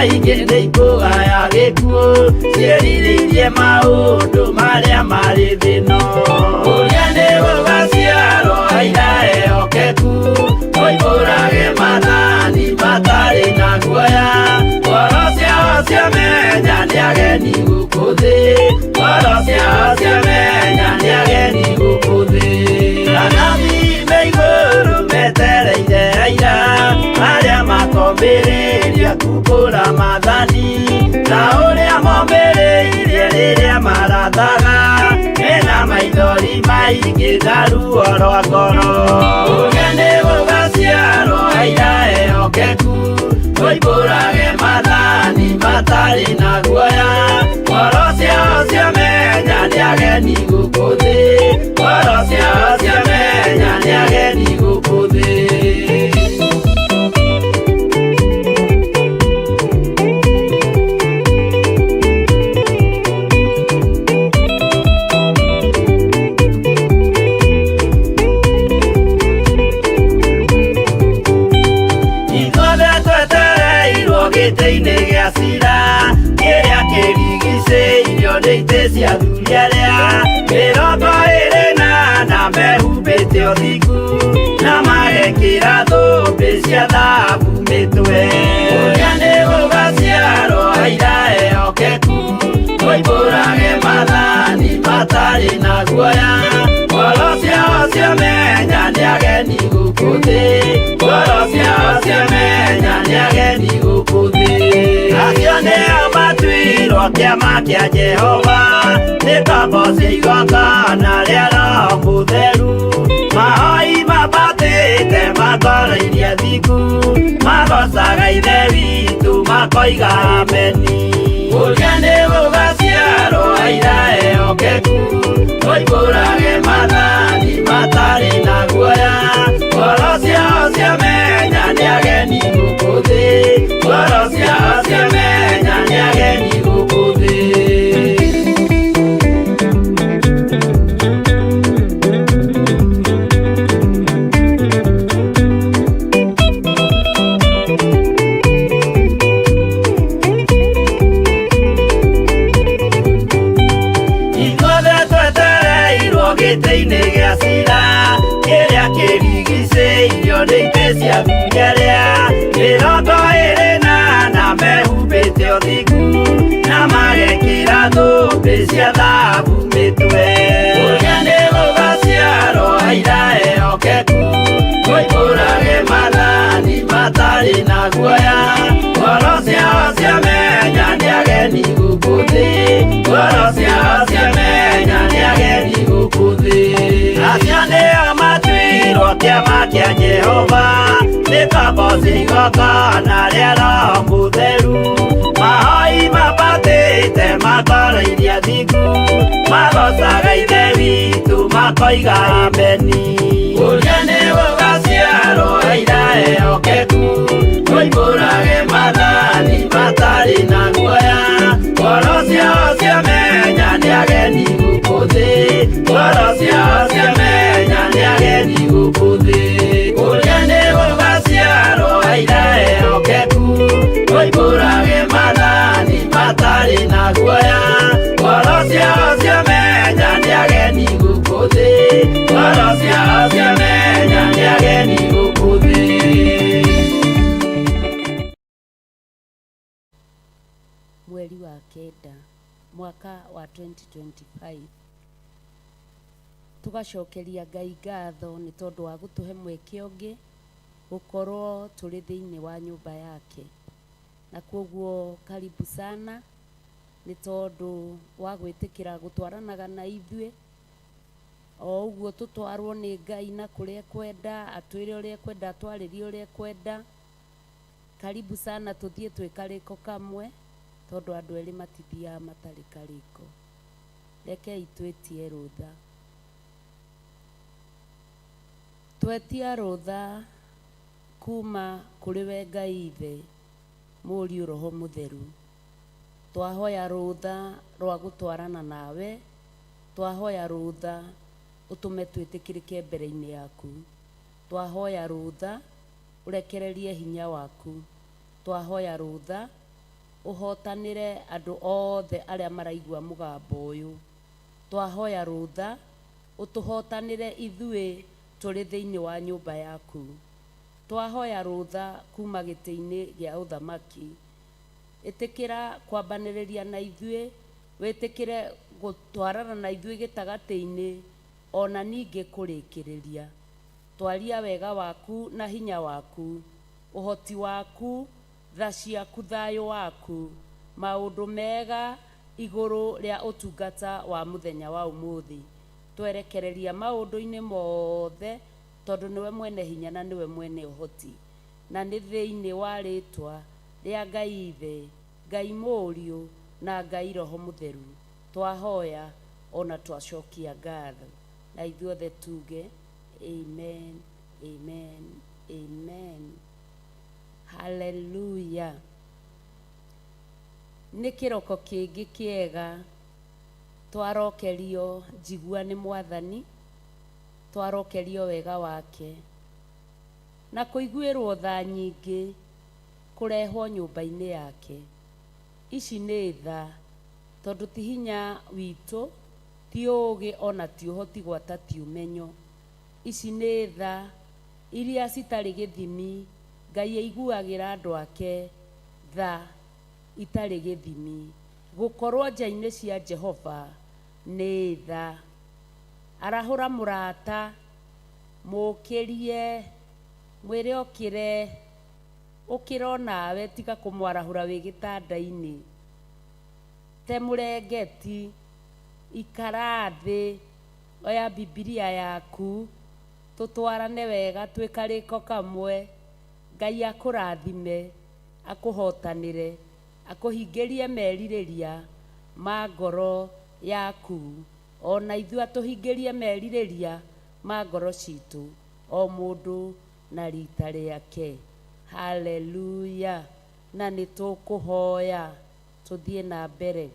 maingĩ kũgaya gĩkuũ ciĩrirĩirie maũndũ marĩa marĩ thĩno ũrĩa nĩ gũgaciarwo aira ehokeku oimbũrage mathani matarĩ na guoya ngoro ciao ciamenya nĩ ageni gũkũ thĩ ngoro ciao ciamenya nĩ ageni gũkũ thĩ anabi me igũrũ metereire aira arĩa makombĩrĩria kumbũra mathani na ũrĩa mombĩrĩirie rĩrĩa marathaga mena maithori maingĩ na ruo rwa ngoro ũrĩa nĩ gũgaciarwo aira ehokeku oimbũrage mathani matarĩ na guoya ngoro ciao ciamenya nĩ ageni gũkũ thĩ ngoro ciao ciamenya nĩ ageni gũkũ thĩ gĩtĩ-inĩ gĩa cira kĩrĩa kĩrigicĩirio nĩ itĩ cia athuri arĩa mĩrongo ĩrĩ na mehumbĩte ũthingu na magekĩra thũmbĩ cia thahabu mĩtwe ũrĩa nĩ gũgaciarwo aira ehokeku oimbũrage mathani matarĩ na guoya ngoro ciao ciamenya nĩ ageni gũkũ thĩ ngoro ciao ciamenya nĩ ageni gũkũ thĩ acio nĩo matuirwo kĩama kĩa Jehova nĩ ngombo cia igongona rĩa Roho Mũtheru mahoi mabatĩte makoro-irie thingu magocaga ithe witũ makoiga ameni ũrĩa nĩ gũgaciarwo aira ehokeku oimbũrage mathani matarĩ na guoya ngoro ciao ciamenya nĩ ageni gũkũ thĩ ngoro ciao ciamenya nĩ ageni gũkũ thĩ gĩtĩ-inĩ gĩa cira kĩrĩa kĩrigicĩirio nĩ itĩ cia athuri arĩa mĩrongo ĩrĩ na mehumbĩte ũthingu na magekĩra thũmbĩ cia thahabu mĩtwe ũrĩa nĩ gũgaciarwo aira ehokeku oimbũrage mathani matarĩ na guoya ngoro ciao ciamenya nĩ ageni gũkũ thĩ ngoro ciao ciamenya nĩ ageni gũkũ thĩ acio nĩo matuirwo kĩama kĩa Jehova nĩ ngombo cia igongona rĩa Roho Mũtheru mahoi mabatĩte makoro-irie thingu magocaga ithe witũ makoiga ameni ũrĩa nĩ gũgaciarwo aira ehokeku oimbũrage mathani matarĩ na guoya ngoro ciao ciamenya nĩ ageni gũkũ thĩ ngoro ciao ciamenya nĩ ageni gũkũ thĩ ũrĩa nĩ gũgaciarwo aira ehokeku oimbũrage mathani matarĩ na guoya ngoro ciao ciamenya nĩ ageni gũkũ thĩ ngoro ciao ciamenya nĩ ageni gũkũ thĩ mweri wa kenda mwaka wa 2025 tugacokeria Ngai ngatho nĩ tondũ wa gũtũhe mweke ũngĩ gũkorwo tũrĩ thĩinĩ wa nyũmba yake na kwoguo karibu sana nĩ tondũ wa gwĩtĩkĩra gũtwaranaga na ithuĩ o ũguo tũtwarwo nĩ Ngai na kũrĩa kwenda atwĩre ũrĩa kwenda atwarĩrie ũrĩa kwenda karibu sana tũthiĩ twĩ karĩko kamwe tondũ andũ erĩ matithiaga matarĩ karĩko rekei twĩtie rũtha twetia rũtha kuma kũrĩ we Ngai Ithe Mũriũ Roho Mũtheru twahoya rũtha rwa gũtwarana nawe twahoya rũtha utume twĩtĩkĩrĩke mbere-inĩ yaku twahoya rũtha urekererie hinya waku twahoya rũtha uhotanire andu othe aria maraigua mugambo uyu. Twahoya rutha utuhotanire ithui turi thiini wa nyumba yaku. Twahoya rutha kuma giti-ini gia uthamaki, itikira kwambaniriria na ithui, witikire gutwarana na ithui gitagati-ini, ona ningi kurikiriria. Twaria wega waku na hinya waku, uhoti waku, tha ciaku, thayo waku, maundu mega iguru ria utungata wa muthenya wa umuthi. Twerekereria maundu-ini mothe tondu niwe mwene hinya na niwe mwene uhoti, na ni thiini wa ritwa ria Ngai Ithe, Ngai Muriu na Ngai Roho Mutheru twahoya ona twacokia ngatho. Na ithuothe tuge amen, amen, amen. Hallelujah. Ni kiroko kingi kiega twarokerio njigua ni Mwathani, twarokerio wega wake na kuiguirwo tha nyingi kurehwo nyumba-ini yake. Ici ni tha tondu ti hinya witu, ti ugi ona ti uhoti gwata ti umenyo. Ici ni tha iria citari githimi. Ngai aiguagira andu ake tha itari githimi. Gukorwo nja-ini cia Jehova ni tha. Arahura murata mukirie mwire okire ukira nawe tiga kumwarahura wi gitanda-ini. Te murengeti, ikara thi, oya Biblia yaku tutwarane wega twi kariko kamwe. Ngai akurathime, akuhotanire, akuhingirie meririria ma ngoro yaku, ona ithuĩ atuhingirie meririria ma ngoro citu, o mundu na rita riake. Hallelujah. Na nitukuhoya tuthie na mbere.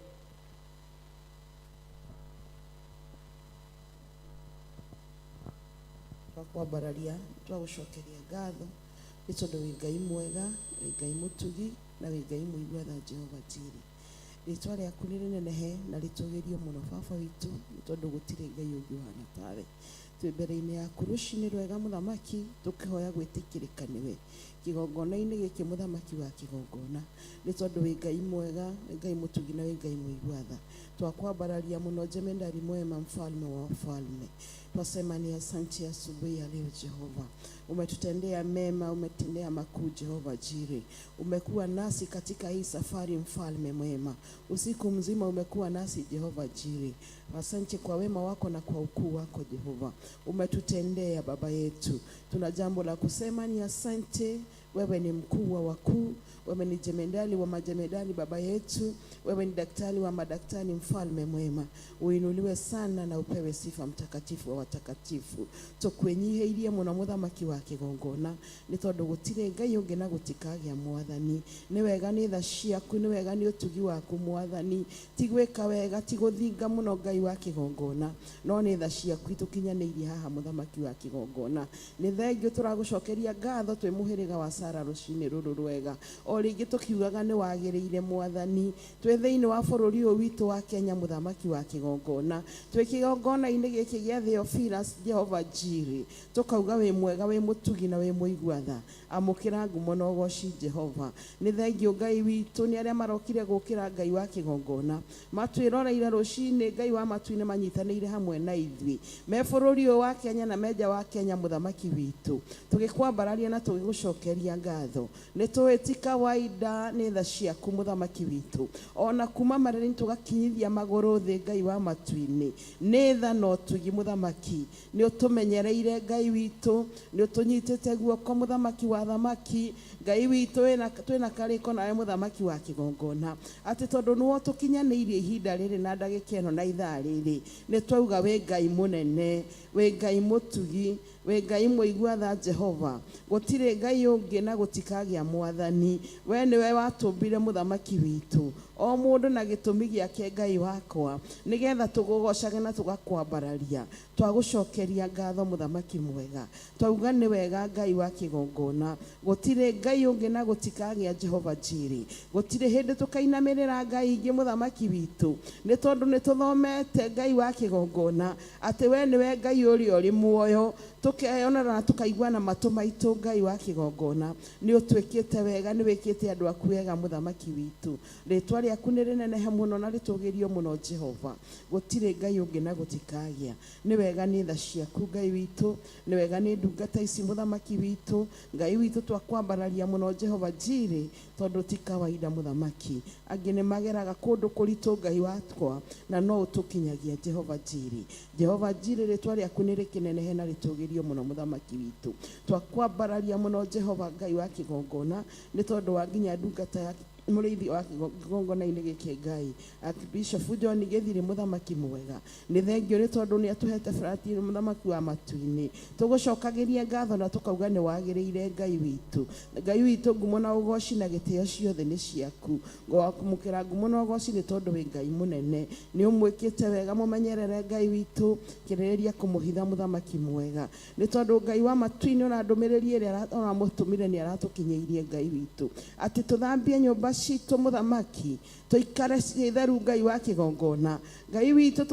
Twakwambararia twagucokeria ngatho ni tondu wi Ngai mwega, wi Ngai mutugi na wi Ngai muigua-tha Jehova Jiri. Ritwa riaku ni rinenehe na ritugirio muno Baba witu, ni tondu gutiri Ngai ungi uhana tawe. Twi mbere-ini yaku rucini rwega Muthamaki, tukihoya gwitikirika niwe kigongona-ini giki Muthamaki wa kigongona, ni tondu wi Ngai mwega, wi Ngai mutugi na wi Ngai muigua-tha. Twakwambararia muno jemedari mwema, mfalme wa wafalme. Twasema ni asante asubuhi ya leo Jehova. Umetutendea mema, umetendea makuu Jehova Jiri. Umekuwa nasi katika hii safari mfalme mwema. Usiku mzima umekuwa nasi Jehova Jiri. Asante kwa wema wako na kwa ukuu wako Jehova. Umetutendea baba yetu. Tuna jambo la kusema ni asante. Wewe ni mkuu wa wakuu, wewe ni jemedali wa majemedali baba yetu, wewe ni daktari wa madaktari mfalme mwema. Uinuliwe sana na upewe sifa mtakatifu wa watakatifu. Tukwenyihirie muno Muthamaki wa kigongona, ni tondu gutire Ngai ungi na gutikagia Mwathani. Ni wega ni tha ciaku, ni wega ni utugi waku Mwathani. Ti gwika wega, ti guthinga muno Ngai wa kigongona, no ni tha ciaku itukinyanirie haha Muthamaki wa kigongona. Ni thengio turagucokeria ngatho twi muhiriga wa Sara rucini ruru rwega. O ringi tukiugaga ni wagiriire Mwathani, twi thiini wa bururi uyu witu wa Kenya Muthamaki wa kigongona, twi kigongona-ini giki gia Theophilus Jehova Jiri, tukauga wi mwega, wi mutugi na wi muigua-tha. Amukira ngumo na ugoci Jehova. Ni thengio Ngai witu, ni aria marokire gukira Ngai wa kigongona, matwiroreire rucini Ngai wa matu-ini manyitanire hamwe na ithui me bururi uyu wa Kenya na meja wa Kenya Muthamaki witu. Tugikwambararia na tugigucokeria ngatho, ni tuwiti kawaida ni tha ciaku Muthamaki witu. Ona kuma mareni tugakinyithia maguru thi Ngai wa matu-ini, ni tha no tugi Muthamaki. Ni utumenyereire Ngai witu, ni utunyitite guoko Muthamaki wa thamaki. Ngai witu twina kariko nawe Muthamaki wa kigongona, ati tondu nuo tukinyanirie ihinda riri na ndagika ino na ithaa riri, ni twauga wi Ngai munene, wi Ngai mutugi, we ngai mũigua tha Jehova gũtirĩ ngai ũngĩ na gũtikagĩa mwathani we nĩwe watũmbire mũthamaki witũ o mũndũ na gĩtũmi gĩake ngai wakwa nĩgetha tũgũgocage na tũgakwambararia twagũcokeria ngatho mũthamaki mwega twauga nĩ wega ngai wa kĩgongona gũtirĩ ngai ũngĩ na gũtikagĩa Jehova Jireh gũtirĩ hĩndĩ tũkainamĩrĩra ngai ingĩ mũthamaki witũ nĩ tondũ nĩ tũthomete ngai wa kĩgongona atĩ we nĩwe ngai ũrĩa ũrĩ muoyo tũkeyonera na tũkaigua na matũ maitũ ngai wa kĩgongona nĩ ũtwĩkĩte wega nĩ wĩkĩte andũ aku wega mũthamaki witũ rĩtwa rĩaku nĩ rĩnenehe mũno na rĩtũgĩrio mũno Jehova gũtirĩ ngai ũngĩ na gũtikagĩa nĩ wega nĩ tha ciaku ngai witũ nĩ wega nĩ ndungata ici mũthamaki witũ ngai witũ twakwambararia mũno Jehova Jireh tondũ ti kawaida mũthamaki angĩ nĩ mageraga kũndũ kũritũ ngai wakwa na no ũtũkinyagia Jehova Jireh Jehova Jireh rĩtwa rĩaku nĩ rĩkĩnenehe na rĩtũgĩrio mũno mũthamaki witũ twakwambararia mũno Jehova ngai wa kĩgongona nĩ tondũ wa nginya ndungata ya mũrĩithi wa kĩgongona-inĩ gĩkĩ ngai Bishop John Gĩthiri mũthamaki mwega nĩ thengio nĩ tondũ nĩ atũhete Fratini mũthamaki wa matu-inĩ tũgũcokagĩria ngatho na tũkauga nĩ wagĩrĩire ngai witũ ngumo na ũgoci na gĩtĩo ciothe nĩ ciaku gwakũmũkĩra ngumo na ũgoci nĩ tondũ wĩ ngai mũnene nĩ ũmwĩkĩte wega mũmenyerere ngai witũ kĩrĩrĩria kũmũhitha mũthamaki mwega nĩ tondũ ngai wa matu-inĩ ona ndũmĩrĩri ĩrĩa ũramũtũmire nĩ aratũkinyĩirie ngai witũ atĩ tũthambie nyũmba citũ mũthamaki tũikare theru ngai wa kĩgongona ngai witũ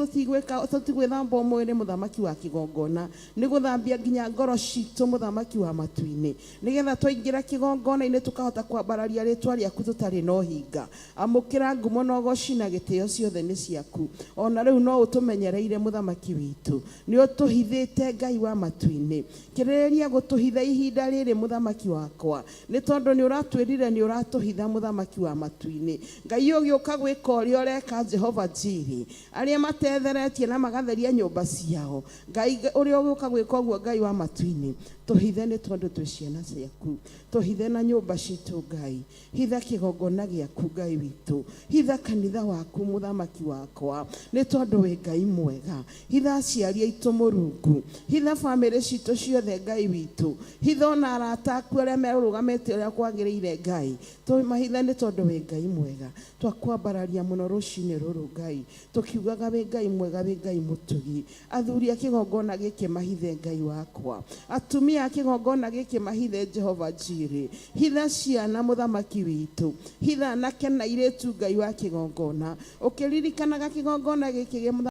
tũtigwĩthamba mwĩrĩ mũthamaki wa kĩgongona nĩ gũthambia nginya ngoro citũ mũthamaki wa matu-inĩ nĩgetha twaingĩra kĩgongona-inĩ tũkahota kwambararia rĩtwa rĩaku tũtarĩ na ũhinga amũkĩra ngumo na ũgoci na gĩtĩo ciothe nĩ ciaku ona rĩu no ũtũmenyereire mũthamaki witũ nĩ ũtũhithĩte ngai wa matu-inĩ kĩrĩrĩria gũtũhitha ihinda rĩrĩ mũthamaki wakwa nĩ tondũ nĩ ũratwĩrire nĩ ũratũhitha mũthamaki wa matu-inĩ ngai ũgĩũka gwĩka ũrĩa ũreka Jehova Jireh arĩa matetheretie na magatheria nyũmba ciao ngai ũrĩa ũgĩũka gwĩka ũguo ngai wa matu-inĩ tũhithe nĩ tondũ twĩ ciana ciaku tũhithe na nyũmba citũ ngai hitha kĩgongona gĩaku ngai witũ hitha kanitha waku mũthamaki wakwa nĩ tondũ wĩ ngai mwega hitha aciari aitũ mũrungu hitha bamĩrĩ citũ ciothe ngai witũ hitha ona arata aku arĩa merũgamĩte ũrĩa kwagĩrĩire ngai tũmahitha nĩ tondũ wĩ ngai mwega twakwambararia mũno rũcinĩ rũrũ ngai tũkiugaga wĩ ngai mwega wĩ ngai mũtugi athuri a kĩgongona gĩkĩ mahithe ngai wakwa atumia a kĩgongona gĩkĩ mahithe Jehova Jireh hitha ciana mũthamaki witũ hitha anake na airĩtu ngai wa kĩgongona ũkĩririkanaga kĩgongona gĩkĩ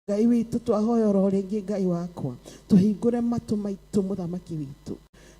Ngai witũ twahoya oro rĩngĩ Ngai wakwa tũhingũre matũ maitũ mũthamaki witũ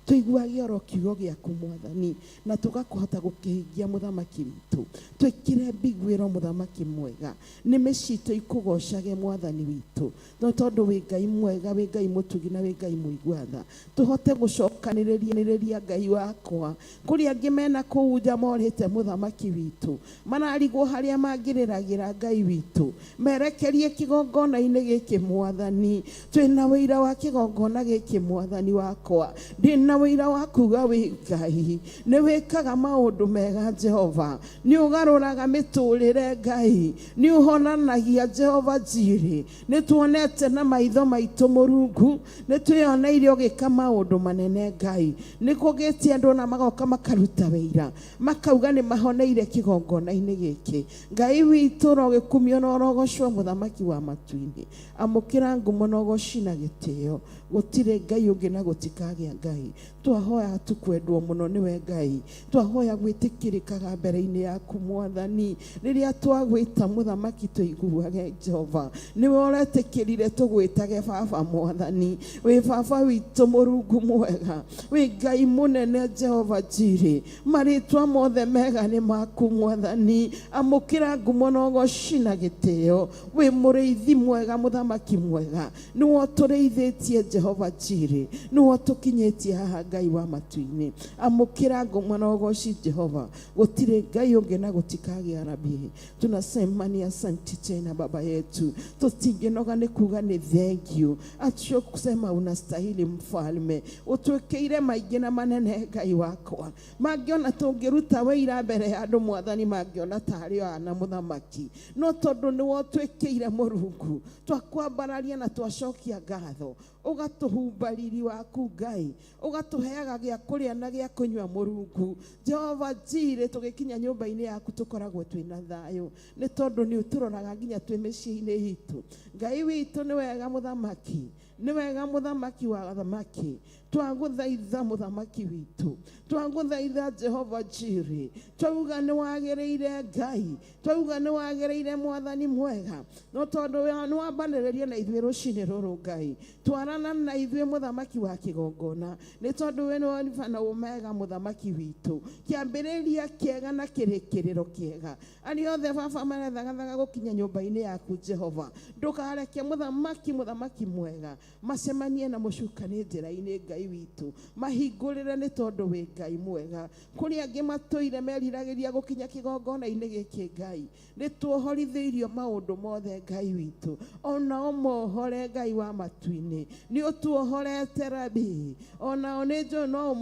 tuiguage oro kiugo gĩaku Mwathani na tũgakũhota gũkĩhingia mũthamaki witũ twĩkĩre mbiguĩro mũthamaki mwega nĩmĩ citũ ikũgocage Mwathani witũ no tondũ wĩ Ngai mwega wĩ Ngai mũtugi na wĩ Ngai mũigua-tha tũhote gũcokanĩrĩria Ngai wakwa kũrĩa angĩ mena kũu nja morĩte mũthamaki witũ mararigwo harĩa mangĩrĩragĩra Ngai witũ merekerie kĩgongona-inĩ gĩkĩ Mwathani twĩna wĩira wa kĩgongona gĩkĩ Mwathani wakwa ndĩna wĩira wa kuga wĩ Ngai nĩ wĩkaga maũndũ mega Jehova nĩ ũgarũraga mĩtũrĩre Ngai nĩ ũhonanagia Jehova Jireh nĩ tuonete na maitho maitũ Mũrungu nĩ twĩoneire ũgĩka maũndũ manene Ngai nĩ kũgĩtie andũ na magoka makaruta wĩira makauga nĩ mahoneire kĩgongona-inĩ gĩkĩ Ngai witũ rogĩkumio na rogocwo mũthamaki wa matu-inĩ amũkĩra ngumo na ũgoci na gĩtĩo gũtirĩ Ngai ũngĩ na gũtikagĩa Ngai twahoya tukwendwo mũno nĩwe Ngai twahoya gwĩtĩkĩrĩkaga mbere-inĩ yaku Mwathani rĩrĩa twagwĩta mũthamaki tũiguage Jehova nĩwe ũretĩkĩrire tũgwĩtage baba Mwathani wĩ baba witũ Mũrungu mwega wĩ Ngai mũnene Jehova Jireh marĩtwa mothe mega nĩ maku Mwathani amũkĩra ngumo na ũgoci na gĩtĩo wĩ mũrĩithi mwega mũthamaki mwega nĩwe ũtũrĩithĩtie Jehova Jireh nĩwe ũtũkinyĩtie haha Ngai wa matu-inĩ amũkĩra ngumo na ũgoci Jehova gũtirĩ Ngai ũngĩ na gũtikagĩa Rabi tunasemania asante tena baba yetu tutingenoga nĩ kuga nĩ thank you acho kusema unastahili mfalme ũtwĩkĩire maingĩ na manene Ngai wakwa mangĩona tũngĩruta wĩira mbere ya andũ Mwathani mangĩona tarĩ ana mũthamaki no tondũ nĩwe ũtwĩkĩire Mũrungu twakwambararia na twacokia ngatho ũgatũhumba riri waku Ngai ũgatũheaga gĩa kũrĩa na gĩa kũnyua Mũrungu Jehova Jireh tũgĩkinya nyũmba-inĩ yaku tũkoragwo twĩna thayũ nĩ tondũ nĩ ũtũroraga nginya twĩ mĩciĩ-inĩ itũ Ngai witũ nĩ wega mũthamaki nĩ wega mũthamaki wa athamaki twagũthaitha mũthamaki witũ twagũthaitha Jehova Jireh twauga nĩ wagĩrĩire Ngai twauga nĩ wagĩrĩire Mwathani mwega no tondũ nĩ wambanĩrĩria na ithuĩ rũcinĩ rũrũ Ngai twarana na ithuĩ mũthamaki wa kĩgongona nĩ tondũ we nĩ Alpha na Omega mũthamaki witũ kĩambĩrĩria kĩega na kĩrĩkĩrĩro kĩega arĩa othe baba marethagathaga gũkinya nyũmba-inĩ yaku Jehova ndũkareke mũthamaki mwega macemanie na mũcukani njĩra-inĩ Ngai witũ mahingũrĩre nĩ tondũ wĩ Ngai mwega kũrĩa angĩ matũire meriragĩria gũkinya kĩgongona-inĩ gĩkĩ Ngai nĩ tuohorithĩirio maũndũ mothe Ngai witũ ona ũmohore Ngai wa matu-inĩ nĩ ũtuohorete Rabi ona onĩnjũ no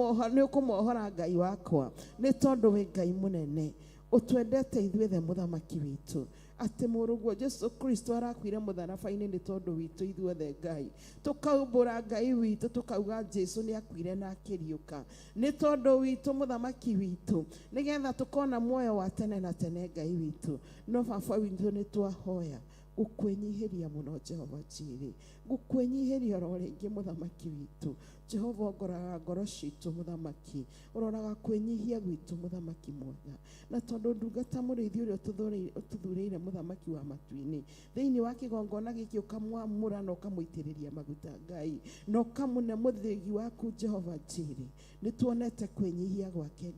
ũkũmohora Ngai wakwa nĩ tondũ wĩ Ngai mũnene ũtwendete ithuĩ mũthamaki witũ atĩ Mũrungu Jesu Kristo arakuire mũtharaba-inĩ nĩ tondũ witũ ithuothe Ngai tũkaumbũra Ngai witũ tũkauga Jesu nĩ akuire na akĩriũka nĩ tondũ witũ mũthamaki witũ nĩgetha tũkona muoyo wa tene na tene Ngai witũ no baba witũ nĩ twahoya gũkwĩnyihĩria mũno Jehova Jireh gũkwĩnyihĩria oro rĩngĩ mũthamaki witũ Jehova ongoraga ngoro citũ mũthamaki ũroraga kwĩnyihia gwitũ mũthamaki mwega na tondũ ndungata mũrĩithi ũrĩa ũtũthurĩire mũthamaki wa matu-inĩ thĩinĩ wa kĩgongona gĩkĩ ũkamwamũra na ũkamũitĩrĩria maguta Ngai na ũkamũne mũthĩgi waku Jehova Jireh nĩ tuonete kwĩnyihia gwake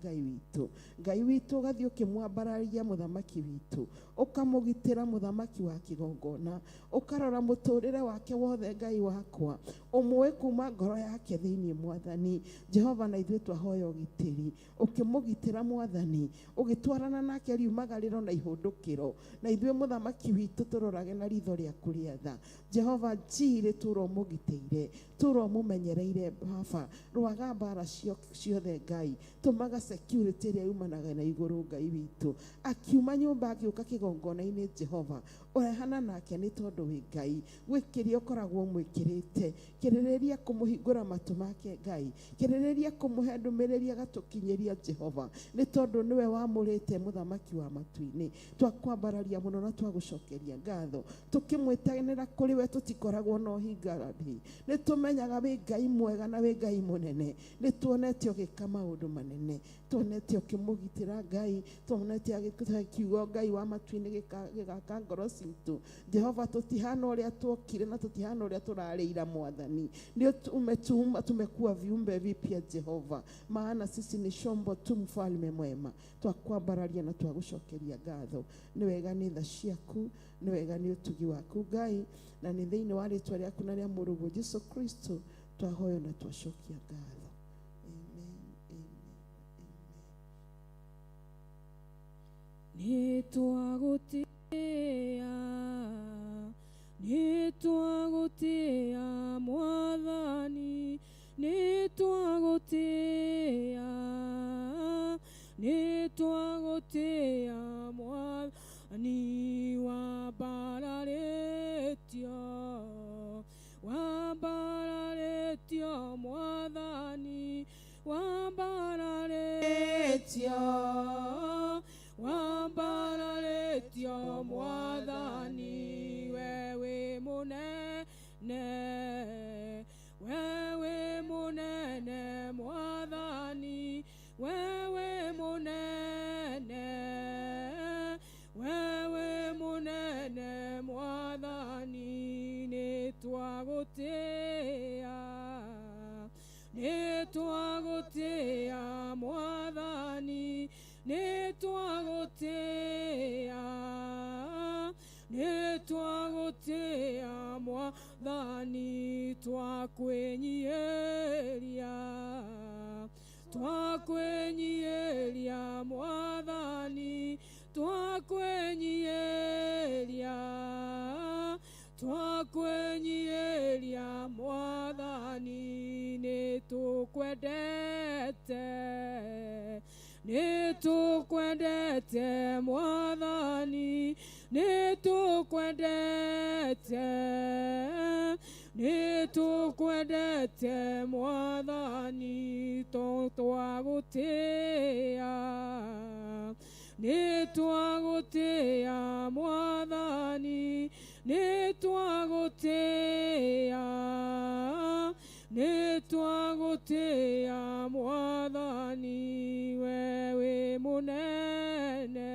Ngai witũ ũgathiĩ ũkĩmwambararia mũthamaki witũ ũkamũgitĩra mũthamaki wa kĩgongona ũkarora mũtũrĩre wake wothe Ngai wakwa ũmũĩ kuma ngoro yake thĩinĩ Mwathani Jehova na ithuĩ twahoya ũgitĩri ũkĩmũgitĩra Mwathani ũgĩtwarana nake riumagarĩro na ihũndũkĩro na ithuĩ mũthamaki witũ tũrorage na ritho rĩaku rĩa tha Jehova Jireh tũromũgitĩire tũromũmenyereire baba rwaga mbara ciothe Ngai tũmaga security ĩrĩa yumanaga na igũrũ Ngai witũ akiuma nyũmba agĩũka kĩgongona-inĩ Jehova ũrehana nake nĩ tondũ wĩ Ngai gwĩkĩria ũkoragwo mukoragwo mwikirite kirereria kumuhingura matu make Ngai kirereria kumuhe ndumiriri agatukinyiria Jehova ni tondu niwe wamurite muthamaki wa matu-ini twakwambararia muno na twagucokeria ngatho tukimwitenera kuri we tutikoragwo no hingarathi ni tumenyaga wi Ngai mwega na wi Ngai munene ni tuonete ugika maundu manene tuonete ukimugitira Ngai tuonete agikuhe kiugo Ngai wa matu-ini gigaka ngoro citu Jehova tutihana uria twokire na tutihana uria turarira mwathani ndio umetuma tumekuwa viumbe vipya Jehova maana sisi ni shombo tu mfalme mwema twakwambararia na twagucokeria ngatho ni wega ni tha ciaku ni wega ni utugi waku Ngai na ni thiini wa ritwa riaku na ria murugu Jesu Kristo twahoya na twacokia ngatho amen ni twagutia mwathani ni twagutia mwathani wambararitio mwathani wambararitio mwathani wewe munene mwathani wewe munene mwathani ni twagutia mwathani ni twagutia mwathani twakwenyieria mwathani twakwenyieria mwathani ni tukwendete mwathani ni tukwendete mwathani twagutia mwathani ni twagutia mwathani wewe munene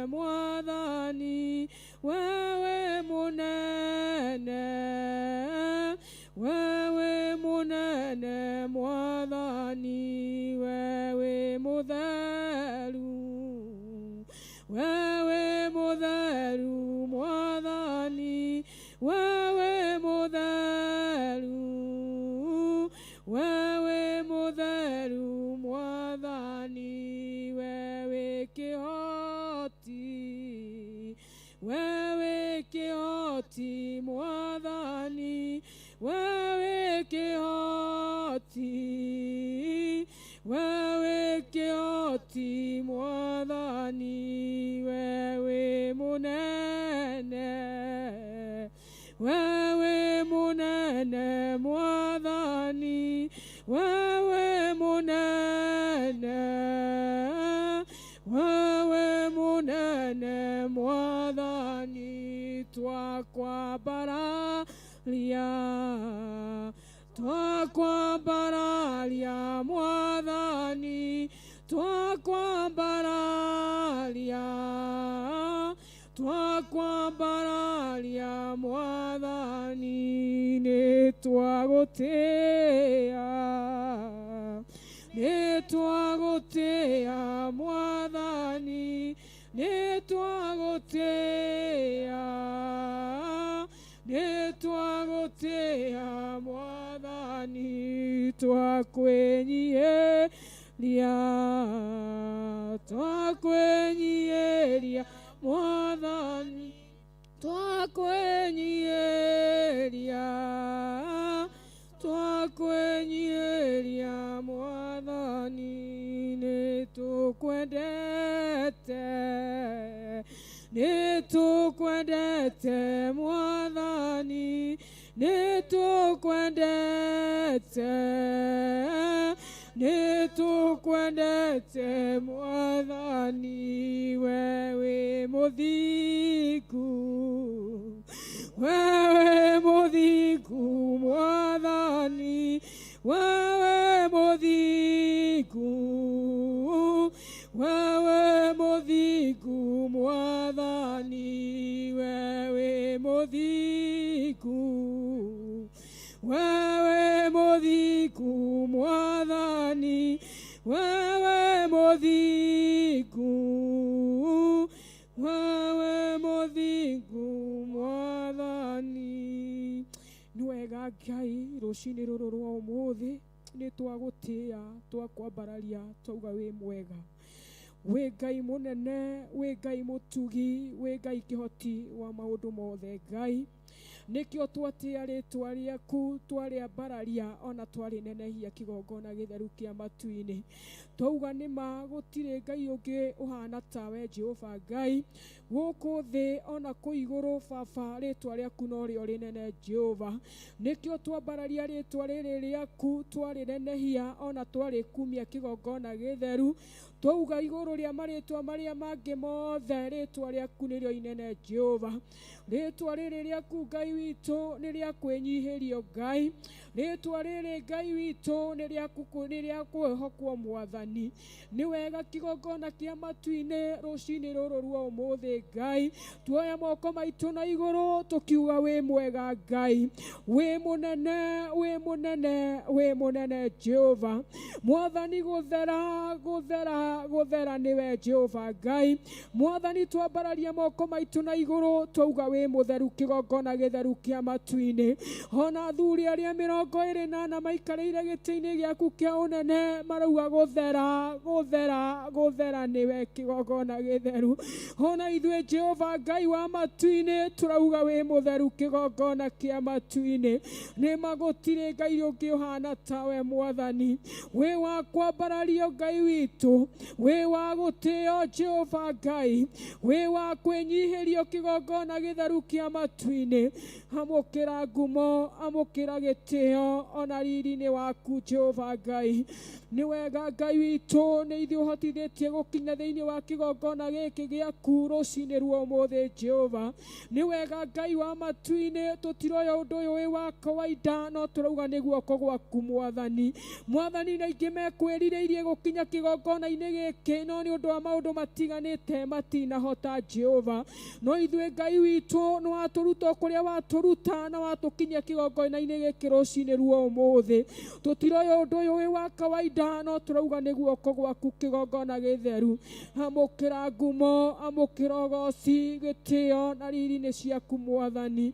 mwathani wewe munene mwathani wewe mutheru mwathani wewe mutheru mwathani wewe kihoti mwathani wewe kihoti mwathani wewe munene mwathani wewe munene mwathani twakwambararia mwathani twakwambararia mwathani ni twagutia mwathani ni twagutia mwathani twakwĩnyieria mwathani twakwĩnyieria mwathani nĩ tũkwendete nĩtũkwendete Mwathani, nĩtũkwendete, nĩtũkwendete Mwathani, wewe mũthingu, wewe mũthingu Mwathani, wewe mũthingu, wewe mũthingu Mwathani, wewe mũthingu, wewe mũthingu Mwathani, wewe mũthingu, wewe mũthingu Mwathani. Nĩ wega Ngai rũcinĩ rũrũ rwa ũmũthĩ nĩ twagũtĩĩa, twakwambararia twauga wĩ mwega, wĩ Ngai mũnene, wĩ Ngai mũtugi, wĩ Ngai kĩhoti wa maũndũ mothe. Ngai nĩkĩo twatĩa rĩtwa rĩaku, twarĩambararia ona twarĩnenehia kĩgongona gĩtheru kĩa matu-inĩ, twauga nĩma gũtirĩ Ngai ũngĩ ũhana tawe Jehova Ngai gũkũ thĩ ona kũ igũrũ. Baba, rĩtwa rĩaku no rĩo rĩnene Jehova, nĩkĩo twambararia rĩtwa rĩrĩ rĩaku, twarĩnenehia ona twarĩkumia kĩgongona gĩtheru, twauga igũrũ rĩa marĩtwa marĩa mangĩ mothe rĩtwa rĩaku nĩrĩo inene Jehova. Rĩtwa rĩrĩ rĩaku Ngai witũ nĩ rĩa kwĩnyihĩrio Ngai, rĩtwa rĩrĩ Ngai witũ nĩ rĩa kwĩhokwo Mwathani. Nĩ wega kĩgongona kĩa matu-inĩ rũcinĩ rũrũ rwa ũmũthĩ Ngai, tuoya moko maitũ na igũrũ tũkiuga wĩ mwega Ngai, wĩ mũnene, wĩ mũnene, wĩ mũnene Jehova. Mwathani gũthera, gũthera, gũthera nĩwe Jehova Ngai. Mwathani twambararia moko maitũ na igũrũ twauga wĩ mũtheru kĩgongona gĩtheru kĩa matu-inĩ. Ona athuri arĩa 24 maikarĩire gĩtĩ-inĩ gĩaku kĩa ũnene marauga gũthera, gũthera, gũthera nĩwe kĩgongona gĩtheru. Ona ithuĩ Jehova Ngai wa matu-inĩ turauga wĩ mũtheru kĩgongona kĩa matu-inĩ. Nĩma gũtirĩ Ngai ũngĩ ũhana tawe Mwathani, wĩ wa kwambarario Ngai witũ, wĩ wa gũtĩo Jehova Ngai, wĩ wa kwĩnyihĩrio kĩgongona gĩtheru kĩa matu-inĩ. Amũkĩra ngumo, amũkĩra gĩtĩo ona riri-inĩ waku Jehova Ngai. Nĩ wega Ngai witũ, nĩ ithuĩ ũhotithĩtie gũkinya thĩinĩ wa kĩgongona gĩkĩ gĩaku rũcinĩ rwa ũmũthĩ Jehova. Nĩ wega Ngai wa matu-inĩ, tũtiroya ũndũ ũyũ wĩ wa kawaida, no tũrauga nĩ guoko gwaku Mwathani. Mwathani na ingĩ mekwĩrirĩirie gũkinya kĩgongona-inĩ gĩkĩ, no nĩ ũndũ wa maũndũ matiganĩte matinahota Jehova. No ithuĩ Ngai witũ nĩ watũruta kũrĩa watũruta na watũkinyia kĩgongona-inĩ gĩkĩ rũcinĩ rwa ũmũthĩ. Tũtiroya ũndũ ũyũ wĩ wa kawaida, no tũrauga nĩ guoko gwaku kĩgongona gĩtheru. Amũkĩra ngumo, amũkĩra ũgooci, gĩtĩo na riri nĩ ciaku Mwathani.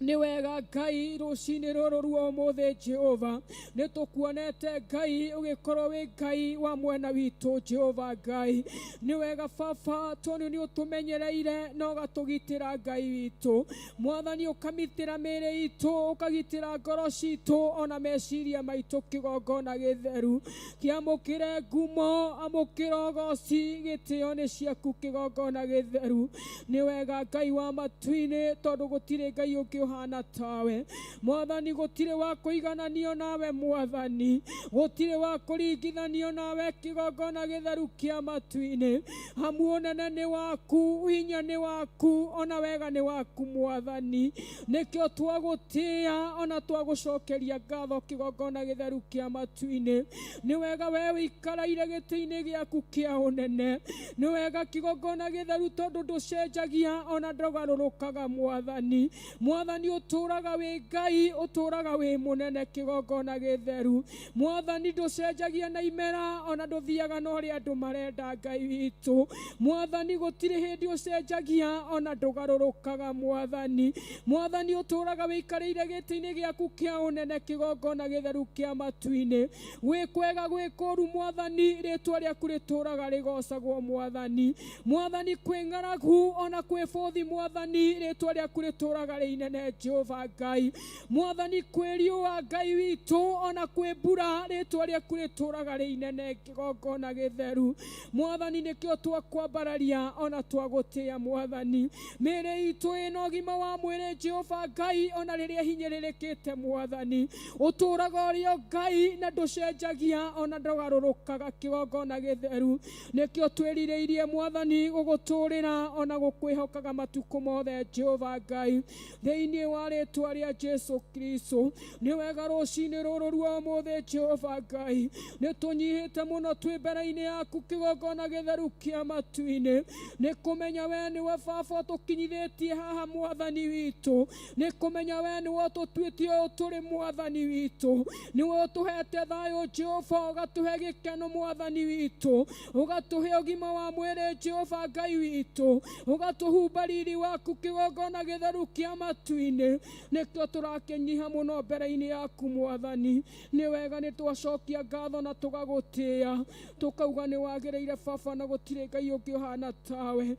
Nĩ wega Ngai rũcinĩ rũrũ rwa ũmũthĩ Jehova, nĩ tũkuonete Ngai ũgĩkorwo wĩ Ngai wa mwena witũ Jehova Ngai. Nĩ wega Baba, tondũ nĩ ũtũmenyereire na ũgatũgitĩra Ngai witũ. Mwathani ũkamĩtĩra mĩĩrĩ itũ, ũkagitĩra ngoro citũ ona meciria maitũ kĩgongona gĩtheru. Kĩamũkĩre ngumo, amũkĩra ũgooci, gĩtĩo nĩ ciaku kĩgongona gĩtheru. Nĩ wega Ngai wa matu-inĩ, tondũ gũtirĩ Ngai ũngĩ ũhana tawe. Mwathani gũtirĩ wa kũigananio nawe Mwathani, gũtirĩ wa kũringithanio nawe kĩgongona gĩtheru kĩa matu-inĩ. Hamu ũnene nĩ waku, hinya nĩ waku, ona wega nĩ waku Mwathani. Nĩkĩo twagũtĩĩa ona twagũcokeria ngatho kĩgongona gĩtheru kĩa matu-inĩ. Nĩ wega we wĩikaraire gĩtĩ-inĩ gĩaku kĩa ũnene. Nĩ wega kĩgongona gĩtheru tondũ ndũcenjagia ona ndũgarũrũkaga Mwathani. Mwathani ũtũraga wĩ Ngai, ũtũraga wĩ mũnene kĩgongona gĩtheru. Mwathani ndũcenjagia na imera ona ndũthiaga na ũrĩa andũ marenda Ngai witũ. Mwathani gũtirĩ hĩndĩ ũcenjagia ona ndũgarũrũkaga Mwathani. Mwathani ũtũraga wĩikarĩire gĩtĩ-inĩ gĩaku kĩa ũnene kĩgongona gĩtheru kĩa matu-inĩ. Gwĩ kwega gwĩ kũũru Mwathani, rĩtwa rĩaku rĩtũraga rĩgocagwo Mwathani. Mwathani kwĩ ng'aragu ona kwĩ bũthi Mwathani, rĩtwa rĩaku rĩtũraga rĩ inene mothe Jehova Ngai mwathani kwĩriũa Ngai witũ ona kwĩmbura rĩtwa rĩaku rĩtũraga rĩ inene kĩgongona gĩtheru mwathani nĩkĩo twakwambararia ona twagũtĩĩa mwathani mĩĩrĩ itũ ĩna ũgima wa mwĩrĩ Jehova Ngai ona rĩrĩa hinyĩrĩrĩkĩte mwathani ũtũraga ũrĩo Ngai na ndũcenjagia ona ndũgarũrũkaga kĩgongona gĩtheru nĩkĩo twĩrirĩirie mwathani gũgũtũrĩra ona gũkwĩhokaga matukũ mothe Jehova Ngai thĩinĩ wa rĩtwa rĩa Jesu Kristo nĩ wega rũcinĩ rũrũ rwa ũmũthĩ Jehova Ngai nĩ tũnyihĩte mũno twĩ mbere-inĩ yaku kĩgongona gĩtheru kĩa matu-inĩ nĩ kũmenya we nĩwe baba tũkinyithĩtie haha mwathani witũ nĩ kũmenya we nĩwe tũtuĩtie ũũ tũrĩ mwathani witũ nĩwe ũtũhete thayũ Jehova ũgatũhe gĩkeno mwathani witũ ũgatũhe ũgima wa mwĩrĩ Jehova Ngai witũ ũgatũhumba riri waku kĩgongona gĩtheru kĩa matu-inĩ nĩkĩo tũrakĩnyiha mũno mbere-inĩ yaku mwathani nĩ wega nĩ twacokia ngatho na tũgagũtĩĩa tũkauga nĩ wagĩrĩire baba na gũtirĩ Ngai ũngĩ ũhana tawe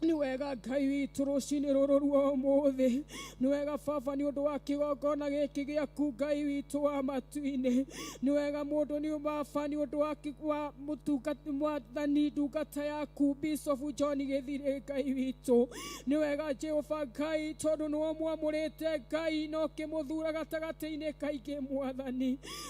nĩ wega Ngai witũ rũcinĩ rũrũ rwa ũmũthĩ nĩ wega baba nĩ ũndũ wa kĩgongona gĩkĩ gĩaku Ngai witũ wa matu-inĩ nĩ wega mũndũ nĩ baba nĩ ũndũ wa mũtungata mwathani ndungata yaku Bishop John Gĩthirĩ Ngai witũ nĩ wega Jehova Ngai tondũ nĩwe mwamũrĩte Ngai na ũkĩmũthura gatagatĩ-inĩ kaingĩ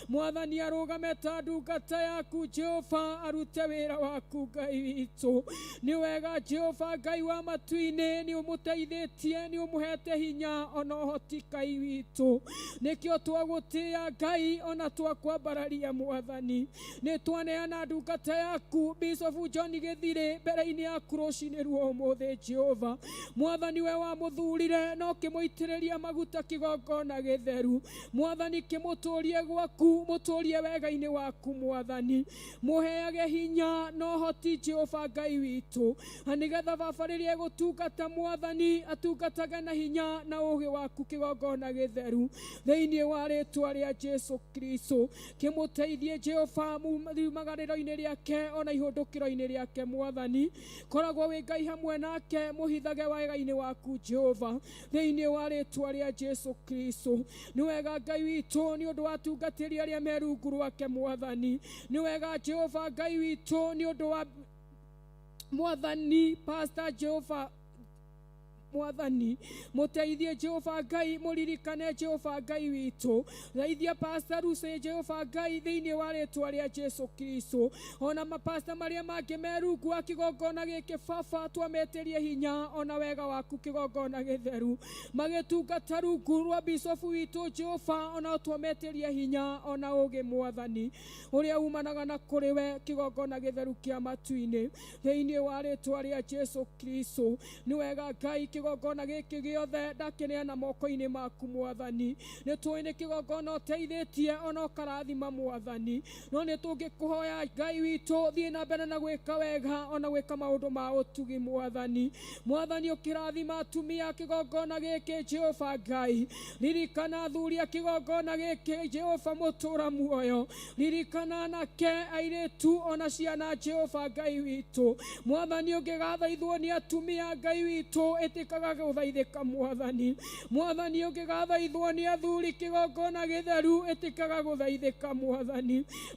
mwathani arũgame ta ndungata yaku Jehova arute wĩra waku Ngai witũ nĩ wega Jehova Ngai wa matu-inĩ nĩ ũmũteithĩtie nĩ ũmũhete hinya ona ũhoti Ngai witũ nĩkĩo twagũtĩĩa Ngai ona twakwambararia mwathani nĩ twaneana ndungata yaku Bishop John Gĩthirĩ mbere-inĩ yaku rũcinĩ rwa ũmũthĩ Jehova mwathani we wamũthurire na ũkĩmũitĩrĩria maguta kĩgongona gĩtheru mwathani kĩmũtũrie gwaku mũtũrie wega-inĩ waku mwathani mũheage hinya na ũhoti Jehova Ngai witũ na nĩgetha baba rĩrĩa gũtungata mwathani atungatage na hinya na ũgĩ waku kĩgongona gĩtheru thĩinĩ wa rĩtwa rĩa Jesu Kristo kĩmũteithie Jehova riumagarĩro-inĩ rĩake ona ihũndũkĩro-inĩ rĩake mwathani koragwo wĩ Ngai hamwe nake mũhithage wega-inĩ waku Jehova thĩinĩ wa rĩtwa rĩa Jesu Kristo nĩ wega Ngai witũ nĩ ũndũ wa tungatĩri arĩa me rungu rwake mwathani nĩ wega Jehova Ngai witũ nĩ ũndũ wa mwathani Pastor Jehova mwathani mũteithie Jehova Ngai mũririkane Jehova Ngai witũ thaithia Pastor Lucy Jehova Ngai thĩinĩ wa rĩtwa rĩa Jesu Kristo ona mapasta marĩa mangĩ me rungu wa kĩgongona gĩkĩ baba twamĩtĩrie hinya ona wega waku kĩgongona gĩtheru magĩtungata rungu rwa Bishop witũ Jehova ona twamĩtĩrie hinya ona ũgĩ mwathani ũrĩa umanaga na kũrĩ we kĩgongona gĩtheru kĩa matu-inĩ thĩinĩ wa rĩtwa rĩa Jesu Kristo nĩ wega Ngai kĩgongona gĩkĩ gĩothe ndakĩneana moko-inĩ maku mwathani nĩ tũĩ nĩ kĩgongona ũteithĩtie ona ũkarathima mwathani no nĩ tũngĩkũhoya Ngai witũ thiĩ na mbere na gwĩka wega ona gwĩka maũndũ ma ũtugi mwathani ũkĩrathima atumia kĩgongona gĩkĩ Jehova Ngai ririkana athuri a kĩgongona gĩkĩ Jehova mũtũra muoyo ririkana anake airĩtu ona ciana Jehova Ngai witũ mwathani ũngĩgathaithwo nĩ atumia Ngai witũ ĩtĩkaga gũthaithĩka mwathani ũngĩgathaithwo nĩ athuri kĩgongona gĩtheru ĩtĩkaga gũthaithĩka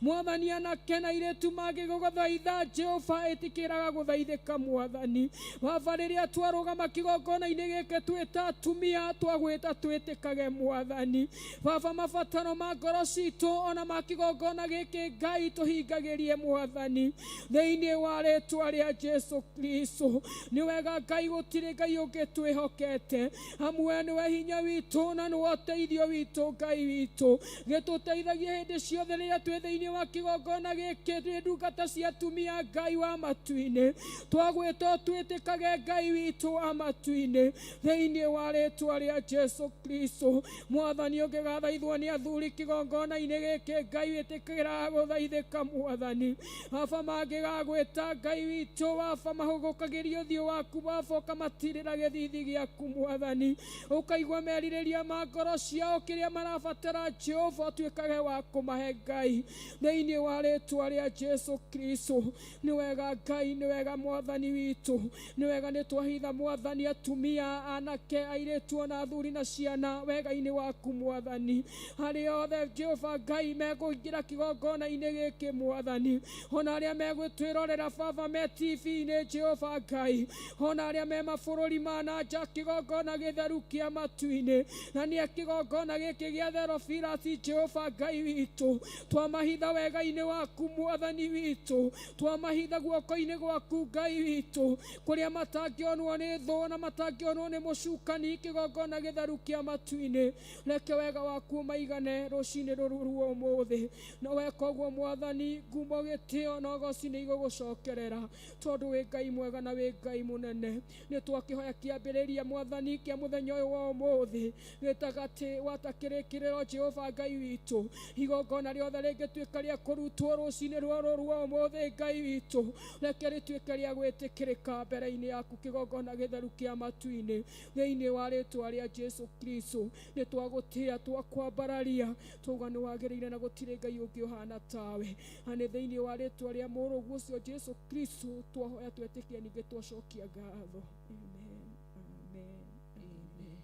mwathani anake na airĩtu mangĩgũthaitha Jehova ĩtĩkĩraga gũthaithĩka mwathani baba rĩrĩa twarũgama kĩgongona-inĩ gĩkĩ twĩ ta atumia twagwĩta twĩtĩkage mwathani baba mabataro ma ngoro citũ ona ma kĩgongona gĩkĩ Ngai tũhingagĩrie mwathani thĩinĩ wa rĩtwa rĩa Jesu Kristo nĩ wega Ngai gũtirĩ Ngai ũngĩ twĩhokete hamwe nĩwe hinya witũ na nĩwe ũteithio witũ Ngai witũ gĩtũteithagia hĩndĩ ciothe rĩrĩa twĩ thĩinĩ wa kĩgongona gĩkĩ twĩ ndungata cia atumia Ngai wa matu-inĩ twagwĩtwo twĩtĩkage Ngai witũ wa matu-inĩ thĩinĩ wa rĩtwa rĩa Jesu Kristo mwathani ũngĩgathaithwo nĩ athuri kĩgongona-inĩ gĩkĩ Ngai wĩtĩkĩraga gũthaithĩka mwathani baba mangĩgagwĩta Ngai witũ baba mahũgũkagĩrio ũthiũ waku baba ũkamatirĩragĩria gĩthithi gĩaku Mwathani, ũkaigua merirĩria ma ngoro ciao kĩrĩa marabatara Jehova, ũtuĩkage wa kũmahe Ngai thĩinĩ wa rĩĩtwa rĩa Jesu Kristo. Nĩ wega Ngai, nĩ wega Mwathani witũ, nĩ wega nĩ twahitha Mwathani atumia, anake, airĩtu ona athuri na ciana wega-inĩ waku Mwathani. Harĩ othe Jehova Ngai megũingĩra kĩgongona-inĩ gĩkĩ Mwathani, ona arĩa megũtwĩrorera Baba me TV-inĩ Jehova Ngai, ona arĩa me mabũrũri ma na nja, kĩgongona gĩtheru kĩa matu-inĩ, na nĩ kĩgongona gĩkĩ gĩa Theophilus Jehova Ngai witũ, twamahitha wega-inĩ waku Mwathani witũ, twamahitha guoko-inĩ gwaku Ngai witũ, kũrĩa matangĩonwo nĩ thũ na matangĩonwo nĩ mũcukani, kĩgongona gĩtheru kĩa matu-inĩ. Reke wega waku maigane rũcinĩ rũrũ rwa ũmũthĩ, na weka ũguo Mwathani, ngumo gĩtĩo na ũgooci nĩ igũgũcokerera, tondũ wĩ Ngai mwega na wĩ Ngai mũnene. Nĩ twakĩhoya kĩambĩrĩria Mwathani kĩa mũthenya ũyũ wa ũmũthĩ, gĩtagatĩ wata kĩrĩkĩrĩro Jehova Ngai witũ, igongona rĩothe rĩngĩtuĩka rĩa kũrutwo rũcinĩ rũrũ rwa ũmũthĩ Ngai witũ, reke rĩtuĩke rĩa gwĩtĩkĩrĩka mbere-inĩ yaku, kĩgongona gĩtheru kĩa matu-inĩ, thĩinĩ wa rĩĩtwa rĩa Jesu Kristo. Nĩ twagũtĩĩa, twakwambararia, twauga nĩ wagĩrĩire na gũtirĩ Ngai ũngĩ ũhana tawe. Na nĩ thĩinĩ wa rĩĩtwa rĩa mũrũguo ũcio Jesu Kristo twahoya, twetĩkia, ningĩ twacokia ngatho. Amen, amen, amen.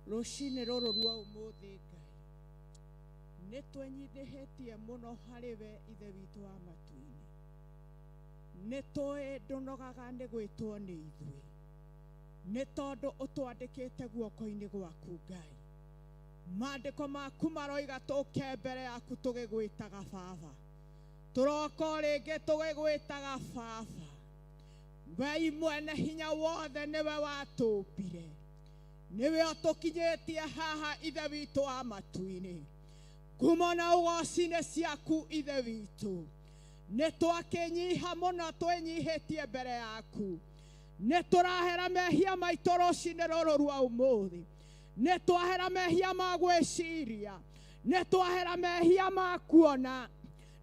Rũcinĩ rũrũ rwa ũmũthĩ Ngai, nĩ twenyithĩhĩtie mũno harĩ we Ithe witũ wa matu-inĩ. Nĩ tũĩ ndũnogaga nĩ gwĩtwo nĩ ithuĩ, nĩ tondũ ũtwandĩkĩte guoko-inĩ gwaku Ngai. Maandĩko maku maroiga tũke mbere yaku tũgĩgwĩtaga Baba, tũroka rĩngĩ tũgĩgwĩtaga Baba. Ngai mwene hinya wothe nĩwe watũmbire, nĩwe ũtũkinyĩtie haha Ithe witũ wa matu-inĩ. Ngumo na ũgooci nĩ ciaku Ithe witũ. Nĩ twakĩnyiha mũno, twĩnyihĩtie mbere yaku. Nĩ tũrahera mehia maitũ rũcinĩ rũrũ rwa ũmũthĩ. Nĩ twahera mehia ma gwĩciria, nĩ twahera mehia ma kuona,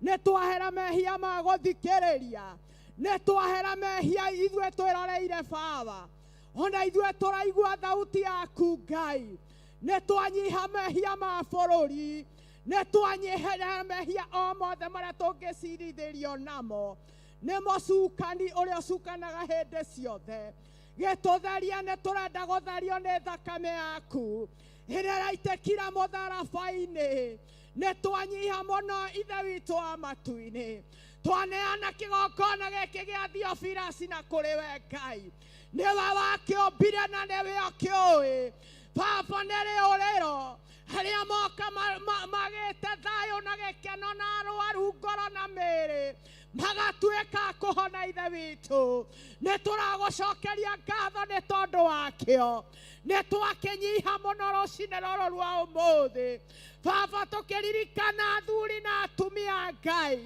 nĩ twahera mehia ma gũthikĩrĩria, nĩ twahera mehia ithuĩ twĩroreire Baba, ona ithuĩ tũraigua thauti yaku Ngai. Nĩ twanyiha mehia ma bũrũri, nĩ twanyihera mehia o mothe marĩa tũngĩcirithĩrio namo nĩ mũcukani ũrĩa ũcukanaga hĩndĩ ciothe. Gĩtũtheria, nĩ tũrenda gũtherio nĩ thakame yaku ĩrĩa ĩraitĩkira mũtharaba-inĩ. Nĩ twanyiha mũno Ithe witũ wa matu-inĩ, twaneana kĩgongona gĩkĩ gĩa Theophilus na kũrĩ we Ngai. Nĩwe wakĩũmbire na nĩwe ũkĩũĩ Baba. Nĩ rĩũrĩro arĩa moka magĩte thayũ na gĩkeno na arũaru ngoro na mĩĩrĩ magatuĩka kũhona Ithe witũ. Nĩ tũragũcokeria ngatho nĩ tondũ wakĩo. Nĩ twakĩnyiha mũno rũcinĩ rũrũ rwa ũmũthĩ Baba, tũkĩririkana athuri na atumia Ngai.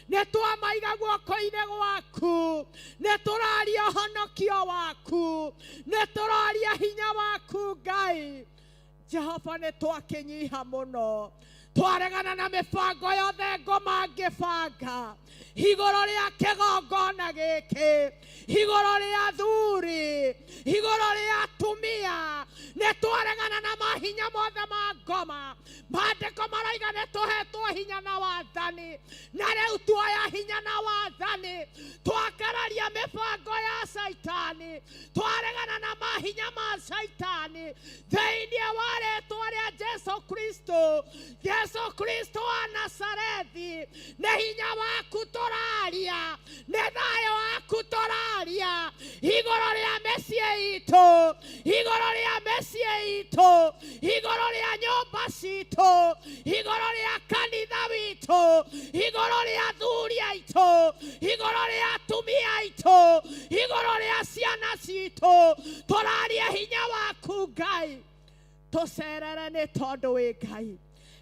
Nĩ twamaiga guoko-inĩ gwaku, nĩ tũraria ũhonokio waku, nĩ tũraria hinya waku Ngai. Jehova, nĩ twakĩnyiha mũno, twaregana na mĩbango yothe ngoma ngĩbanga igũrũ rĩa kĩgongona gĩkĩ, igũrũ rĩa athuri, igũrũ rĩa atumia. Nĩ twaregana na mahinya mothe ma ngoma. Maandĩko maroiga nĩ tũhetwo hinya na wathani, na rĩu tuoya hinya na wathani, twakararia mĩbango ya Saitani, twaregana na mahinya ma Saitani thĩinĩ wa rĩĩtwa rĩa Jesu Kristo. Jesu Kristo wa Nazarethi, nĩ hinya waku tũraria, nĩ thayũ waku tũraria igũrũ rĩa mĩciĩ itũ, igũrũ rĩa mĩciĩ itũ, igũrũ rĩa nyũmba citũ, igũrũ rĩa kanitha witũ, igũrũ rĩa athuri aitũ, igũrũ rĩa atumia aitũ, igũrũ rĩa ciana citũ. Tũraria hinya waku Ngai, tũcerere nĩ tondũ wĩ Ngai.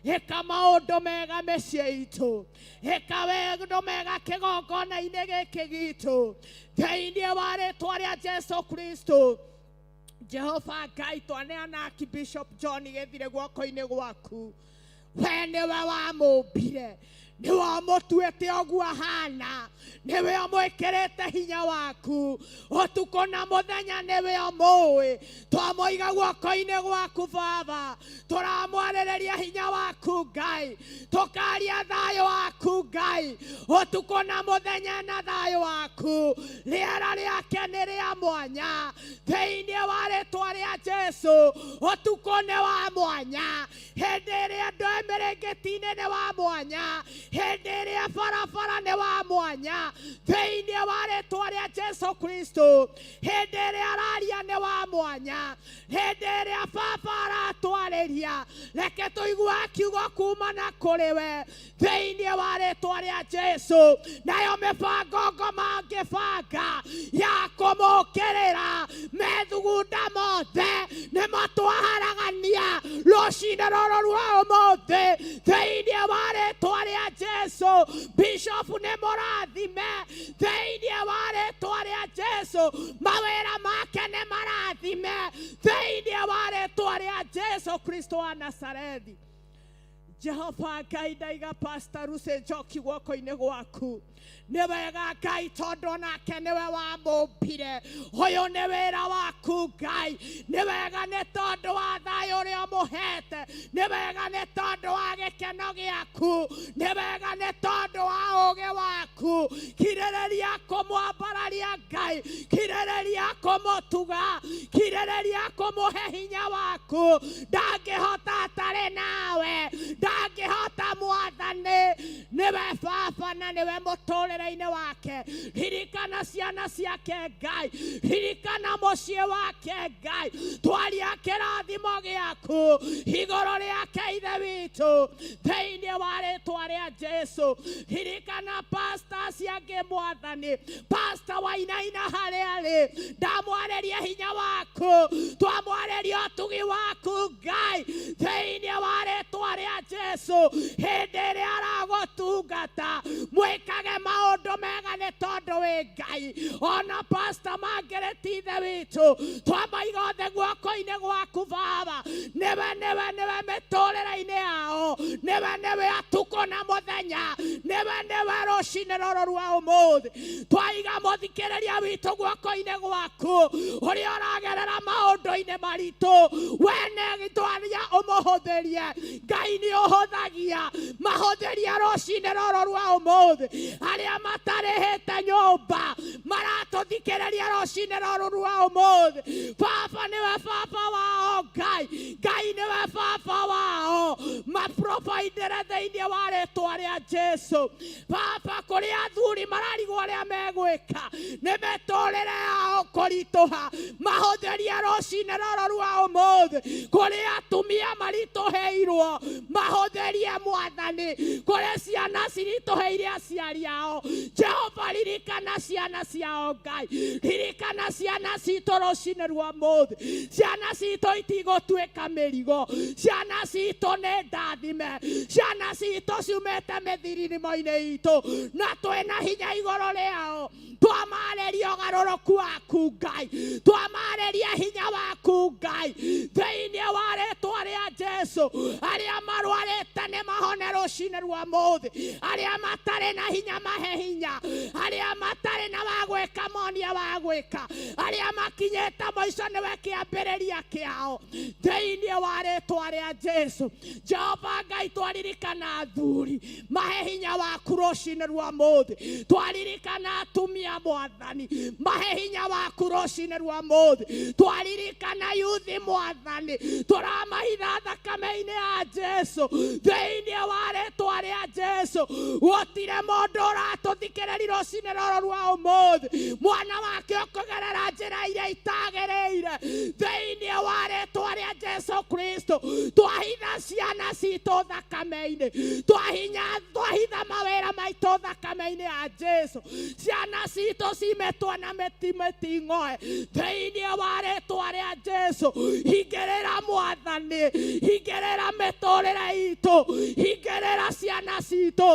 Ĩka maũndũ mega mĩciĩ itũ, ĩka maũndũ mega kĩgongona-inĩ gĩkĩ gitũ, thĩinĩ wa rĩĩtwa rĩa Jesu Kristo. Jehova Ngai, twaneana Archbishop John Gĩthire guoko-inĩ gwaku. We nĩwe wamũmbire, nĩ wamũtuĩte ũguo ahana, nĩwe ũmwĩkĩrĩte hinya waku, ũtukũ na mũthenya nĩwe ũmũĩ, twamũiga guoko-inĩ gwaku Baba, tũramwarĩrĩria hinya waku Ngai, tũkaria thayũ waku Ngai, ũtukũ na mũthenya na thayũ waku, rĩera rĩake nĩ rĩa mwanya, thĩinĩ wa rĩtwa rĩa Jesu, ũtukũ nĩ wa mwanya, hĩndĩ ĩrĩa andũ mĩrĩngĩti-inĩ nĩ wa mwanya, hĩndĩ ĩrĩa barabara nĩ wa mwanya, thĩinĩ wa rĩtwa rĩa Jesu Kristo, hĩndĩ ĩrĩa araria nĩ wa mwanya, hĩndĩ ĩrĩa Baba aratwarĩria, reke tũigue kiugo kuma na kũrĩ we, thĩinĩ wa rĩtwa rĩa Jesu, nayo mĩbango ngoma ngĩbanga ya kũmũkĩrĩra, methugunda mothe nĩ matwaharagania rũcinĩ rũrũ rwa ũmũthĩ, thĩinĩ wa rĩtwa rĩa Jesu, Bishop nĩ mũrathime, thĩinĩ wa rĩtwa rĩa Jesu, mawĩra make nĩ marathime, thĩinĩ wa rĩtwa rĩa Jesu Kristo wa Nazarethi. Jehova Ngai, ndaiga Pastor Lucy Njoki guoko-inĩ gwaku, nĩ wega Ngai tondũ onake nĩwe wamũmbire, ũyũ nĩ wĩra waku Ngai, nĩ wega nĩ tondũ wa thayũ ũrĩa ũmũhete, nĩ wega nĩ tondũ wa gĩkeno gĩaku, nĩ wega nĩ tondũ wa ũũgĩ waku, kirĩrĩria kũmwambararia Ngai, kirĩrĩria kũmũtuga, kirĩrĩria kũmũhe hinya waku, ndangĩhota atarĩ nawe, ndangĩhota Mwathani, nĩwe Baba na nĩwe mũtũrĩre-inĩ wake, ririkana ciana ciake Ngai, ririkana mũciĩ wake Ngai, twaria kĩrathimo gĩaku igũrũ rĩake ithe witũ, thĩinĩ wa rĩtwa rĩa Jesu, ririkana pastor ciake Mwathani, Pastor Wainaina harĩa arĩ, ndamwarĩria hinya waku, twamwarĩria ũtugi waku Ngai, thĩinĩ wa rĩtwa rĩa Jesu, hĩndĩ ĩrĩa aragũtungata, mwĩkage maũndũ mega nĩ tondũ wĩ Ngai, ona Pastor Margaret ithe witũ, twamaiga othe guoko-inĩ gwaku Baba, nĩwe mĩtũrĩre-inĩ yao, nĩwe atukũ na mũthenya, nĩwe rũcinĩ rũrũ rwa ũmũthĩ, twaiga mũthikĩrĩria witũ guoko-inĩ gwaku, ũrĩa ũragerera maũndũ-inĩ maritũ, wene twaria ũmũhũthĩrie, Ngai nĩ ũhũthagia, mahũthĩria rũcinĩ rũrũ rwa ũmũthĩ, arĩa matarĩhĩte nyũmba, maratũthikĩrĩria rũcinĩ rũrũ rwa ũmũthĩ, Baba nĩwe Baba wao Ngai, Ngai nĩwe Baba wao, maprovaidĩre thĩinĩ wa rĩtwa rĩa Jesu, Baba kũrĩ athuri mararigwo ũrĩa megwĩka, nĩ mĩtũrĩre yao kũritũha, mahũthĩrie rũcinĩ rũrũ rwa ũmũthĩ, kũrĩ atumia maritũhĩirwo, mahũthĩrie Mwathani, kũrĩ ciana ciritũhĩire aciari ao, Jehova ririkana ciana ciao Ngai, ririkana ciana citũ rũcinĩ rwa ũmũthĩ, ciana citũ itigũtuĩka mĩrigo, ciana citũ nĩ ndathime, ciana citũ ciumĩte mĩthirimo-inĩ itũ, na twĩna hinya igũrũ rĩao, twamarĩria ũgarũrũku waku Ngai, twamarĩria hinya waku Ngai, thĩinĩ wa rĩtwa rĩa Jesu, arĩa marwarĩte nĩ mahone rũcinĩ rwa ũmũthĩ, arĩa matarĩ na hinya mahe hinya, arĩa matarĩ na wagwĩka monia wagwĩka, arĩa makinyĩte mũico nĩwe kĩambĩrĩria kĩao, thĩinĩ wa rĩtwa rĩa Jesu, Jehova Ngai twaririkana athuri, mahe hinya waku rũcinĩ rwa ũmũthĩ, twaririkana atumia Mwathani, mahe hinya waku rũcinĩ rwa ũmũthĩ, twaririkana yuthi Mwathani, tũramahitha thakame-inĩ ya Jesu, thĩinĩ wa rĩtwa rĩa Jesu, gũtirĩ mũndũ ũratũthikĩrĩria rũcinĩ rũrũ rwa ũmũthĩ, mwana wake ũkũgerera njĩra iria itagĩrĩire, thĩinĩ wa rĩtwa rĩa Jesu Kristo, twahitha ciana citũ thakame-inĩ, twahitha mawĩra maitũ thakame-inĩ ya Jesu, ciana citũ cimetwo na mĩting'oe, thĩinĩ wa rĩtwa rĩa Jesu, hingĩrĩra Mwathani, hingĩrĩra mĩtũrĩre itũ, hingĩrĩra ciana citũ,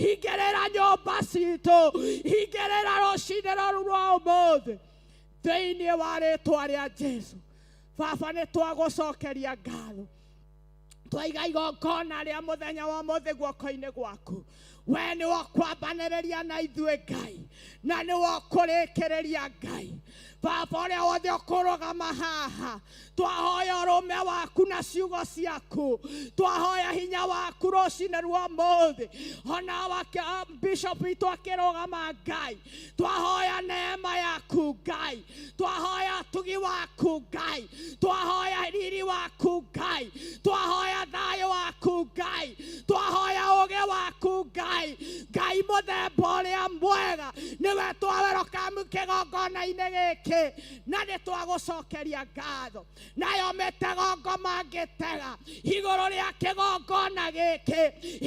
hingĩrĩra nyũmba citũ, hingĩrĩra rũcinĩ rũrũ rwa ũmũthĩ, thĩinĩ wa rĩtwa rĩa Jesu. Baba nĩ twagũcokeria ngatho, twaiga igongona rĩa mũthenya wa mũthĩ guoko-inĩ gwaku. We nĩ wa kwambanĩrĩria na ithuĩ Ngai, na nĩ wa kũrĩkĩrĩria Ngai. Baba ũrĩa wothe ũkũrũgama haha, twahoya ũrũme waku na ciugo ciaku, twahoya hinya waku rũcinĩ rwa mũthĩ. Ona Bishop witũ akĩrũgama Ngai, twahoya neema yaku Ngai, twahoya tugi waku Ngai, twahoya riri waku Ngai, twahoya thayũ waku Ngai, twahoya ũũgĩ waku Ngai. Ngai mũthemba ũrĩa mwega, nĩwe twawerũkamu kĩgongona-inĩ gĩkĩ, na nĩ twagũcokeria ngatho. Nayo mĩtego mangĩtega igũrũ rĩa kĩgongona gĩkĩ,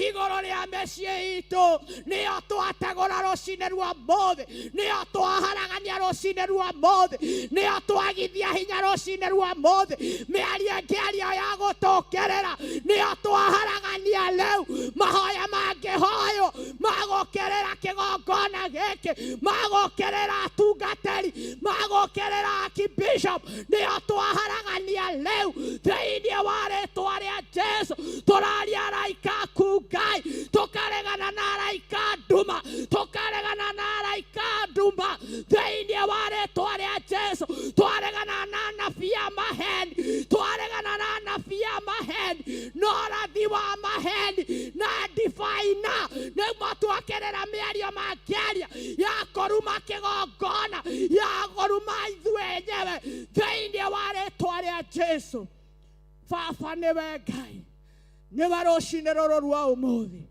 igũrũ rĩa mĩciĩ itũ, nĩyo twategũra rũcinĩ rwa mũthĩ, nĩyo twaharagania rũcinĩ rwa mũthĩ, nĩyo twagithia hinya rũcinĩ rwa mũthĩ. Mĩario ĩngĩario ya gũtũkĩrĩra, nĩyo twaharagania rĩu. Mahoya mangĩhoywo magũkĩrĩra kĩgongona gĩkĩ, magũkĩrĩra atungatĩri, magũkĩrĩra Bishop, nĩyo twaharagania rĩu thĩinĩ wa rĩĩtwa rĩa Jesũ. Tũraria araika aku Ngai, tũkaregana na araika nduma, tũkaregana na araika nduma thĩinĩ wa rĩĩtwa rĩa Jesũ. Twaregana na anabii a maheni, twaregana na anabii a maheni, na ũrathi wa maheni na ndibaina, nĩguo twakĩrĩra mĩario mangĩaria ya kũruma kĩgongona, ya kũruma ithuĩ enyewe thĩinĩ wa rĩĩtwa rĩa Jesũ. Baba nĩwe Ngai, nĩwe rũcinĩ rũrũ rwa ũmũthĩ,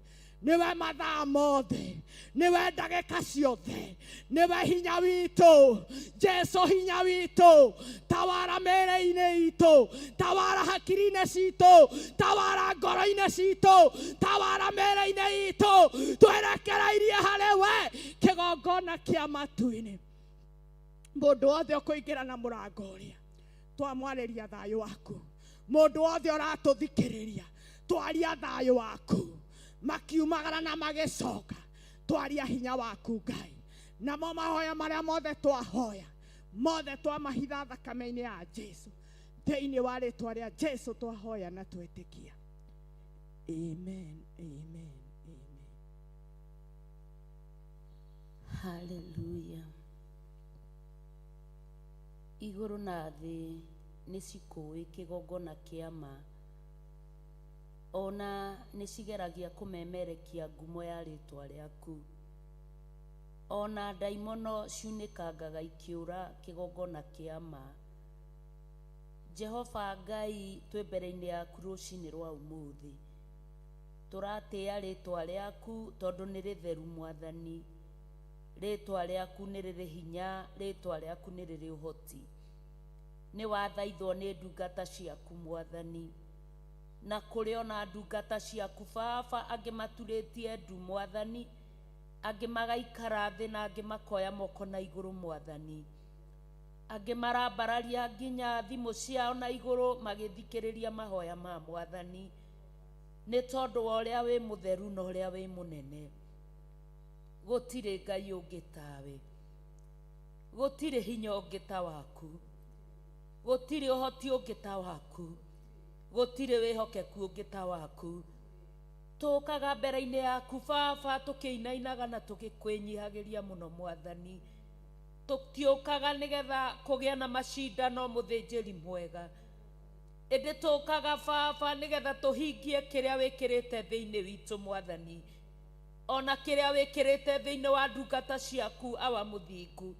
nĩwe mathaa mothe, nĩwe ndagĩka ciothe, nĩwe hinya witũ. Jesũ hinya witũ, tawara mĩĩrĩ-inĩ itũ, tawara hakiri-inĩ citũ, tawara ngoro-inĩ citũ, tawara mĩĩrĩ-inĩ itũ. Twerekereirie harĩ we kĩgongona kĩa matu-inĩ. Mũndũ wothe ũkũingĩra na mũrango ũrĩa, twamwarĩria thayũ waku. Mũndũ wothe ũratũthikĩrĩria, twaria thayũ waku. Makiumagara na magĩcoka, twaria hinya waku Ngai. Namo mahoya marĩa mothe twahoya, mothe twamahitha thakame-inĩ ya Jesũ. Thĩinĩ wa rĩĩtwa rĩa Jesũ twahoya na twetĩkia. Amen, amen, amen. Hallelujah. Igũrũ na thĩ nĩ cikũĩ kĩgongona kĩa ma, ona nĩ cigeragia kũmemerekia ngumo ya rĩĩtwa rĩaku. Ona ndaimono ciunĩkangaga ikĩũra kĩgongona kĩa ma. Jehova Ngai, twĩ mbere-inĩ yaku rũcinĩ rwa ũmũthĩ, tũratĩĩa rĩĩtwa rĩaku tondũ nĩ rĩtheru Mwathani. Rĩĩtwa rĩaku nĩ rĩrĩ hinya, rĩĩtwa rĩaku nĩ rĩrĩ ũhoti. Nĩ wathaithwo nĩ ndungata ciaku Mwathani, na kũrĩ ona ndungata ciaku Baba angĩ maturĩtie ndu Mwathani, angĩ magaikara thĩ na angĩ makoya moko na igũrũ Mwathani, angĩ marambararia nginya thimũ ciao na igũrũ magĩthikĩrĩria mahoya ma Mwathani. Nĩ tondũ wa ũrĩa wĩ mũtheru na ũrĩa wĩ mũnene. Gũtirĩ Ngai ũngĩ tawe, gũtirĩ hinya ũngĩ ta waku, gũtirĩ ũhoti ũngĩ ta waku, gũtirĩ wĩhokeku ũngĩ ta waku. Tũkaga mbere-inĩ yaku Baba tũkĩinainaga na tũgĩkwĩnyihagĩria mũno Mwathani. Tũtiũkaga nĩgetha kũgĩa na macindano mũthĩnjĩri mwega, ĩndĩ tũkaga Baba nĩgetha tũhingie kĩrĩa wĩkĩrĩte thĩinĩ witũ Mwathani, ona kĩrĩa wĩkĩrĩte thĩinĩ wa ndungata ciaku awa mũthingu,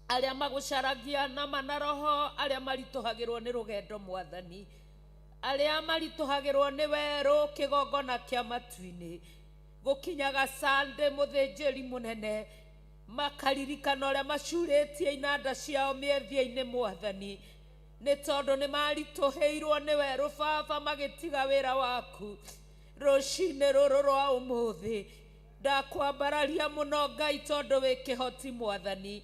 arĩa magũcaragia na mana roho, arĩa maritũhagĩrwo nĩ rũgendo Mwathani, arĩa maritũhagĩrwo nĩ werũ kĩgongona kĩa matu-inĩ, gũkinyaga Sunday mũthĩnjĩri mũnene, makaririkana ũrĩa macurĩtie inanda ciao mĩethia-inĩ Mwathani, nĩ tondũ nĩ maritũhĩirwo nĩ werũ Baba magĩtiga wĩra waku. Rũcinĩ rũrũ rwa ũmũthĩ ndakwambararia mũno Ngai tondũ wĩ kĩhoti Mwathani,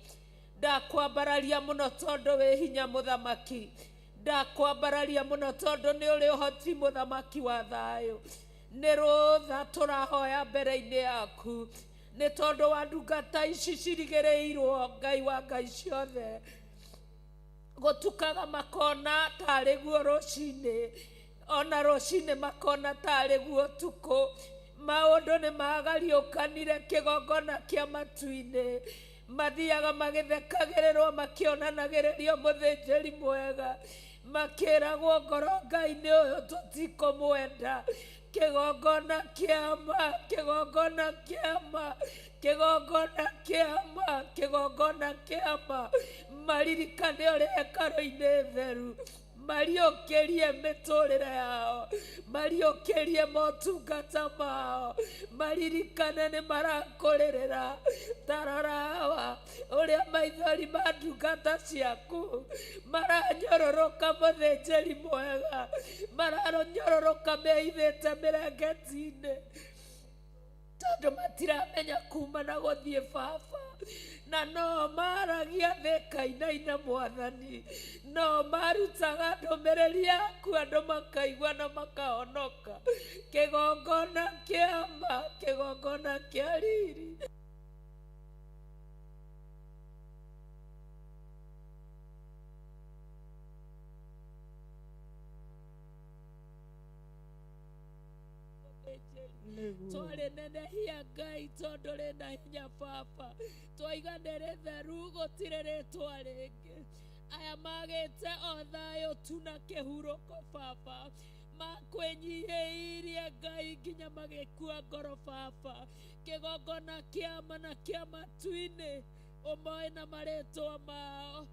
ndakwambararia mũno tondũ wĩ hinya Mũthamaki, ndakwambararia mũno tondũ nĩ ũrĩ ũhoti Mũthamaki wa thayũ. Nĩ rũtha tũrahoya mbere-inĩ yaku, nĩ tondũ wa ndungata ici cirigĩrĩirwo Ngai wa Ngai ciothe, gũtukaga makona tarĩ guo rũcinĩ, ona rũcinĩ makona tarĩ guo tukũ. Maũndũ nĩ magariũkanire kĩgongona kĩa matu-inĩ, mathiaga magĩthekagĩrĩrwo makĩonanagĩrĩrio mũthĩnjĩri mwega, makĩragwo ngoro Ngai-inĩ ũyũ tũtikũmwenda. Kĩgongona kĩama, kĩgongona kĩama, kĩgongona kĩama, kĩgongona kĩama. Maririkane ũrĩa hekarũ-inĩ theru, mariũkĩrie mĩtũrĩre yao, mariũkĩrie motungata mao, maririkane nĩ marakũrĩrĩra. Tarora hawa ũrĩa maithori ma ndungata ciaku maranyororoka mũthĩnjĩri mwega, maranyororoka meithĩte mĩrengeti-inĩ, tondũ matiramenya kuma na gũthiĩ Baba. Na no maragia thĩkainaina Mwathani, no marutaga ndũmĩrĩri yaku andũ makaigua na makahonoka. Kĩgongona kĩa ma, kĩgongona kĩa riri. Twarĩ nenehia Ngai tondũ rĩna hinya Baba, twaiganĩrĩ theru gũtirĩ rĩtwa rĩngĩ. Aya magĩte o thayũ tu na kĩhurũko Baba, makwĩnyihĩirie Ngai nginya magĩkua ngoro Baba. Kĩgongona kĩama na kĩa matu-inĩ, ũmoĩ na marĩtwa mao,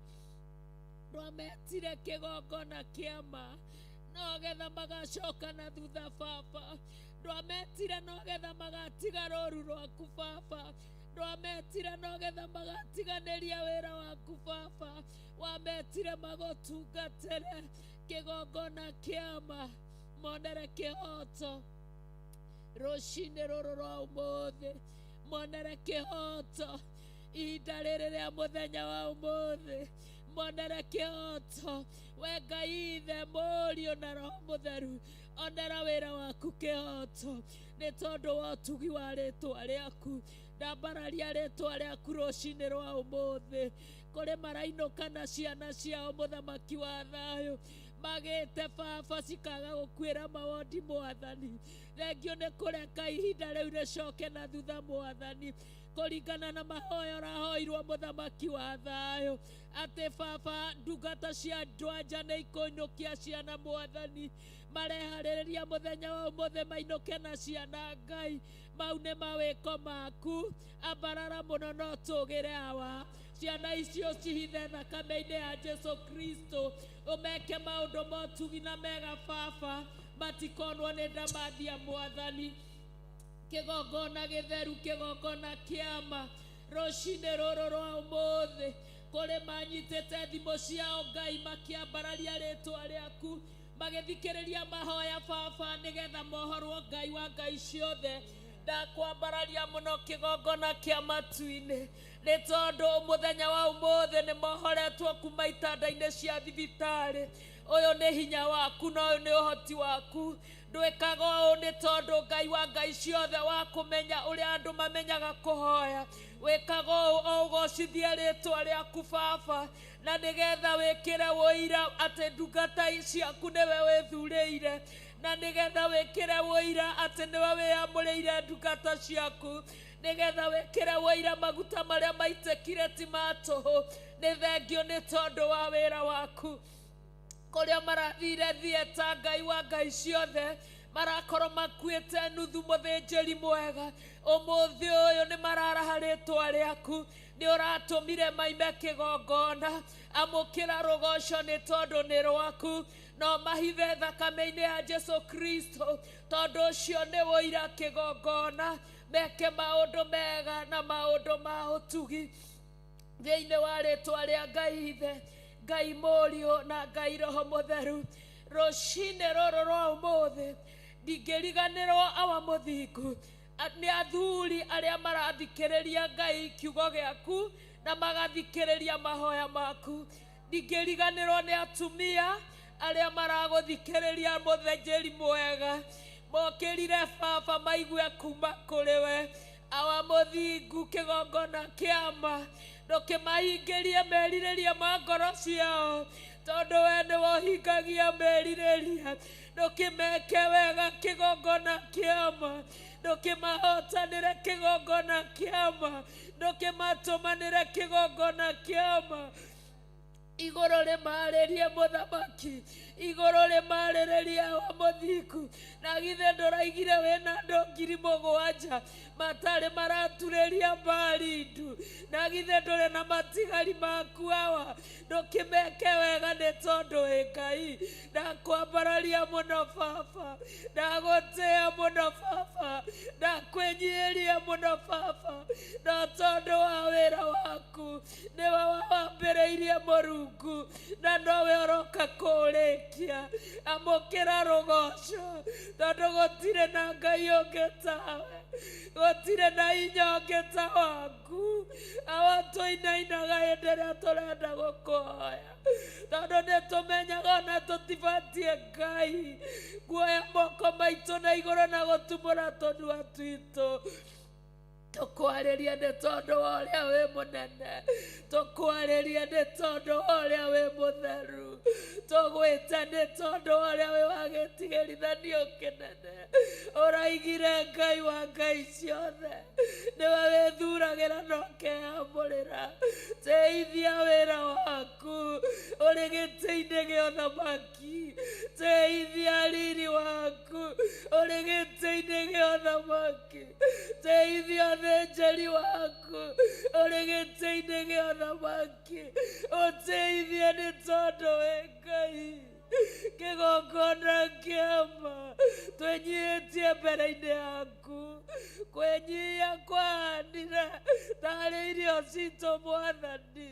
rwametire kĩgongona kĩama, no getha magacoka na thutha Baba. Rwametire no getha magatiga rũũru rwaku Baba, rwametire no getha magatiganĩria wĩra waku Baba, wametire magũtungatĩre. Kĩgongona kĩama, monere kĩhoto rũcinĩ rũrũ rwa ũmũthĩ, monere kĩhoto ihinda rĩrĩ rĩa mũthenya wa ũmũthĩ, monere kĩhoto. We Ngai Ithe, Mũriũ na Roho Mũtheru, onera wĩra waku kĩhoto, nĩ tondũ wa ũtugi wa rĩtwa rĩaku. Ndambararia rĩtwa rĩaku rũcinĩ rwa ũmũthĩ kũrĩ marainũka na ciana ciao mũthamaki wa thayũ, magĩte Baba cikaga gũkuĩra mawondi Mwathani. Thengio nĩ kũreka ihinda rĩu rĩcoke na thutha Mwathani, kũringana na mahoya ũrahoirwo mũthamaki wa thayũ, atĩ Baba ndungata cia andũ-a-nja nĩ ikũinũkia ciana Mwathani, mareharĩrĩria mũthenya wa ũmũthĩ mainũke na ciana Ngai. Mau nĩ mawĩko maku, ambarara mũno no tũgĩre hawa. Ciana icio cihithe thakame-inĩ ya Jesu Kristo, ũmeke maũndũ motugi na mega Baba, matikonwo nĩ ndamathia Mwathani. Kĩgongona gĩtheru, kĩgongona kĩama, rũcinĩ rũrũ rwa ũmũthĩ, kũrĩ manyitĩte thimũ ciao Ngai makĩambararia rĩtwa rĩaku, magĩthikĩrĩria mahoya Baba nĩgetha mohorwo Ngai wa Ngai ciothe. Ndakwambararia mũno kĩgongona kĩa matu-inĩ, nĩ tondũ mũthenya wa ũmũthĩ nĩ mohoretwo kuma itanda-inĩ cia thibitarĩ. Ũyũ nĩ hinya waku na ũyũ nĩ ũhoti waku. Ndwĩkaga ũũ nĩ tondũ Ngai wa Ngai ciothe wa kũmenya ũrĩa andũ mamenyaga kũhoya. Wĩkaga ũũ o ũgocithie rĩtwa rĩaku Baba, na nĩgetha wĩkĩre wũira atĩ ndungata ciaku nĩwe wĩthurĩire, na nĩgetha wĩkĩre wũira atĩ nĩwe wĩamũrĩire ndungata ciaku, nĩgetha wĩkĩre wũira maguta marĩa maitĩkire ti ma tũhũ. Nĩ thengio nĩ tondũ wa wĩra waku. Kũrĩa marathire thieta Ngai wa Ngai ciothe, marakorwo makuĩte nuthu mũthĩnjĩri mwega, ũmũthĩ ũyũ nĩ mararaha rĩtwa rĩaku. Nĩ ũratũmire maime kĩgongona, amũkĩra rũgoco nĩ tondũ nĩ rwaku, no mahithe thakame-inĩ ya Jesu Kristo, tondũ ũcio nĩ wũira kĩgongona. Meke maũndũ mega na maũndũ ma ũtugi thĩinĩ wa rĩtwa rĩa Ngai Ithe, Ngai Mũriũ na Ngai Roho Mũtheru. Rũcinĩ rũrũ rwa ũmũthĩ ndingĩriganĩrwo awa mũthingu nĩ athuri arĩa marathikĩrĩria Ngai kiugo gĩaku na magathikĩrĩria mahoya maku. Ndingĩriganĩrwo nĩ atumia arĩa maragũthikĩrĩria mũthĩnjĩri mwega, mokĩrire Baba maigue kuma kũrĩ we. Awa mũthingu, kĩgongona kĩama, ndũkĩmahingĩrie merirĩria ma ngoro ciao, tondũ we nĩ hingagia merirĩria ndũkĩmeke wega kĩgongona kĩama ndũkĩmahotanĩre kĩgongona kĩama ndũkĩmatũmanĩre kĩgongona kĩama igũrũ rĩmarĩrie mũthamaki igũrũ rĩmarĩrĩria wa mũthingu na githĩ ndũraigire wĩna andũ 7,000 matarĩ maraturĩria Baali ndu na githĩ ndũrĩ na matigari maku hawa ndũkĩmeke wega nĩ tondũ wĩ Ngai ndakwambararia mũno Baba ndagũtĩĩa mũno Baba ndakwĩnyihĩria mũno Baba na tondũ wa wĩra waku nĩwe wambĩrĩirie Mũrungu na nowe ũroka kũũrĩkia amũkĩra rũgoco tondũ gũtirĩ na Ngai ũngĩ tawe gũtirĩ na hinya ũngĩ ta waku awa tũinainaga hĩndĩ ĩrĩa tũrenda gũkũhoya tondũ nĩtũmenyaga ona tũtibatiĩ Ngai guoya moko maitũ na igũrũ na gũtumũra tũnua twitũ tũkwarĩria nĩ tondũ wa ũrĩa wĩ mũnene tũkwarĩria nĩ tondũ wa ũrĩa wĩ mũtheru tũgwĩte nĩ tondũ wa ũrĩa wĩ wa gĩtigĩrithanio kĩnene ũraigire Ngai wa ngai ciothe nĩwe wĩthuragĩra na ũkeamũrĩra teithia wĩra waku ũrĩ gĩtĩ-inĩ gĩa ũthamaki teithia riri waku ũrĩ gĩtĩ-inĩ gĩa ũthamaki teithia thĩnjĩri waku ũrĩ gĩtĩ-inĩ gĩa ũthamaki ũteithie nĩ tondũ wĩ Ngai kĩgongona kĩama twĩnyihĩtie mbere-inĩ yaku kwĩnyihia kwahanire tarĩ irio citũ Mwathani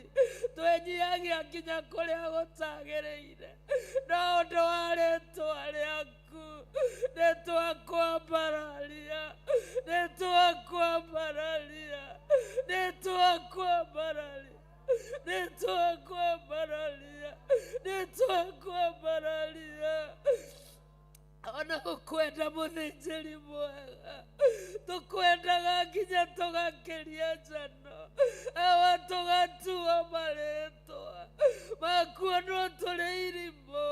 twĩnyihagia nginya kũrĩa gũtagĩrĩire no ũndũ wa rĩĩtwa rĩaku nĩtwakwambararia nĩtwakwambararia nĩtwakwambararia nĩtwakwambararia nĩtwakwambararia ona gũkwenda mũthĩnjĩri mwega tũkwendaga nginya tũgakĩria njano awa tũgatuo marĩtwa makuonwo tũrĩ irimũ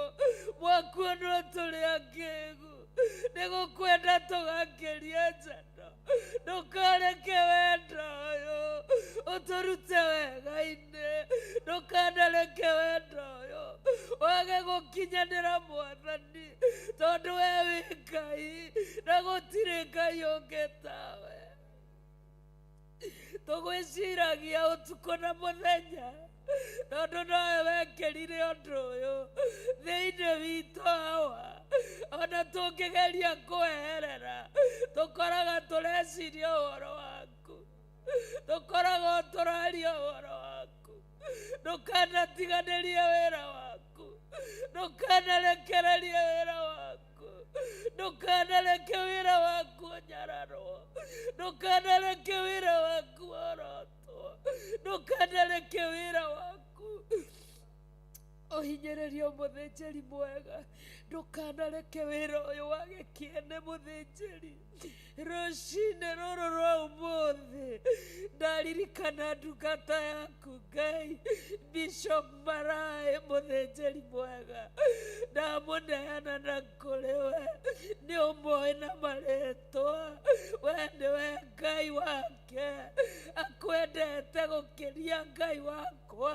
mwakuonwo tũrĩ akĩgu nĩgũkwenda tũgakĩria njano ndũkareke wendo ũyũ ũtũrute wega-inĩ ndũkanareke wendo ũyũ wage gũkinyanĩra Mwathani tondũ we wĩ Ngai na gũtirĩ Ngai ũngĩ tawe tũgwĩciragia ũtukũ na mũthenya tondũ nowe wekĩrire ũndũ ũyũ thĩinĩ witũ hawa ona tũngĩgeria kwĩherera tũkoraga tũreciria ũhoro waku tũkoraga tũraria ũhoro waku ndũkanatiganĩrie wĩra waku ndũkanarekererie wĩra waku ndũkanareke wĩra waku ũnyararwo ndũkanareke wĩra waku orotwo ndũkanareke wĩra waku ũhinyĩrĩrio mũthĩnjĩri mwega ndũkanareke wĩra ũyũ wage kĩene mũthĩnjĩri rũcinĩ rũrũ rwa ũmũthĩ ndaririkana ndungata yaku Ngai Bishop Maraĩ mũthĩnjĩri mwega ndamũneana na kũrĩ we nĩ ũmoĩ na marĩtwa we nĩwe Ngai wake akwendete gũkĩria Ngai wakwa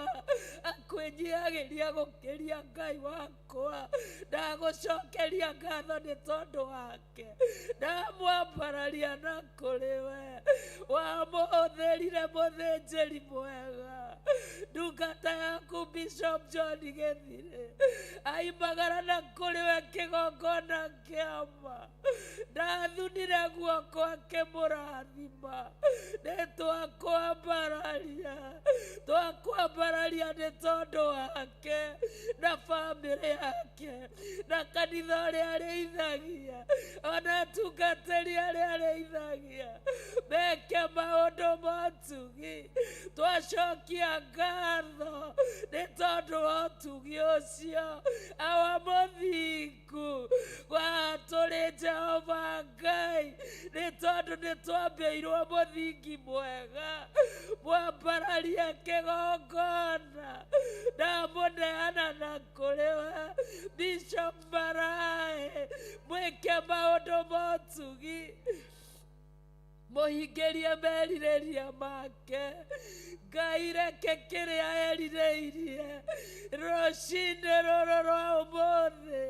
akwĩnyihagĩria gũkĩria Ngai wakwa ndagũcokeria ngatho nĩ tondũ wake ndamwambararia na kũrĩ we wamũhũthĩrire mũthĩnjĩri mwega ndungata yaku Bishop John Gĩthirĩ aimagara na kũrĩ we kĩgongona kĩama ndathunire guoko akĩmũrathima nĩtwakwambararia nĩ tondũ wake na bamĩrĩ yake na kanitha ũrĩa arĩithagia ona atungatĩri arĩa arĩithagia meke maũndũ motugi twacokia ngatho nĩ tondũ wa ũtugi ũcio awa mũthingu wa tũrĩ Jehova Ngai nĩ tondũ tondu nĩ twambĩirwo mũthingi mwega mwambararia kĩgongona na mũneana na kũrĩ we Bishop Marae mwĩke maũndũ ma ũtugi mũhingĩrie merirĩria make Ngai reke kĩrĩa erirĩirie rũcinĩ rũrũ rwa ũmũthĩ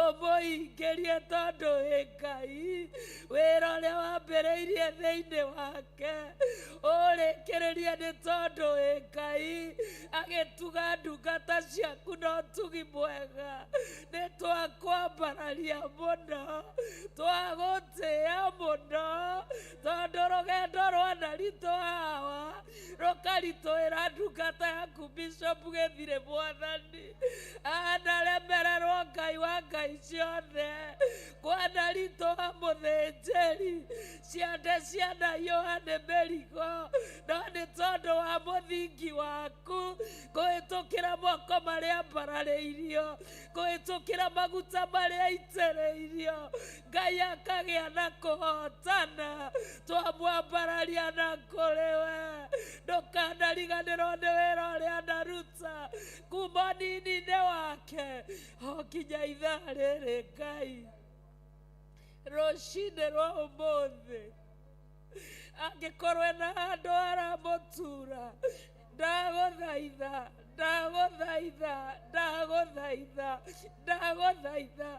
ũmũhingĩrie tondũ wĩ Ngai wĩra ũrĩa wambĩrĩirie thĩinĩ wake ũrĩkĩrĩrie nĩ tondũ wĩ Ngai agĩtuga ndungata ciaku na ũtugi mwega nĩ twakwambararia mũno twagũtĩĩa mũno tondũ rũgendo rwanaritũ hawa rũkaritũĩra ndungata yaku Bishop Gĩthirĩ Mwathani anaremererwo Ngai wa ngai ciothe kwanaritũha mũthĩnjĩri ciande ciana Yohane Mĩrigo no nĩ tondũ wa mũthingi waku kũhĩtũkĩra moko marĩa mbararĩirio kũhĩtũkĩra maguta marĩa itĩrĩirio Ngai akagĩa na kũhotana twamwambararia na kũrĩ we ndũkanariganĩrwo nĩ wĩra ũrĩa anaruta kuma nini-inĩ wake o nginya ithaa rĩrĩ Ngai rũcinĩ rwa ũmũthĩ angĩkorwo ena handũ haramũtura ndagũthaitha ndagũthaitha ndagũthaitha ndagũthaitha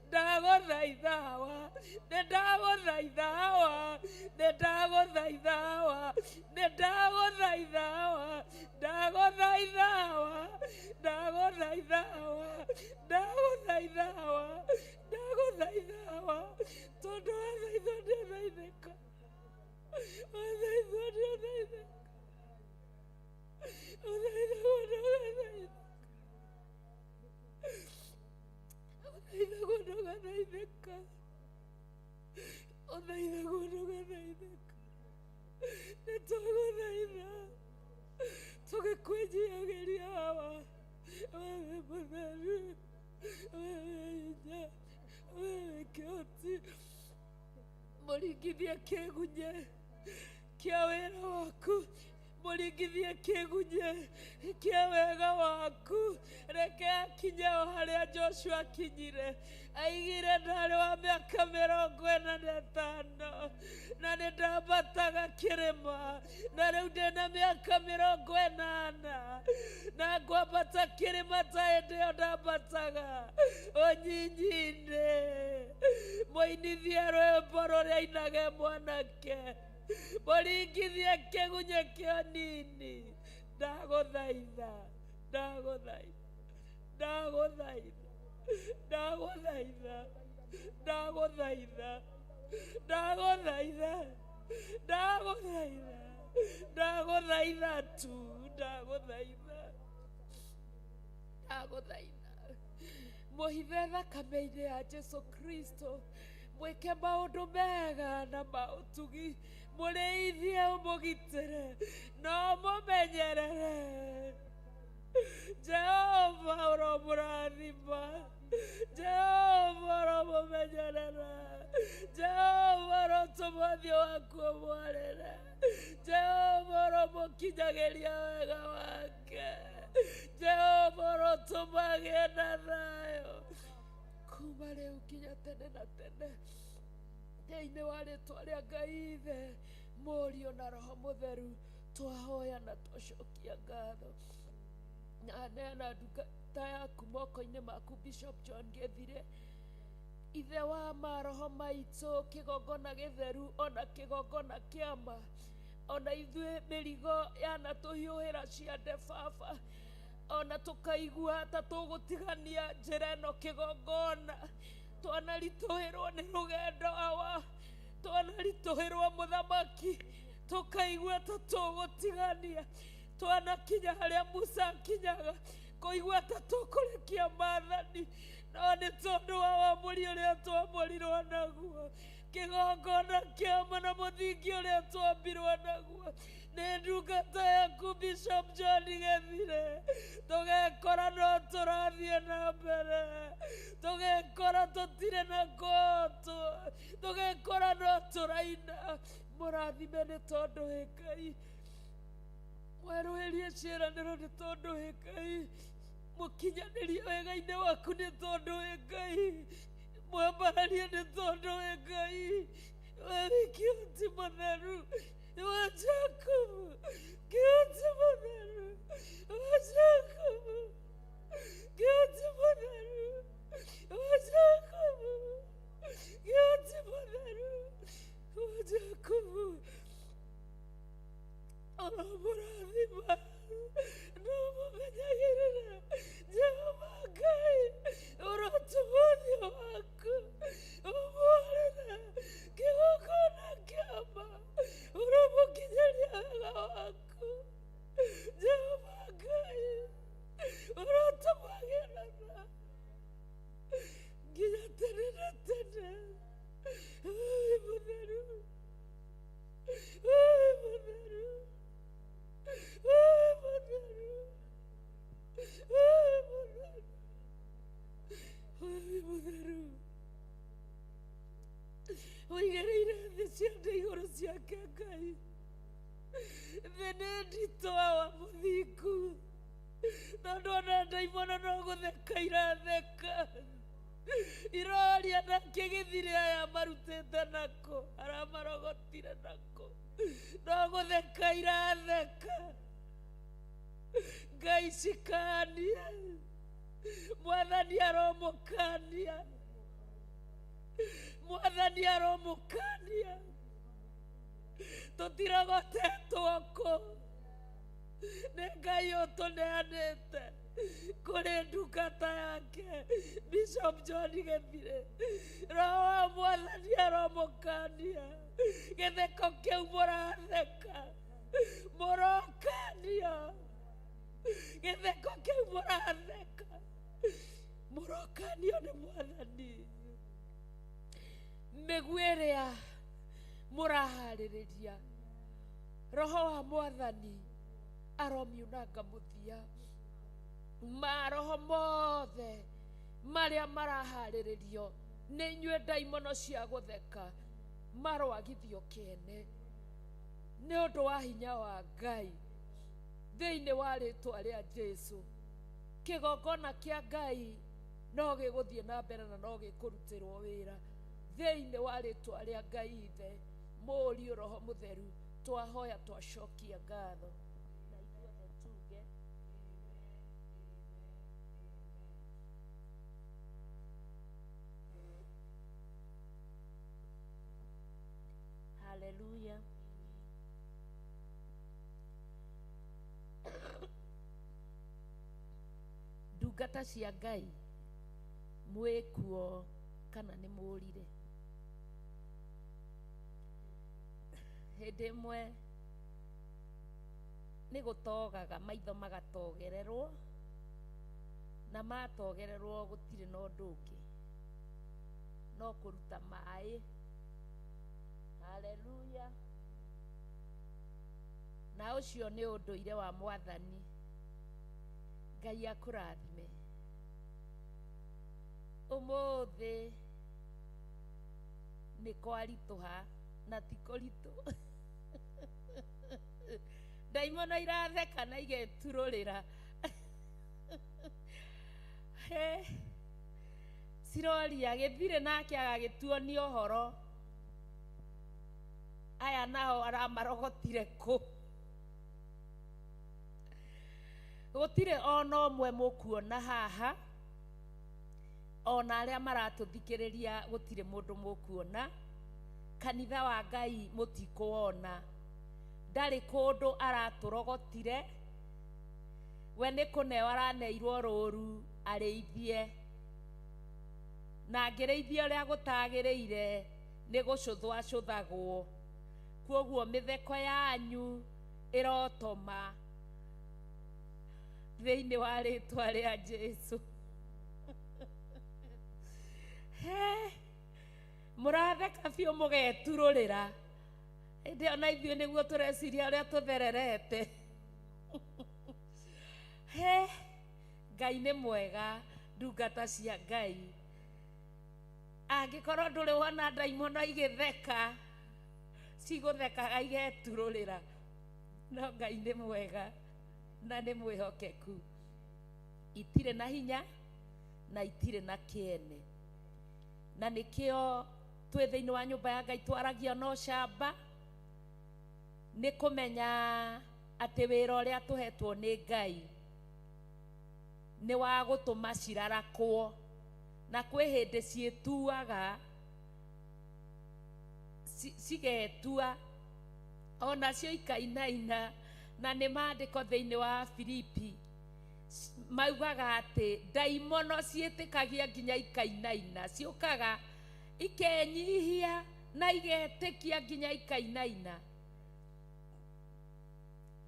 ndagũthaitha hawa nĩ ndagũthaitha hawa nĩ ndagũthaitha hawa nĩ ndagũthaitha hawa ndagũthaitha hawa ndagũthaitha hawa ndagũthaitha hawa ndagũthaitha hawa tondũ wathaithwo ndĩthaithĩka wathaithwo ndĩthaithĩka tũgĩkwenjiagĩria hawa wewe mũtheru wewe hinya wewe kĩhoti mũringithie kĩgunye kĩa wĩra waku mũringithie kĩgunye kĩa wega waku reke akinye o harĩa Joshua akinyire aigire ndarĩ wa mĩaka 45 na nĩ ndambataga kĩrĩma na rĩu ndĩna mĩaka 80 na ngwambata kĩrĩma ta hĩndĩ ĩyo ndambataga ũnyinyi-inĩ mũinithie rwĩmbo rũrĩa ainage mwanake mũringithie kĩgunye kĩa nini ndagũthaitha ndagũthaitha ndagũthaitha ndagũthaitha ndagũthaitha ndagũthaitha ndagũthaitha ndagũthaitha tu ndagũthaitha ndagũthaitha mũhithe thakame-inĩ ya Jesu Kristo mwĩke maũndũ mega na ma ũtugi mũrĩithie ũmũgitĩre no mũmenyerere Jehova ũromũrathima Jehova ũromũmenyerera Jehova ũrotũma ũthiũ waku ũmwarĩre Jehova ũromũkinyagĩria wega wake Jehova ũrotũma agĩe na thayũ kuma rĩu nginya tene na tene thĩinĩ wa rĩtwa rĩa Ngai Ithe Mũriũ na Roho Mũtheru twahoya na twacokia ngatho na neana ndungata yaku moko-inĩ maku Bishop John Gĩthirĩ ithe wa maroho maitũ kĩgongona gĩtheru ona kĩgongona kĩama ona ithuĩ mĩrigo yanatũhiũhĩra ciande baba ona tũkaigua ta tũgũtigania njĩra ĩno kĩgongona twanaritũhĩrwo nĩ rũgendo hawa twanaritũhĩrwo mũthamaki tũkaigua ta tũgũtigania twanakinya harĩa Musa akinyaga kũigua ta tũkũrekia maathani no nĩ tondũ wa wamũri ũrĩa twamũrirwo naguo kĩgongona kĩama na mũthingi ũrĩa twambirwo naguo nĩ ndungata yaku Bishop John Gĩthirĩ tũgekora no tũrathiĩ na mbere tũgekora tũtire nako tũgekora no tũraina. Mũrathime nĩ tondũ wĩ Ngai, mwerũhĩrie ciĩranĩro nĩ tondũ wĩ Ngai, mũkinyanĩrie wega-inĩ waku nĩ tondũ wĩ Ngai, mwambararie nĩ tondũ wĩ Ngai. We wiki ũti mũtheru wa Jakubu, kĩũti mũtheru wa Jakubu, kĩũti mũtheru wa Jakubu, kĩũti mũtheru wa Jakubu. Ũramũrathima na ũmũmenyagĩrĩra Jehova Ngai, ũrotuma ũthiũ waku ũmworĩra kĩgongona kĩa ma, ũramũkinyaria wega waku Jehova Ngai, ũrotumagĩrana nginya tene na tene. Wĩ mũtheru, wĩ mũtheru, wĩ mũtheru, wĩ mũtheru, wĩ mũtheru. Ũigĩrĩire thĩ ciothe igũrũ ciake Ngai, thĩ nĩ nditũ wa mũthingu, tondũ ona ndaimono no gũtheka iratheka, iroria nake gĩthiri aya marutĩte nako, aramarogotire nako, no gũtheka iratheka. Ngai cikania, Mwathani aromũkania, Mwathani aromũkania. Tũtirogotetwo kũ, nĩ Ngai ũtũneanĩte kũrĩ ndungata yake Bishop John Gĩthirĩ. Roho wa Mwathani aromũkania, gĩtheko kĩu mũratheka mũrokanio, gĩtheko kĩu mũratheka mũrokanio nĩ Mwathani. Mĩguĩ ĩrĩa mũraharĩrĩria, Roho wa Mwathani aromiunanga mũthia. Maroho mothe marĩa maraharĩrĩrio nĩ inyuĩ ndaimono cia gũtheka marwagithio kĩene nĩ ũndũ wa hinya wa Ngai thĩinĩ wa rĩtwa rĩa Jesũ. Kĩgongona kĩa Ngai no gĩgũthiĩ na mbere na no gĩkũrutĩrwo wĩra thĩinĩ wa rĩtwa rĩa Ngai Ithe, Mũriũ, Roho Mũtheru. Twahoya twacokia ngatho na ithuothe tuge haleluya. Ndungata cia Ngai, mwĩkuo kana nĩ mũrire? Hĩndĩ ĩmwe nĩ gũtogaga, maitho magatogererwo, na matogererwo gũtirĩ na ũndũ ũngĩ no kũruta maĩ. Haleluya. Na ũcio nĩ ũndũire wa Mwathani. Ngai akũrathime. Ũmũthĩ nĩ kwaritũha na ti kũritũ. Ndaimono iratheka na igeturũrĩra. Ciroria Gĩthirĩ nake agagĩtuonia ũhoro, aya nao aramarogotire kũ? Gũtirĩ ona ũmwe mũkuona haha, ona arĩa maratũthikĩrĩria gũtirĩ mũndũ mũkuona. Kanitha wa Ngai mũtikuona, ndarĩ kũndũ aratũrogotire, we nĩ kũneo araneirwo rũru arĩithie, na ngĩrĩithia ũrĩa gũtagĩrĩire nĩ gũcũthwo acũthagwo. Kwoguo mĩtheko yanyu ĩrotoma thĩinĩ wa rĩtwa rĩa Jesũ. Mũratheka biũ mũgeturũrĩra. Hĩndĩ ona ithuĩ nĩguo tũreciria ũrĩa tũthererete. Ngai nĩ mwega, ndungata cia Ngai. angĩkorwo ndũrĩ wona ndaimono igĩtheka cigũthekaga igeturũrĩra, no Ngai nĩ mwega na nĩ mwĩhokeku, itirĩ na hinya na itirĩ na kĩene, na nĩkĩo twĩ thĩinĩ wa nyũmba ya Ngai twaragia no camba nĩ kũmenya atĩ wĩra ũrĩa tũhetwo nĩ Ngai nĩ wa gũtũma cirarakwo, na kwĩ hĩndĩ ciĩtuaga cigetua onacio ikainaina, na nĩ maandĩko thĩinĩ wa Filipi maugaga atĩ ndaimono ciĩtĩkagia nginya ikainaina, ciũkaga ikenyihia na igetĩkia nginya ikainaina,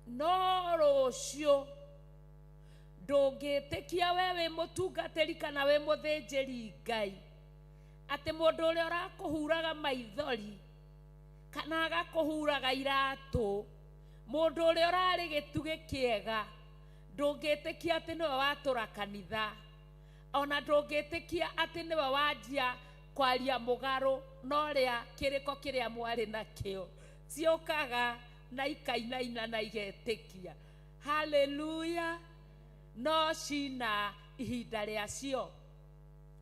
no rũciũ ndũngĩtĩkia we wĩ mũtungatĩri kana wĩ mũthĩnjĩri Ngai atĩ mũndũ ũrĩa ũrakũhuraga maithori kana agakũhuraga iratũ, mũndũ ũrĩa ũrarĩ gĩtugĩ kĩega, ndũngĩtĩkia atĩ nĩwe watũra kanitha, ona ndũngĩtĩkia atĩ nĩwe wanjia kwaria mũgarũ na ũrĩa kĩrĩko kĩrĩa mwarĩ nakĩo, ciũkaga na ikainaina na igetĩkia. Haleluya! No cina ihinda rĩacio,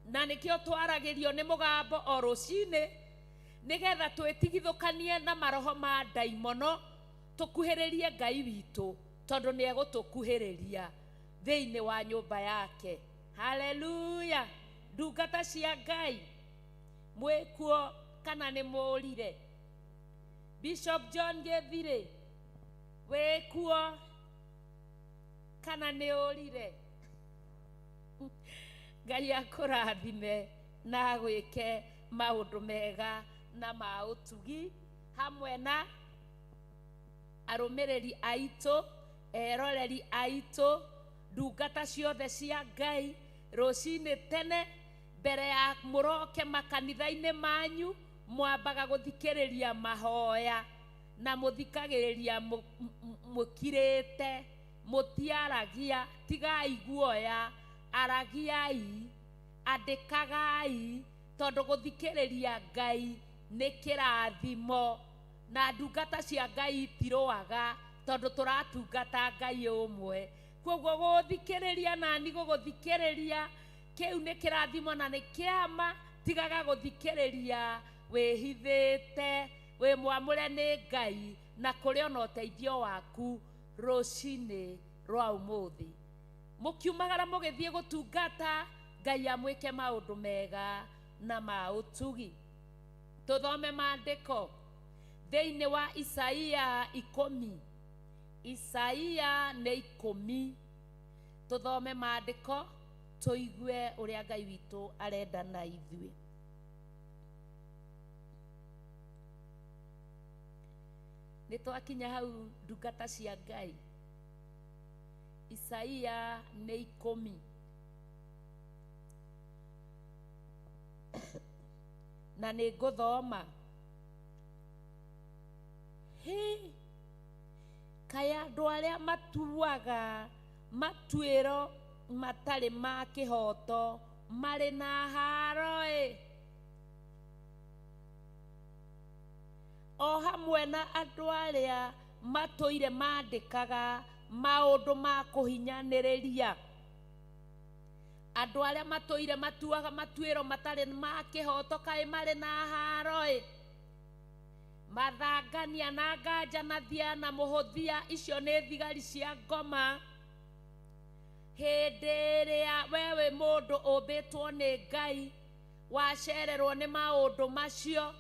na nĩkĩo twaragĩrio nĩ mũgambo o rũcinĩ nĩgetha twĩtigithũkanie na maroho ma ndaimono, tũkuhĩrĩrie Ngai witũ tondũ nĩ egũtũkuhĩrĩria thĩinĩ wa nyũmba yake. Haleluya! Ndungata cia Ngai mwĩkuo kana nĩ mũũrire? Bishop John Gĩthirĩ wĩkuo kana nĩ ũrire? Ngai akũrathime na gwĩke maũndũ mega na ma ũtugi hamwe na arũmĩrĩri aitũ, eroreri aitũ, ndungata ciothe cia Ngai. Rũcinĩ tene mbere ya mũroke makanitha-inĩ manyu mwambaga gũthikĩrĩria mahoya na mũthikagĩrĩria mũkirĩte, mũtiaragia, tigai guoya, aragiai, andĩkagai, tondũ gũthikĩrĩria Ngai nĩ kĩrathimo, na ndungata cia Ngai itirũaga tondũ tũratungata Ngai ũmwe. Koguo gũthikĩrĩria nani gũgũthikĩrĩria kĩu nĩ kĩrathimo na nĩ kĩama. Tigaga gũthikĩrĩria wĩhithĩte, wĩ mwamũre nĩ Ngai na kũrĩ ona ũteithio waku rũcinĩ rwa ũmũthĩ. Mũkiumagara mũgĩthiĩ gũtungata Ngai amwĩke maũndũ mega na ma ũtugi. Tũthome maandĩko thĩinĩ wa Isaia 10. Isaia nĩ 10. Tũthome maandĩko tũigue ũrĩa Ngai witũ arenda na ithuĩ. Nĩ twakinya hau ndungata cia Ngai. Isaia nĩ 10. Na nĩ ngũthoma. Kaya andũ arĩa matuaga matuĩro matarĩ ma kĩhoto marĩ na haro o hamwe na andũ arĩa matũire mandĩkaga maũndũ ma kũhinyanĩrĩria. Andũ arĩa matũire matuaga matuĩro matarĩ ma kĩhoto kaĩ marĩ na haro mathangania na nganja na thia na mũhũthia, icio nĩ thigari cia ngoma. Hĩndĩ ĩrĩa wewe mũndũ ũmbĩtwo nĩ Ngai wacererwo nĩ maũndũ macio,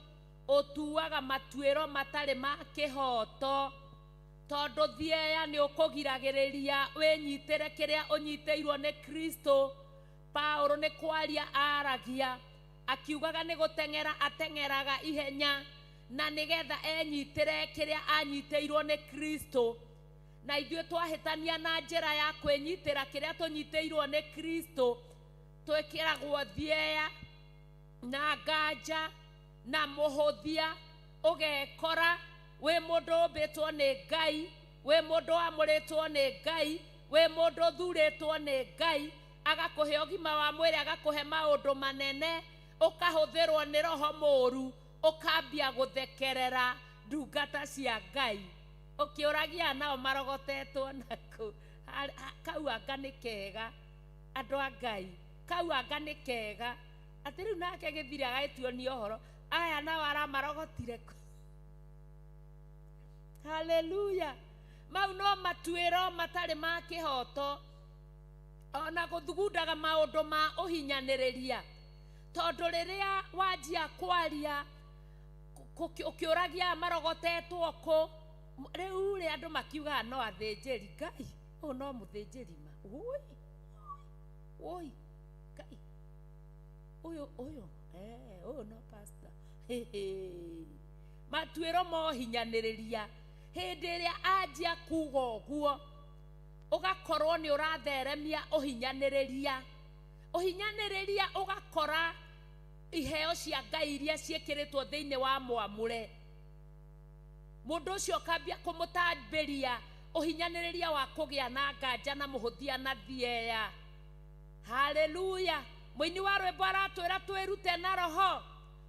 ũtuaga matuĩro matarĩ ma kĩhoto, tondũ thieya nĩ ũkũgiragĩrĩria wĩnyitĩre kĩrĩa ũnyitĩirwo nĩ Kristo. Paulo nĩ kwaria aragia akiugaga nĩ gũteng'era ateng'eraga ihenya na nĩgetha enyitĩre kĩrĩa anyitĩirwo nĩ Kristo. Na ithuĩ twahĩtania na njĩra ya kwĩnyitĩra kĩrĩa tũnyitĩirwo nĩ Kristo, twĩkĩragwo thieya na nganja na mũhũthia, ũgekora wĩ mũndũ ũmbĩtwo nĩ Ngai, wĩ mũndũ wamũrĩtwo nĩ Ngai, wĩ mũndũ ũthurĩtwo nĩ Ngai, agakũhe ũgima wa mwĩrĩ, agakũhe maũndũ manene, ũkahũthĩrwo nĩ roho mũru, ũkambia gũthekerera ndungata cia Ngai, ũkĩũragia nao marogotetwo naku. Kau anga nĩ kega, andũ a Ngai, kau anga nĩ kega, atĩ rĩu nake gĩthiri agagĩtuonia ũhoro, aya nao aramarogotire kũ? Haleluya. Mau no matuĩro matarĩ ma kĩhoto, ona gũthugundaga maũndũ ma ũhinyanĩrĩria, tondũ rĩrĩa wanjia kwaria ũkĩũragia marogotetwo kũ, rĩu rĩ andũ makiugaga no athĩnjĩri Ngai, ũyũ no mũthĩnjĩri ma, ũi Ngai, ũyũ no pastor. Matuĩro ma ũhinyanĩrĩria, hĩndĩ ĩrĩa anjia kuga ũguo, ũgakorwo nĩ ũratheremia ũhinyanĩrĩria. Ũhinyanĩrĩria ũgakora iheo cia Ngai iria ciĩkĩrĩtwo thĩinĩ wa mwamũre, mũndũ ũcio ũkambia kũmũtambĩria ũhinyanĩrĩria wa kũgĩa na nganja na mũhũthia na thieya. Haleluya. Mũini wa rwĩmbo aratwĩra twĩrute na roho,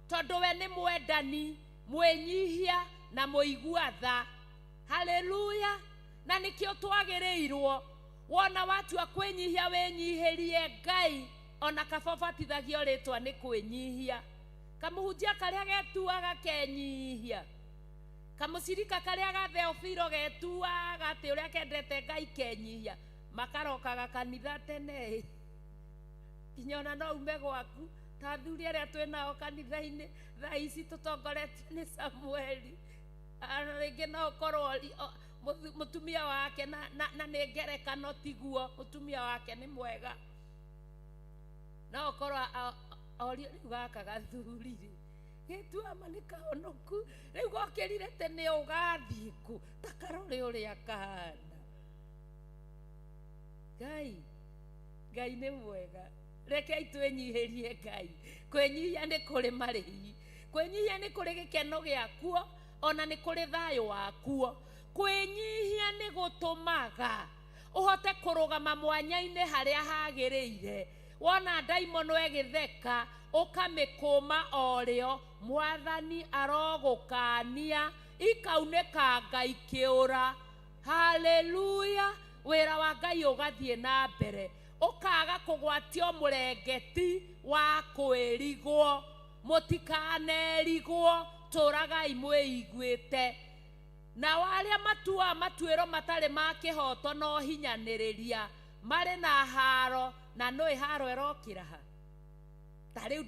tondũ we nĩ mwendani, mwĩnyihia na mũigua tha. Haleluya. Na nĩkĩo twagĩrĩirwo, wona watua kwĩnyihia wĩnyihĩrie Ngai, ona kababatithagio rĩtwa nĩ kwĩnyihia. Kamũhunjia karĩa getuaga kenyihia, kamũcirika karĩa ga Theophilo getuaga atĩ ũrĩa kendete Ngai kenyihia, makarokaga kanitha tene. Nginya ona no ume gwaku, ta athuri arĩa twĩnao kanitha-inĩ thaa ici tũtongoretio nĩ Samueli. Rĩngĩ no ũkorwo mũtumia wake na nĩ ngerekano tiguo, mũtumia wake nĩ mwega, no ũkorwo orio rĩu gaka gathuri gĩtuama nĩ kahonoku, rĩu gokĩrire tene ũgathiĩ kũ, ta karore ũrĩa kahana. Ngai nĩ mwega. Rekei twĩnyihĩrie Ngai. Kwĩnyihia nĩ kũrĩ marĩhi, kwĩnyihia nĩ kũrĩ gĩkeno gĩakuo, ona nĩ kũrĩ thayũ wakuo. Kwĩnyihia nĩ gũtũmaga ũhote kũrũgama mwanya-inĩ harĩa hagĩrĩire. Wona ndaimono ĩgĩtheka, ũkamĩkũma orĩo, Mwathani arogũkania, ikaunĩka Ngai kĩũra. Haleluya. Wĩra wa Ngai ũgathiĩ na mbere, ũkaga kũgwatio mũrengeti wa kwĩrigwo. Mũtikanerigwo, tũragai mwĩiguĩte. Na arĩa matua matuĩro matarĩ ma kĩhoto no hinyanĩrĩria, marĩ na haro, na nũĩ haro ĩrokĩra ha? Ta rĩu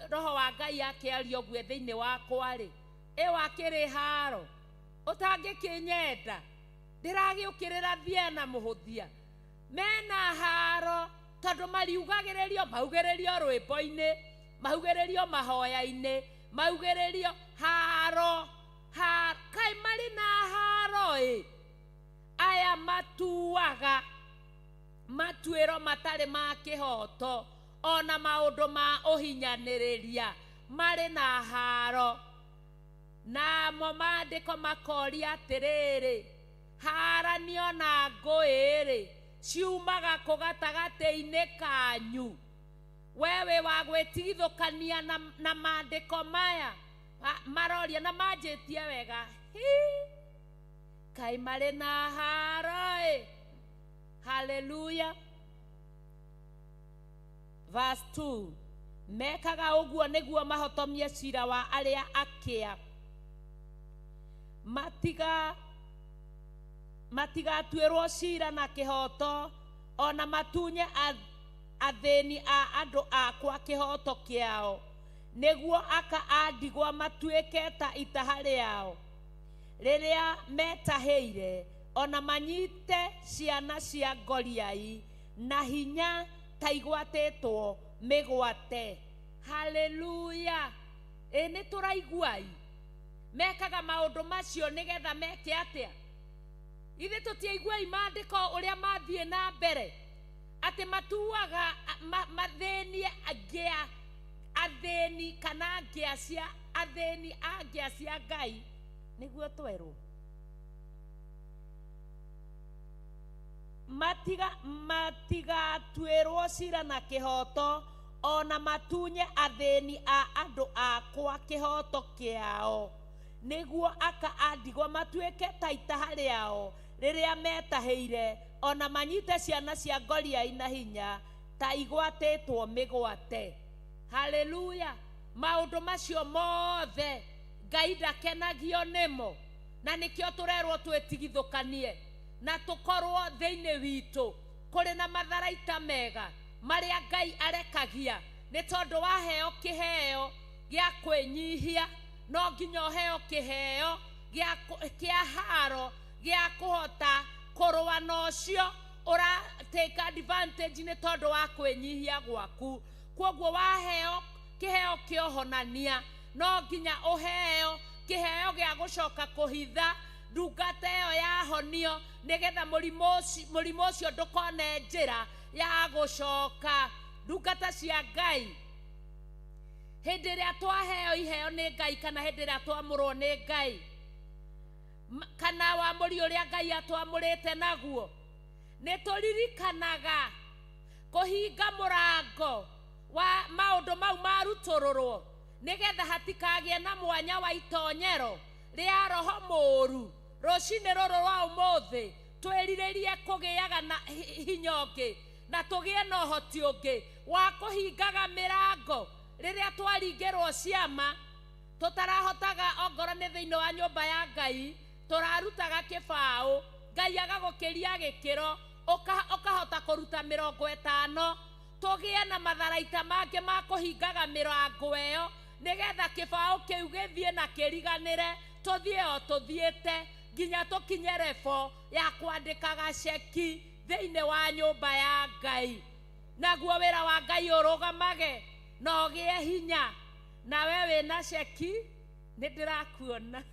roho wa Ngai akĩaria ũguo thĩinĩ wakwa rĩ, wakĩrĩ haro, ũtangĩkĩnyenda, ndĩragĩũkĩrĩra thiĩ na mũhũthia. Mena haro, tondũ mariugagĩrĩrio, maugĩrĩrio rwĩmbo-inĩ, maugĩrĩrio mahoya-inĩ, maugĩrĩrio haro. Kai marĩ na haro aya matuaga matuĩro matarĩ ma kĩhoto, ona maũndũ ma ũhinyanĩrĩria, marĩ na haro. Namo maandĩko makoria atĩrĩrĩ, haranio na ngũĩ ciumaga kũ gatagatĩ-inĩ kanyu? Wewe wa gwĩtigithũkania na maandĩko maya maroria na manjĩtie wega, kai marĩ na haro Haleluya. Verse 2, mekaga ũguo nĩguo mahotomie cira wa arĩa akĩa, matigatuĩrwo cira na kĩhoto, ona matunye athĩni a andũ akwa kĩhoto kĩao, nĩguo aka andigwa matuĩke ta itaha rĩao. Rĩrĩa metahĩire, ona manyite ciana cia ngoriai, na hinya ta igwatĩtwo mĩgwate. Haleluya. Nĩ tũraiguai mekaga maũndũ macio nĩgetha meke atĩa? Ithe tũtiaiguai maandĩko ũrĩa mathiĩ na mbere, atĩ matuaga mathĩni angĩa athĩni kana angĩa cia athĩni angĩa cia Ngai, nĩguo twerwo. Matigatuĩrwo cira na kĩhoto, ona matunye athĩni a andũ akwa kĩhoto kĩao, nĩguo aka andigwa matuĩke ta itaha rĩao rĩrĩa metahĩire, ona manyite ciana cia ngoriai na hinya ta igwatĩtwo mĩgwate. Haleluya! Maũndũ macio mothe Ngai ndakenagio nĩmo, na nĩkĩo tũrerwo twĩtigithũkanie na tũkorwo thĩinĩ witũ kũrĩ na matharaita mega marĩa Ngai arekagia, nĩ tondũ waheo kĩheo gĩa kwĩnyihia no nginya ũheo kĩheo gĩa haro gĩa kũhota kũrũa na ũcio ũra take advantage nĩ tondũ wa kwĩnyihia gwaku. Kwoguo waheo kĩheo kĩa ũhonania no nginya ũheo kĩheo gĩa gũcoka kũhitha ndungata ĩyo yahonio, nĩgetha mũrimũ ũcio ndũkone njĩra ya gũcoka. Ndungata cia Ngai, hĩndĩ ĩrĩa twaheo iheo nĩ Ngai, kana hĩndĩ ĩrĩa twamũrwo nĩ Ngai, kana wamũri ũrĩa Ngai atwamũrĩte naguo, nĩ tũririkanaga kũhinga mũrango wa maũndũ mau marutũrũrwo, nĩgetha hatikagĩe na mwanya wa itonyero rĩa roho mũũru. Rũcinĩ rũrũ rwa ũmũthĩ twĩrirĩrie kũgĩaga na hinya ũngĩ na tũgĩe na ũhoti ũngĩ wa kũhingaga mĩrango rĩrĩa twaringĩrwo ciama tũtarahotaga, ongorwo nĩ thĩinĩ wa nyũmba ya Ngai tũrarutaga kĩbaũ, Ngai agagũkĩria gĩkĩro ũkahota kũruta 50, tũgĩe na matharaita mangĩ ma kũhingaga mĩrango ĩyo, nĩgetha kĩbaũ kĩu gĩthiĩ na kĩriganĩre, tũthiĩ o tũthiĩte nginya tũkinye revo ya kwandĩkaga ceki thĩinĩ wa nyũmba ya Ngai. Naguo wĩra wa Ngai ũrũgamage na ũgĩe hinya. Nawe wĩna ceki nĩ ndĩrakuona,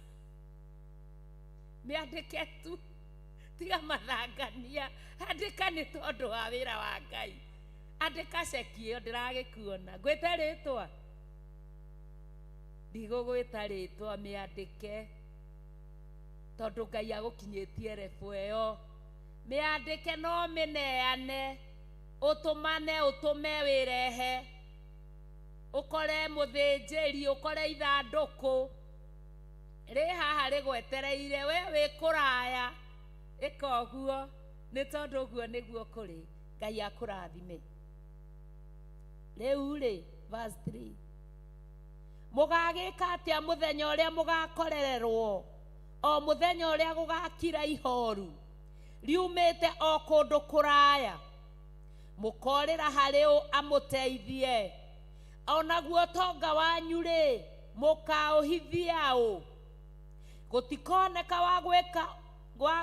mĩandĩke tu, tiga mathangania, andĩka nĩ tondũ wa wĩra wa Ngai. Andĩka ceki ĩyo ndĩragĩkuona. Ngwĩte rĩtwa? Ndigũgwĩta rĩtwa, mĩandĩke, tondũ Ngai agũkinyĩtie revo ĩyo. Mĩandĩke no mĩneane, ũtũmane, ũtũme wĩrehe, ũkore mũthĩnjĩri, ũkore ithandũkũ rĩ haha rĩgwetereire, we wĩ kũraya, ĩka ũguo, nĩ tondũ ũguo nĩguo kũrĩ. Ngai akũrathime. Rĩu rĩ, verse 3, mũgagĩka atĩa mũthenya ũrĩa mũgakorererwo, o mũthenya ũrĩa gũgakira ihoru riumĩte o kũndũ kũraya, mũkorĩra harĩ amũteithie, onaguo tonga wanyu rĩ mũkaũhithia ũ? Gũtikoneka wa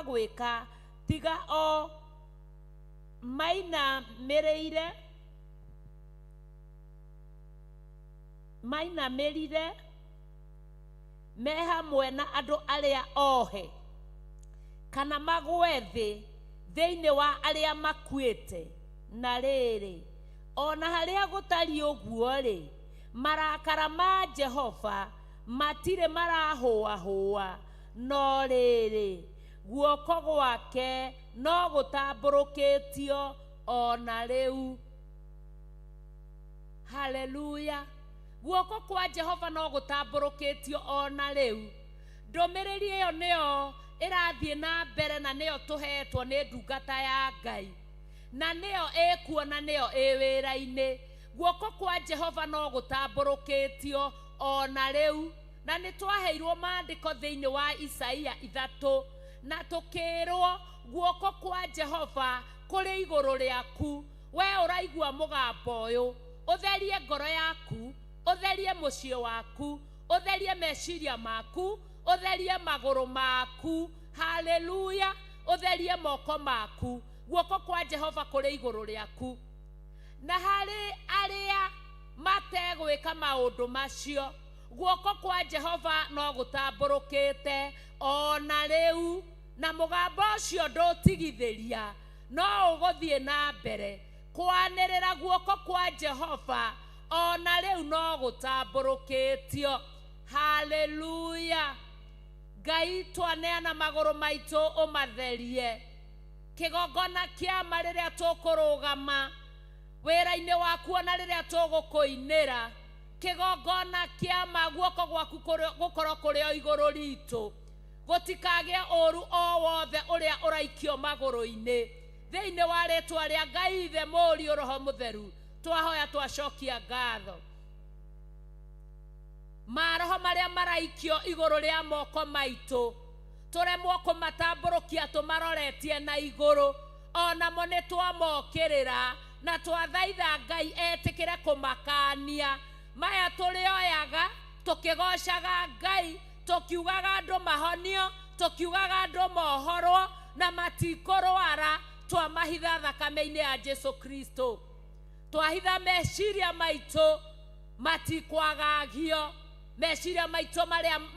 gwĩka tiga o mainamĩrire me hamwe na andũ arĩa ohe, kana magwe thĩ thĩinĩ wa arĩa makuĩte. Na rĩrĩ, ona harĩa gũtari ũguo rĩ, marakara ma Jehova matirĩ marahũahũa, no rĩrĩ guoko gwake no gũtambũrũkĩtio ona rĩu. Haleluya! Guoko kwa Jehova no gũtambũrũkĩtio ona rĩu. Ndũmĩrĩri ĩyo nĩyo ĩrathiĩ na mbere, na nĩyo tũhetwo nĩ ndungata ya Ngai, na nĩyo ĩkuo, na nĩyo ĩ wĩra-inĩ. Guoko kwa Jehova no gũtambũrũkĩtio ona rĩu. Na nĩ twaheirwo maandĩko thĩinĩ wa Isaia 3, na tũkĩrwo guoko kwa Jehova kũrĩ igũrũ rĩaku. We ũraigua mũgambo ũyũ, ũtherie ngoro yaku, ũtherie mũciĩ waku, ũtherie meciria maku, ũtherie magũrũ maku. Haleluya! Ũtherie moko maku. Guoko kwa Jehova kũrĩ igũrũ rĩaku. Na harĩ arĩa mategwĩka maũndũ macio, guoko kwa Jehova no gũtambũrũkĩte ona rĩu, na mũgambo ũcio ndũtigithĩria, no ũgũthiĩ na mbere kwanĩrĩra guoko kwa Jehova ona rĩu no gũtambũrũkĩtio. Haleluya! Ngai twaneana magũrũ maitũ ũmatherie. Kĩgongona kĩa ma rĩrĩa tũkũrũgama, wĩra-inĩ waku ona rĩrĩa tũgũkũinĩra kĩgongona kĩa maguoko gwaku gũkorwo kũrĩ o igũrũ ritũ, gũtikagĩe ũru o wothe ũrĩa ũraikio magũrũ-inĩ. Thĩinĩ wa rĩtwa rĩa Ngai Ithe Mũriũ Roho Mũtheru twahoya twacokia ngatho. Maroho marĩa maraikio igũrũ rĩa moko maitũ tũremwo kũmatambũrũkia tũmaroretie na igũrũ, onamo nĩ twamokĩrĩra na twathaitha Ngai etĩkĩre kũmakania. Maya tũrĩoyaga tũkĩgocaga Ngai, tũkiugaga andũ mahonio, tũkiugaga andũ mohorwo na matikũrwara, twamahitha thakame-inĩ ya Jesu Kristo. Twahitha meciria maitũ matikwagagio, meciria maitũ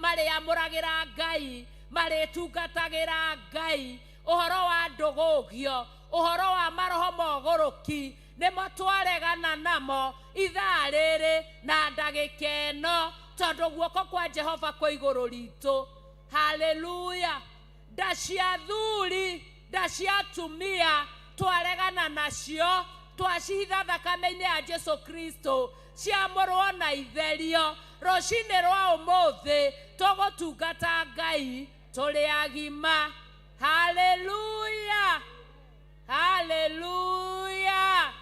marĩamũragĩra Ngai, marĩtungatagĩra Ngai. Ũhoro wa ndũgũgio, ũhoro wa maroho mogũrũki nĩmo twaregana namo ithaa rĩrĩ na ndagĩka ĩno, tondũ guoko kwa Jehova kwa igũrũ ritũ. Haleluya. Nda cia athuri, nda cia atumia twaregana nacio, twacihitha thakame-inĩ ya Jesu Kristo, ciamũrwo na itherio. Rũcinĩ rwa ũmũthĩ tũgũtungata Ngai tũrĩ agima. Haleluya, haleluya,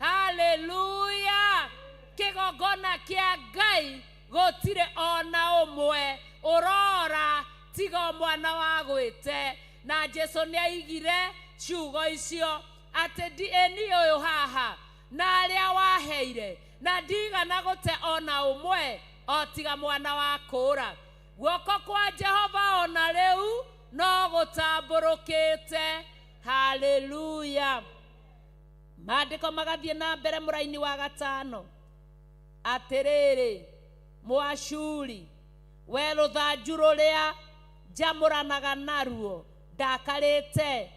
haleluya. Kĩgongona kĩa Ngai gũtirĩ ona ũmwe ũrora tiga mwana wa gwĩte. Na Jesu nĩaigire ciugo icio atĩ ĩni ũyũ haha na arĩa waheire, na ndigana gũte ona ũmwe o tiga mwana wa kũũra. Guoko kwa Jehova ona rĩu no gũtambũrũkĩte. Haleluya. Maandĩko magathiĩ na mbere mũraini wa 5 atĩrĩrĩ, Mũashuri, we rũthanju rũrĩa njamũranaga naruo ndakarĩte,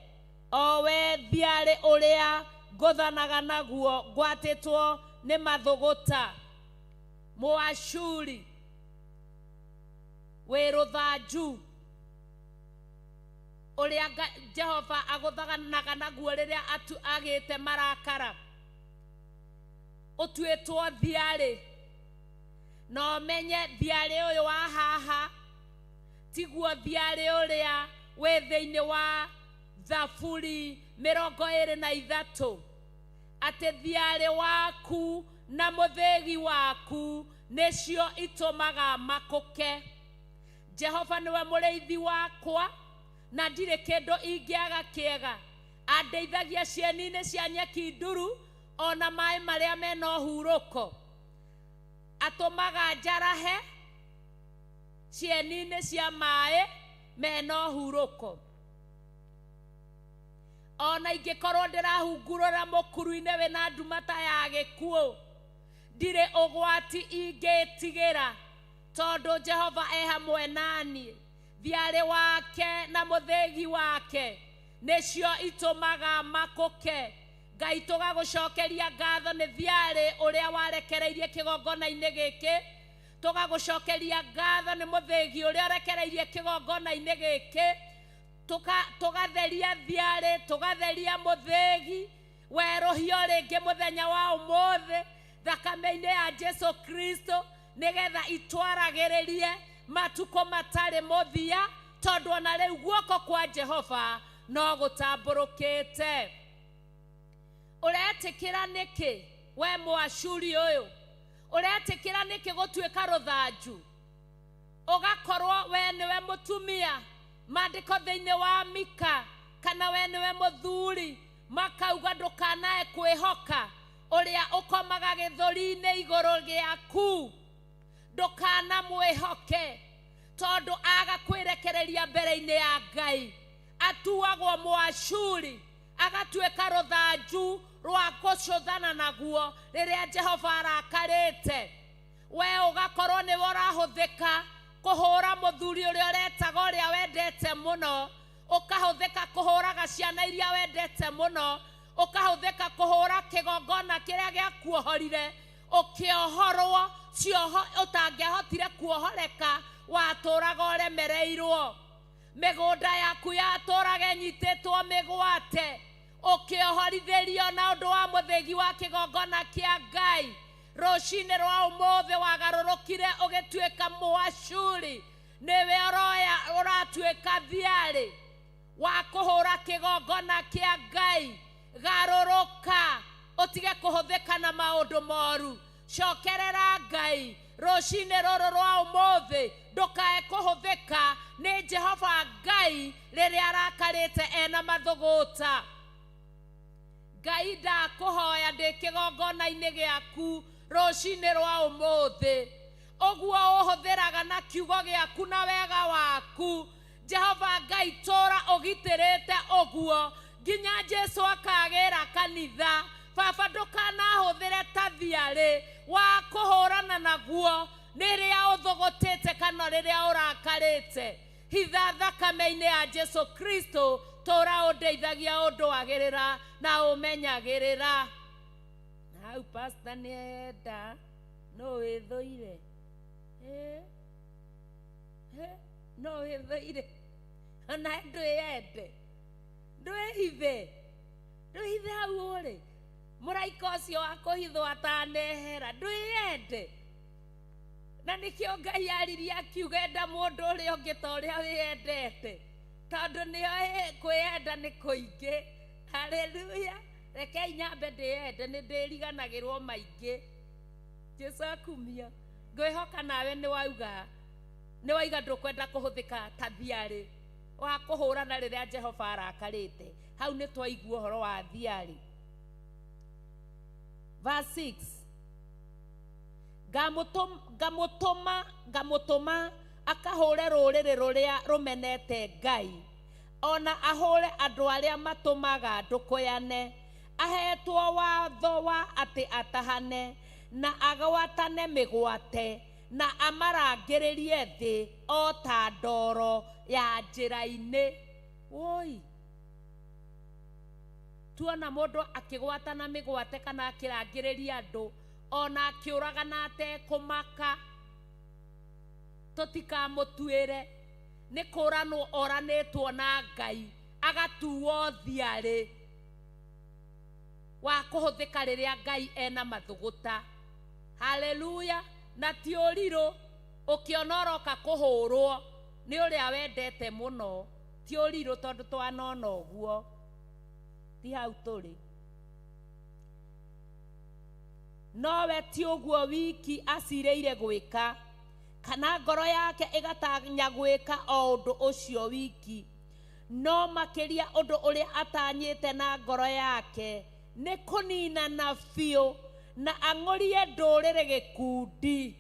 o we thiarĩ ũrĩa ngũthanaga naguo ngwatĩtwo nĩ mathũgũta. Mũashuri, we rũthanju ũrĩa Jehova agũthanaga naguo rĩrĩa agĩte marakara, ũtuĩtwo thiarĩ. No menye thiarĩ ũyũ wa haha tiguo thiarĩ ũrĩa wĩ thĩinĩ wa Zaburi 23, atĩ thiarĩ waku na mũthĩgi waku nĩcio itũmaga makũke. Jehova nĩwe mũrĩithi wakwa na ndirĩ kĩndũ ingĩaga kĩega. Andeithagia cieni-inĩ cia nyeki nduru ona maĩ marĩa mena ũhurũko. Atũmaga njarahe cieni-inĩ cia maĩ mena ũhurũko. Ona ingĩkorwo ndĩrahungurũra mũkuru-inĩ wĩna nduma ta ya gĩkuũ, ndirĩ ũgwati ingĩtigĩra, tondũ Jehova e hamwe naniĩ. Thiarĩ wake na mũthĩgi wake nĩcio itũmaga makũke. Ngai tũgagũcokeria ngatho nĩ thiarĩ ũrĩa warekereirie kĩgongona-inĩ gĩkĩ, tũgagũcokeria ngatho nĩ mũthĩgi ũrĩa ũrekereirie kĩgongona-inĩ gĩkĩ, tũgatheria thiarĩ, tũgatheria mũthĩgi, werũhio rĩngĩ mũthenya wa ũmũthĩ thakame-inĩ ya Jesu Kristo, nĩgetha itwaragĩrĩrie matukũ matarĩ mũthia, tondũ ona rĩu guoko kwa Jehova no gũtambũrũkĩte. Ũretĩkĩra nĩkĩ we Mũashuri ũyũ? Ũretĩkĩra nĩkĩ gũtuĩka rũthanju? Ũgakorwo we nĩwe mũtumia, maandĩko thĩinĩ wa Mika, kana we nĩwe mũthuri, makauga ndũkanae kwĩhoka ũrĩa ũkomaga gĩthũri-inĩ igũrũ gĩaku. Ndũkanamwĩhoke, tondũ aga kwĩrekereria mbere-inĩ ya Ngai atuagwo Mũashuri, agatuĩka rũthanju rwa gũcũthana naguo rĩrĩa Jehova arakarĩte. We ũgakorwo nĩwe ũrahũthĩka kũhũra mũthuri ũrĩa ũretaga ũrĩa wendete mũno, ũkahũthĩka kũhũraga ciana iria wendete mũno, ũkahũthĩka kũhũra kĩgongona kĩrĩa gĩakuohorire, ũkĩohorwo cioho ũtangĩahotire kuohoreka, watũraga ũremereirwo. Mĩgũnda yaku yatũraga ĩnyitĩtwo mĩgwate, ũkĩohorithirio na ũndũ wa mũthĩgi wa kĩgongona kĩa Ngai. Rũcinĩ rwa ũmũthĩ wagarũrũkire ũgĩtuĩka Mũashuri. Nĩwe ũratuĩka thiarĩ wa kũhũra kĩgongona kĩa Ngai. Garũrũka ũtige kũhũthĩka na maũndũ moru. Cokerera Ngai rũcinĩ rũrũ rwa ũmũthĩ. Ndũkae kũhũthĩka nĩ Jehova Ngai rĩrĩa arakarĩte ena mathũgũta. Ngai ndakũhoya ndĩ kĩgongona-inĩ gĩaku rũcinĩ rwa ũmũthĩ. Ũguo ũhũthĩraga na kiugo gĩaku na wega waku. Jehova Ngai tũra ũgitĩrĩte ũguo nginya Jesu akagĩra kanitha. Baba ndũkanahũthĩre ta thiarĩ wa kũhũrana naguo rĩrĩa ũthũgũtĩte kana rĩrĩa ũrakarĩte. Hitha thakame-inĩ ya Jesu Kristo tũra ũndeithagia ũndũ wagĩrĩra na ũmenyagĩrĩra. Hau pastor nĩenda no wĩthũire. No wĩthũire. Ona ndwĩende. Ndwĩhithe. Ndwĩhithe hau ũrĩ. Mũraika ũcio wa kũhithwo atanehera. Ndwĩende. Na nĩkĩo Ngai aririe akiuga enda mũndũ ũrĩa ũngĩ ta ũrĩa wĩendete. Tondũ nĩoĩ kwĩenda nĩ kũingĩ. Haleluya. Rekei nyambe ndĩende nĩ ndĩriganagĩrwo maingĩ. Jesu akumia. Ngwĩhoka nawe nĩwaiga ndũkwenda kũhũthĩka ta thiarĩ wa kũhũrana rĩrĩa Jehova arakarĩte. Hau nĩ twaigua ũhoro wa thiarĩ. Verse 6. Ngamũtũma akahũre rũrĩrĩ rũrĩa rũmenete Ngai. Ona ahũre andũ arĩa matũmaga ndũkũyane. Ahetwo watho wa atĩ atahane na agwatane mĩgwate na amarangĩrĩrie thĩ o ta ndoro ya njĩra-inĩ. Woi. Tuona mũndũ akĩgwatana mĩgwate kana akĩrangĩrĩria andũ ona akĩũragana atekũmaka. Tũtikamũtuĩre. Nĩ kũranwo oranĩtwo na Ngai agatuo thiarĩ wa kũhũthĩka rĩrĩa Ngai ena mathũgũta. Haleluya. Na ti ũrirũ ũkĩona ũroka kũhũrwo nĩ ũrĩa wendete mũno. Ti ũrirũ tondũ twanona ũguo. Ti hau tũrĩ. Nowe ti ũguo wiki acirĩire gwĩka kana ngoro yake ĩgatanya gwĩka o ũndũ ũcio wiki. No makĩria ũndũ ũrĩa atanyĩte na ngoro yake nĩ kũninana biũ na ang'orie ndũrĩrĩ gĩkundi.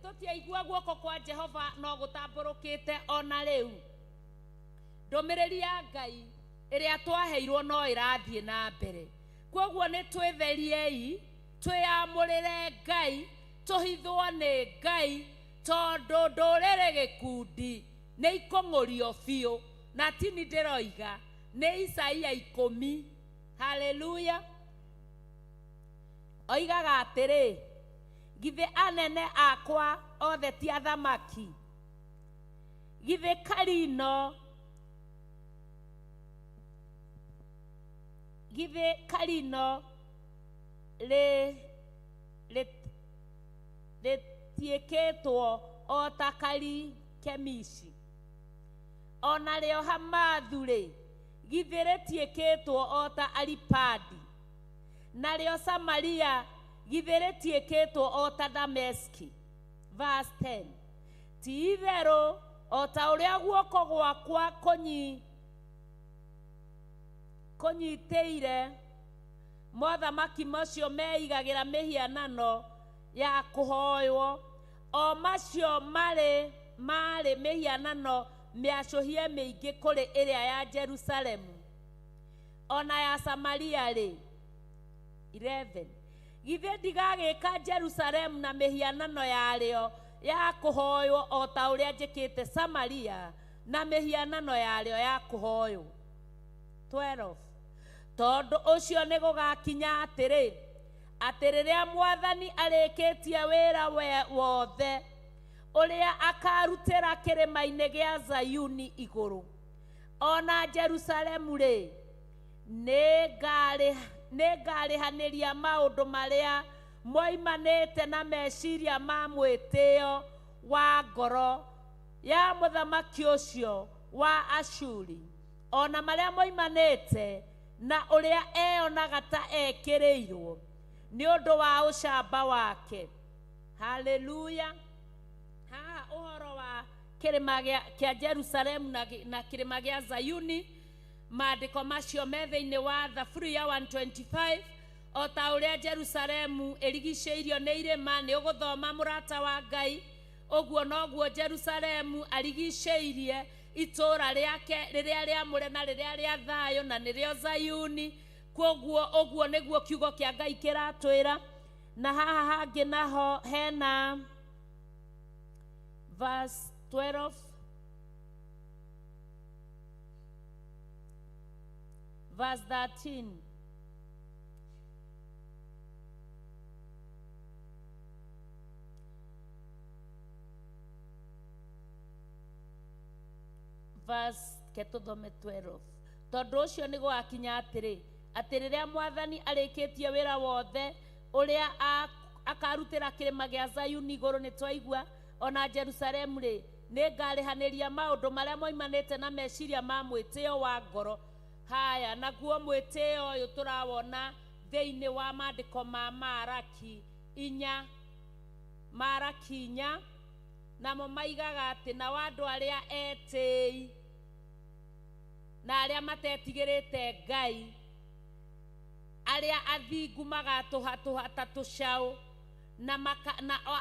Tũtiaigua guoko kwa Jehova no gũtambũrũkĩte ona rĩu. Ndũmĩrĩri ya Ngai ĩrĩa twaheirwo no ĩrathiĩ na mbere. Kwoguo nĩ twĩtheriei, twĩamũrĩre Ngai, tũhithwo nĩ Ngai tondũ ndũrĩrĩ gĩkundi nĩ ikũng'ũrio biũ. Na ti nĩ ndĩroiga nĩ Isaia 10. Haleluya. Oigaga atĩrĩ, githĩ anene akwa othe ti athamaki? Githĩ Karino rĩtiĩkĩtwo o ta Kemishi? Ona rĩo Hamathu-rĩ, githĩ rĩtiĩkĩtwo o ta Aripadi? Na rĩo Samaria githĩ rĩtiĩkĩtwo o ta Dameski? Verse 10. Ti itherũ o ta ũrĩa guoko gwakwa kũnyitĩire mothamaki macio meigagĩra mĩhianano ya kũhoywo, o macio marĩ mĩhianano mĩacũhie mĩingĩ kũrĩ ĩrĩa ya Jerusalemu ona ya Samaria-rĩ. 11. Githĩ ndigagĩka Jerusalemu na mĩhianano yarĩo ya kũhoywo o ta ũrĩa njĩkĩte Samaria na mĩhianano yarĩo ya kũhoywo. 12. Tondũ ũcio nĩ gũgakinya atĩrĩ, atĩ rĩrĩa Mwathani arĩkĩtie wĩra wothe ũrĩa akarutĩra kĩrĩma-inĩ gĩa Zayuni igũrũ, ona Jerusalemu-rĩ nĩngarĩhanĩria maũndũ marĩa moimanĩte na meciria ma mwĩtĩo wa ngoro ya mũthamaki ũcio wa Ashuri, ona marĩa moimanĩte na ũrĩa eyonaga ta ekĩrĩirwo nĩ ũndũ wa ũcamba wake. Haleluya. Haha ũhoro wa kĩrĩma kĩa Jerusalemu na kĩrĩma gĩa Zayuni, maandĩko macio me thĩinĩ wa Thaburia ya 125. O ta ũrĩa Jerusalemu ĩrigicĩirio nĩ irĩma, nĩ ũgũthoma mũrata wa Ngai, ũguo noguo Jerusalemu arigicĩirie itũũra rĩake rĩrĩa rĩamũre na rĩrĩa rĩa thayũ, na nĩrĩo Zayuni. Koguo ũguo nĩguo kiugo kĩa Ngai kĩratwĩra. Na haha hangĩ naho hena verse 12, verse 13. Verse ketũthome 12. Tondũ ũcio nĩ gwakinya atĩrĩ, atĩ rĩrĩa Mwathani arĩkĩtie wĩra wothe ũrĩa akarutĩra kĩrĩma gĩa Zayuni igũrũ, nĩ twaigua, ona Jerusalemu rĩ, nĩngarĩhanĩria maũndũ marĩa moimanĩte na meciria ma mwĩtĩo wa ngoro. Haya, naguo mwĩtĩo ũyũ tũrawona thĩinĩ wa maandĩko ma Maraki 4, namo maigaga atĩ na andũ arĩa etĩi na arĩa matetigĩrĩte Ngai, arĩa athingu magatũhatũha ta tũcaũ, na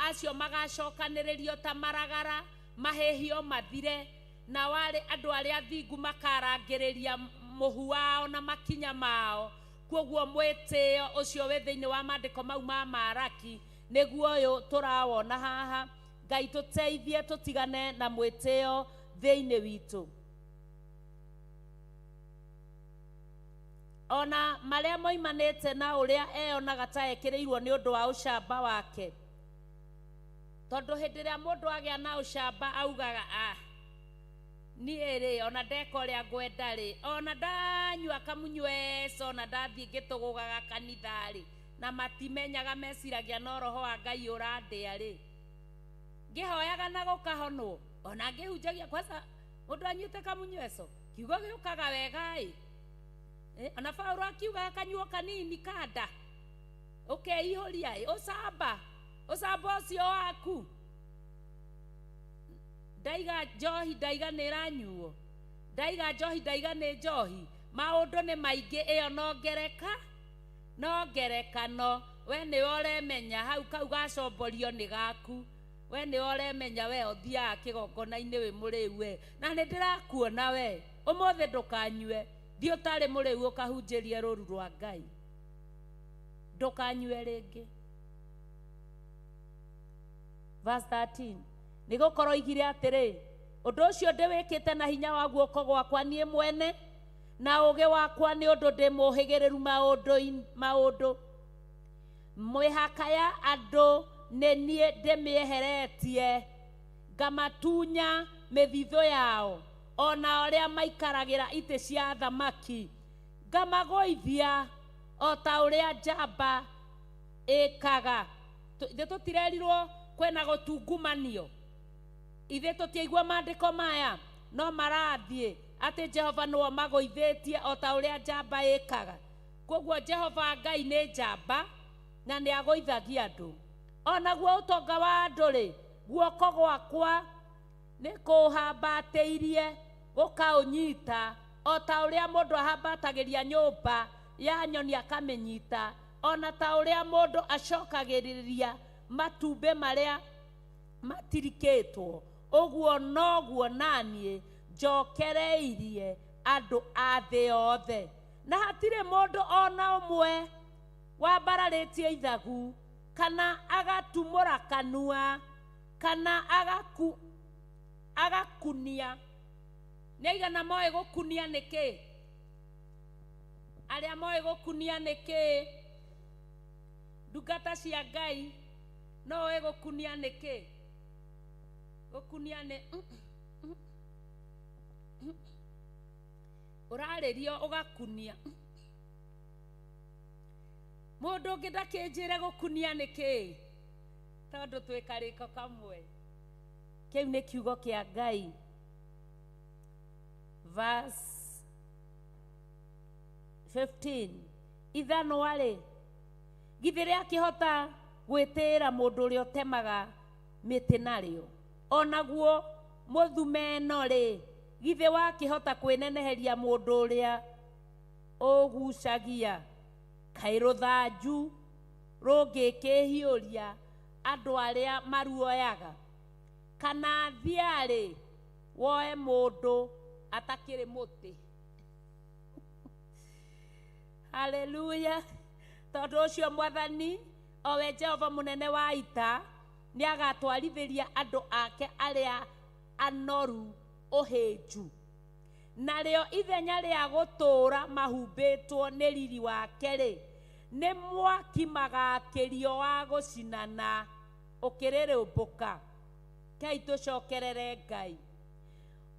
acio magacokanĩrĩrio ta maragara, mahĩhio mathire, na wale andũ arĩa athingu makarangĩrĩria mũhu wao na makinya mao. Koguo mwĩtĩo ũcio wĩ thĩinĩ wa maandĩko mau ma Maraki nĩguo ũyũ tũrawona haha. Ngai tũteithie tũtigane na mwĩtĩo thĩinĩ witũ. Ona marĩa moimanĩte na ũrĩa eyonaga ta ekĩrĩirwo nĩ ũndũ wa ũcamba wake. Tondũ hĩndĩ ĩrĩa mũndũ agĩa na ũcamba augaga, niĩ rĩ, ona ndeka ũrĩa ngwenda rĩ, ona ndanyua kamunyweso, ona ndathiĩ ngĩtũgũgaga kanitha rĩ, na matimenyaga meciragia no roho wa Ngai ũrandĩa rĩ, ngĩhoyaga na gũkahonwo, ona ngĩhunjagia. Kwanza mũndũ anyuĩte kamunyweso, kiugo gĩũkaga wega ĩ. Ona Paulo akiuga kanyuo kanini kada, ũkeihũria ĩ, ũcamba ũcio waku. Ndaiga njohi, ndaiga nĩ ranyuo, ndaiga njohi, ndaiga nĩ njohi. Maũndũ nĩ maingĩ, ĩyo no ngerekano. We nĩwe ũremenya hau kau gacomborio nĩ gaku. We nĩwe ũremenya we ũthiaga kĩgongona-inĩ wĩ mũrĩu we. Na nĩ ndĩrakuona we, ũmũthĩ ndũkanyue, thiĩ ũtarĩ mũrĩu ũkahunjĩrie rũũru rwa Ngai. Ndũkanyue rĩngĩ. Verse 13. Nĩgũkorwo oigire atĩrĩ, ũndũ ũcio ndĩwĩkĩte na hinya wa guoko gwakwa niĩ mwene, na ũũgĩ wakwa nĩ ũndũ ndĩ mũũhĩgĩrĩru maũndũ. Mwĩhaka ya andũ nĩ niĩ ndĩmĩeheretie, ngamatunya mĩthithũ yao, ona arĩa maikaragĩra itĩ cia thamaki, ngamagũithia o ta ũrĩa njamba ĩkaga. Ithe tũtirerirwo kwĩna gũtungumanio? Ithe tũtiaigua maandĩko maya? No marathiĩ atĩ Jehova nĩwe magũithĩtie o ta ũrĩa njamba ĩkaga. Koguo Jehova Ngai nĩ njamba na nĩ agũithagia andũ. Onaguo ũtonga wa andũ rĩ, guoko gwakwa nĩ kũũhambatĩirie gũkaũnyita, o ta ũrĩa mũndũ ahambatagĩria nyũmba ya nyoni akamĩnyita, ona ta ũrĩa mũndũ acokagĩrĩria matumbĩ marĩa matirikĩtwo, ũguo noguo naniĩ njokereirie andũ a thĩ yothe. Na hatirĩ mũndũ ona ũmwe wambararĩtie ithagu, kana agatumũra kanua, kana agakunia. Nĩ aigana moĩ gũkunia nĩkĩ? Arĩa moĩ gũkunia nĩkĩ? Ndungata cia Ngai, no oĩ gũkunia nĩkĩ? Gũkunia nĩ ũrarĩrio ũgakunia. Mũndũ ũngĩ ndakĩnjĩre gũkunia nĩkĩ, tondũ twĩ karĩko kamwe. Kĩu nĩ kiugo kĩa Ngai. Verse 15. Ithanwa-rĩ, githĩ rĩakĩhota gwĩtĩĩra mũndũ ũrĩa ũtemaga mĩtĩ narĩo? Onaguo mũthumeno-rĩ, githĩ wakĩhota kwĩneneheria mũndũ ũrĩa ũgucagia? Kaĩ rũthanju rũngĩkĩhiũria andũ arĩa maruoyaga? Kana thia-rĩ woe mũndũ atakĩrĩ mũtĩ? Haleluya. Tondũ ũcio Mwathani owe Jehova mũnene wa ita nĩ agatwarithĩria andũ ake arĩa anoru ũhĩnju. Narĩo ithenya rĩa gũtũũra mahumbĩtwo nĩ riri wake-rĩ, nĩ mwaki magakĩrio wa gũcinana ũkĩrĩrĩmbũka. Kei tũcokerere Ngai.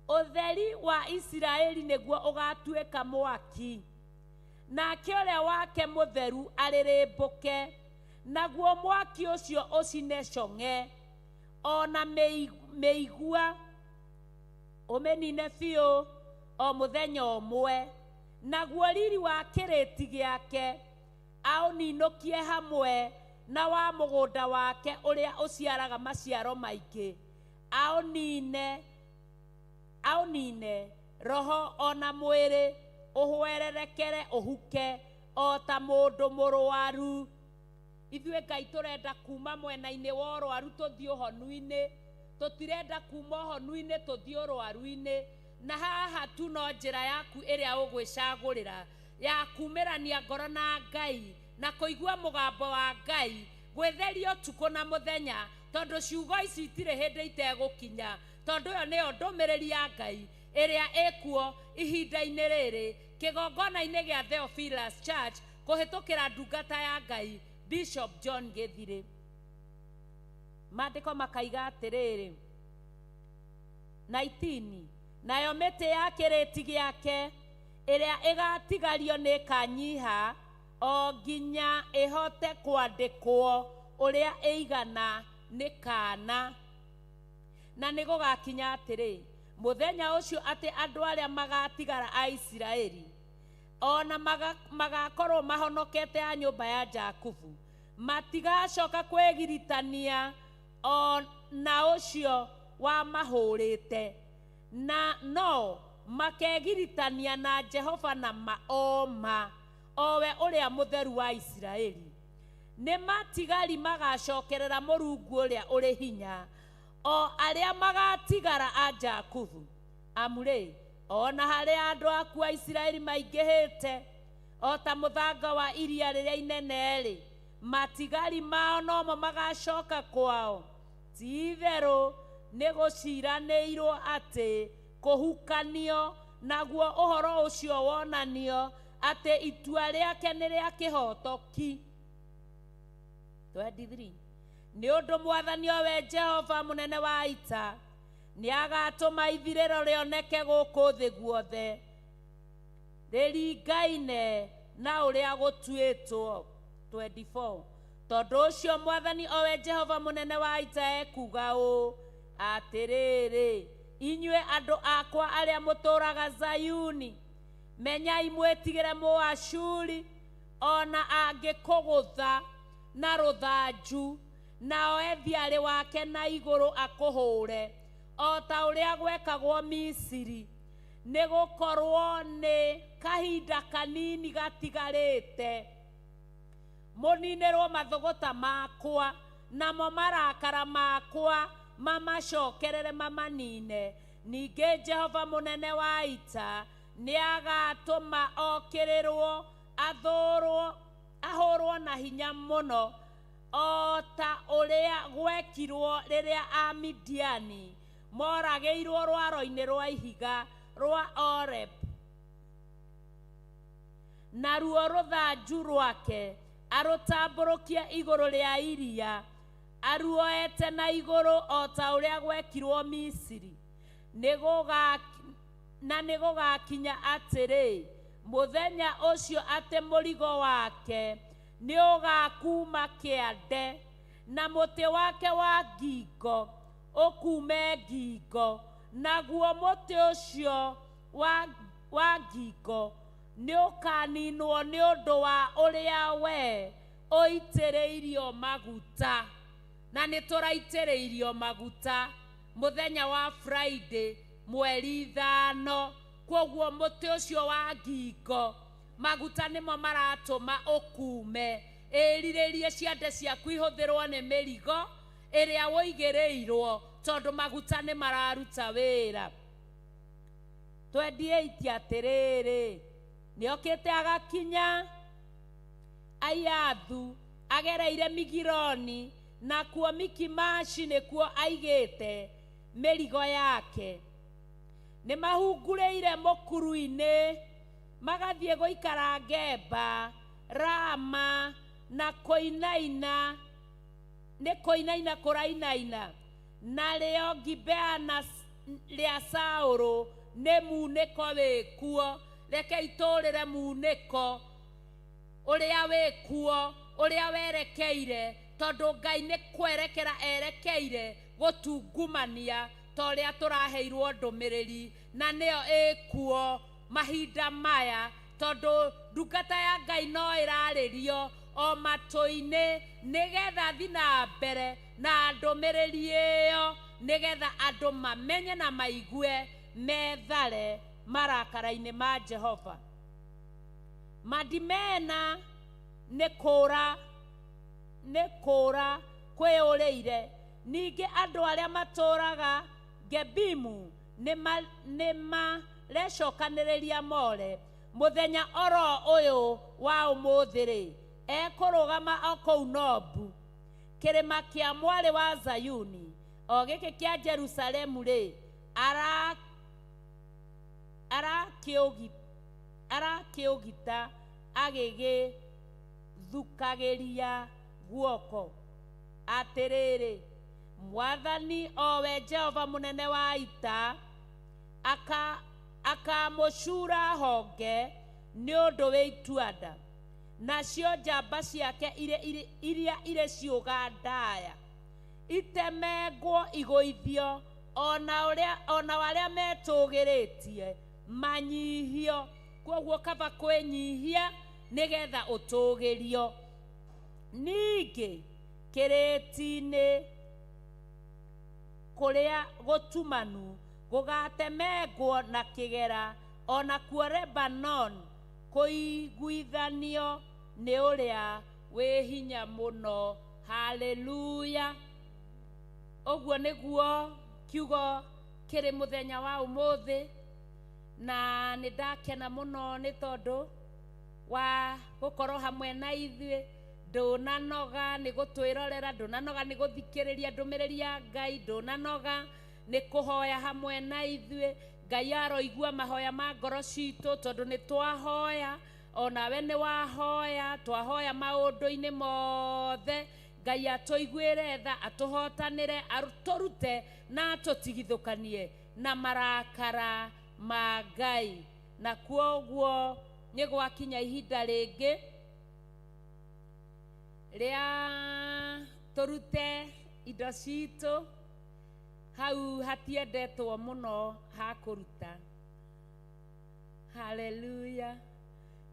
Ũtheri wa Isiraeli nĩguo ũgatuĩka mwaki, nake ũrĩa wake mũtheru arĩrĩmbũke, naguo mwaki ũcio ũcine cong'e, ona mĩigua ũmĩnine biũ o mũthenya ũmwe. Naguo riri wa kĩrĩti gĩake aũninũkie hamwe na wa mũgũnda wake ũrĩa ũciaraga maciaro maingĩ, aũnine roho ona mwĩrĩ ũhwererekere ũhuke o ta mũndũ mũrwaru. Ithuĩ Ngai tũrenda kuma mwena-inĩ wa ũrwaru tũthiĩ ũhonu-inĩ, tũtirenda kuma ũhonu-inĩ tũthiĩ ũrwaru-inĩ. Na haha tu no njĩra yaku ĩrĩa ũgwĩcagũrĩra ya kumĩrania ngoro na Ngai na kũigua mũgambo wa Ngai, gwĩtheria ũtukũ na mũthenya, tondũ ciugo ici itirĩ hĩndĩ itegũkinya, tondũ ĩyo nĩyo ndũmĩrĩri ya Ngai ĩrĩa ĩkuo ihinda-inĩ rĩrĩ kĩgongona-inĩ gĩa Theophilus Church kũhĩtũkĩra ndungata ya Ngai Bishop John Gĩthirĩ. Maandĩko makaiga atĩrĩrĩ 19, nayo mĩtĩ ya kĩrĩti gĩake ĩrĩa ĩgatigario nĩ kanyiha o nginya ĩhote kwandĩkwo ũrĩa ĩigana nĩ kana. Na nĩ gũgakinya atĩrĩ, mũthenya ũcio atĩ andũ arĩa magatigara a Isiraeli ona magakorwo mahonokete a nyũmba ya Jakubu matigacoka kwĩgiritania na ũcio wamahũrĩte, na no makegiritania na Jehova na maoma, owe ũrĩa mũtheru wa Isiraeli. Nĩ matigari magacokerera Mũrungu ũrĩa ũrĩ hinya, o arĩa magatigara a Jakubu. Amurĩ, ona harĩa andũ aku a Isiraeli maingĩhĩte o ta mũthanga wa iria rĩrĩa inene-rĩ, matigari mao nomo magacoka kwao. Ti-itherũ nĩ gũciranĩirwo atĩ kũhukanio, naguo ũhoro ũcio wonanio atĩ itua rĩake nĩ rĩa kĩhotoki. 23. Nĩ ũndũ Mwathani owe Jehova mũnene wa ita nĩ agatũma ithirĩro rĩoneke gũkũ thĩ guothe rĩringaine na ũrĩa gũtuĩtwo. 24. Tondũ ũcio Mwathani owe Jehova mũnene wa ita ekuga ũũ atĩrĩrĩ, inyuĩ andũ akwa arĩa mũtũũraga Zayuni, menyai mwĩtigĩre Mũashuri, ona angĩkũgũtha na rũthanju na oe thiarĩ wake na igũrũ akũhũre, o ta ũrĩa gwekagwo Misiri, nĩ gũkorwo nĩ kahinda kanini gatigarĩte mũninĩrwo mathũgũta makwa, namo marakara makwa mamacokerere mamanine. Ningĩ Jehova mũnene wa ita nĩ agatũma okĩrĩrwo, ahũrwo na hinya mũno, o ta ũrĩa gwekirwo rĩrĩa Amidiani moragĩirwo rwaro-inĩ rwa ihiga rwa Oreb. Naruo rũthanju rwake arũtambũrũkia igũrũ rĩa iria, aruoete na igũrũ o ta ũrĩa gwekirwo Misiri. Na nĩ gũgakinya atĩrĩ, mũthenya ũcio atĩ mũrigo wake nĩ ũgakuma kĩande, na mũtĩ wake wa ngingo ũkume ngingo, naguo mũtĩ ũcio wa ngingo nĩ ũkaninwo nĩ ũndũ wa ũrĩa we ũitĩrĩirio maguta. Na nĩ tũraitĩrĩirio maguta mũthenya wa Friday mweri 5. Kwoguo mũtĩ ũcio wa ngingo maguta nĩmo maratũma ũkume, ĩrirĩrie ciande ciaku ihũthĩrwo nĩ mĩrigo ĩrĩa woigĩrĩirwo, tondũ maguta nĩ mararuta wĩra. 28 atĩrĩrĩ, nĩokĩte agakinya Ayathu, agereire Migironi, na kuo Mikimashi nĩkuo aigĩte mĩrigo yake. Nĩ mahungurĩire mũkuru-inĩ magathiĩ gũikara Geba, Rama na kũinaina, nĩ kũinaina kũrainaina, narĩo Gibea rĩa Saũlũ nĩ munĩko wĩkuo. Reke itũrĩre munĩko ũrĩa wĩkuo, ũrĩa werekeire, tondũ Ngai nĩ kwerekera erekeire gũtungumania ta ũrĩa tũraheirwo ndũmĩrĩri, na nĩyo ĩkuo mahinda maya, tondũ ndungata ya Ngai no ĩrarĩrio o matũ-inĩ, nĩgetha thiĩ na mbere na ndũmĩrĩri ĩyo, nĩgetha andũ mamenye na maigue methare marakara-inĩ ma Jehova. Madimena nĩ kũũra kwĩyũrĩire. Ningĩ andũ arĩa matũũraga Gebimu nĩ marecokanĩrĩria more. Mũthenya oro ũyũ wa ũmũthĩ-rĩ, ekũrũgama o kũu Nobu, kĩrĩma kĩa mwarĩ wa Zayuni, o gĩkĩ kĩa Jerusalemu-rĩ, arakĩũgita agĩgĩthukagĩria guoko. Atĩrĩrĩ, Mwathani o we Jehova mũnene wa ita akamũcura honge nĩ ũndũ wĩ itua-nda, nacio njamba ciake iria irĩ ciũga ndaya itemengwo igũithio, ona arĩa metũgĩrĩtie manyihio. Kwoguo kaba kwĩnyihia nĩgetha ũtũgĩrio. Ningĩ kĩrĩti-inĩ kũrĩa gũtumanu gũgatemengwo na kĩgera, ona kuo Lebanon kũiguithanio nĩ ũrĩa wĩ hinya mũno. Haleluya! Ũguo nĩguo kiugo kĩrĩ mũthenya wa ũmũthĩ, na nĩ ndakena mũno nĩ tondũ wa gũkorwo hamwe na ithuĩ. Ndũnanoga nĩ gũtwĩrorera, ndũnanoga nĩ gũthikĩrĩria ndũmĩrĩri ya Ngai, ndũnanoga nĩ kũhoya hamwe na ithuĩ. Ngai aroigua mahoya ma ngoro citũ, tondũ nĩ twahoya, onawe nĩ wahoya, twahoya maũndũ-inĩ mothe. Ngai atũiguĩre tha, atũhotanĩre, atũrute na atũtigithũkanie na marakara ma Ngai. Na kwoguo nĩ gwakinya ihinda rĩngĩ rĩa tũrute indo citũ hau hatiendetwo mũno ha kũruta. Haleluya!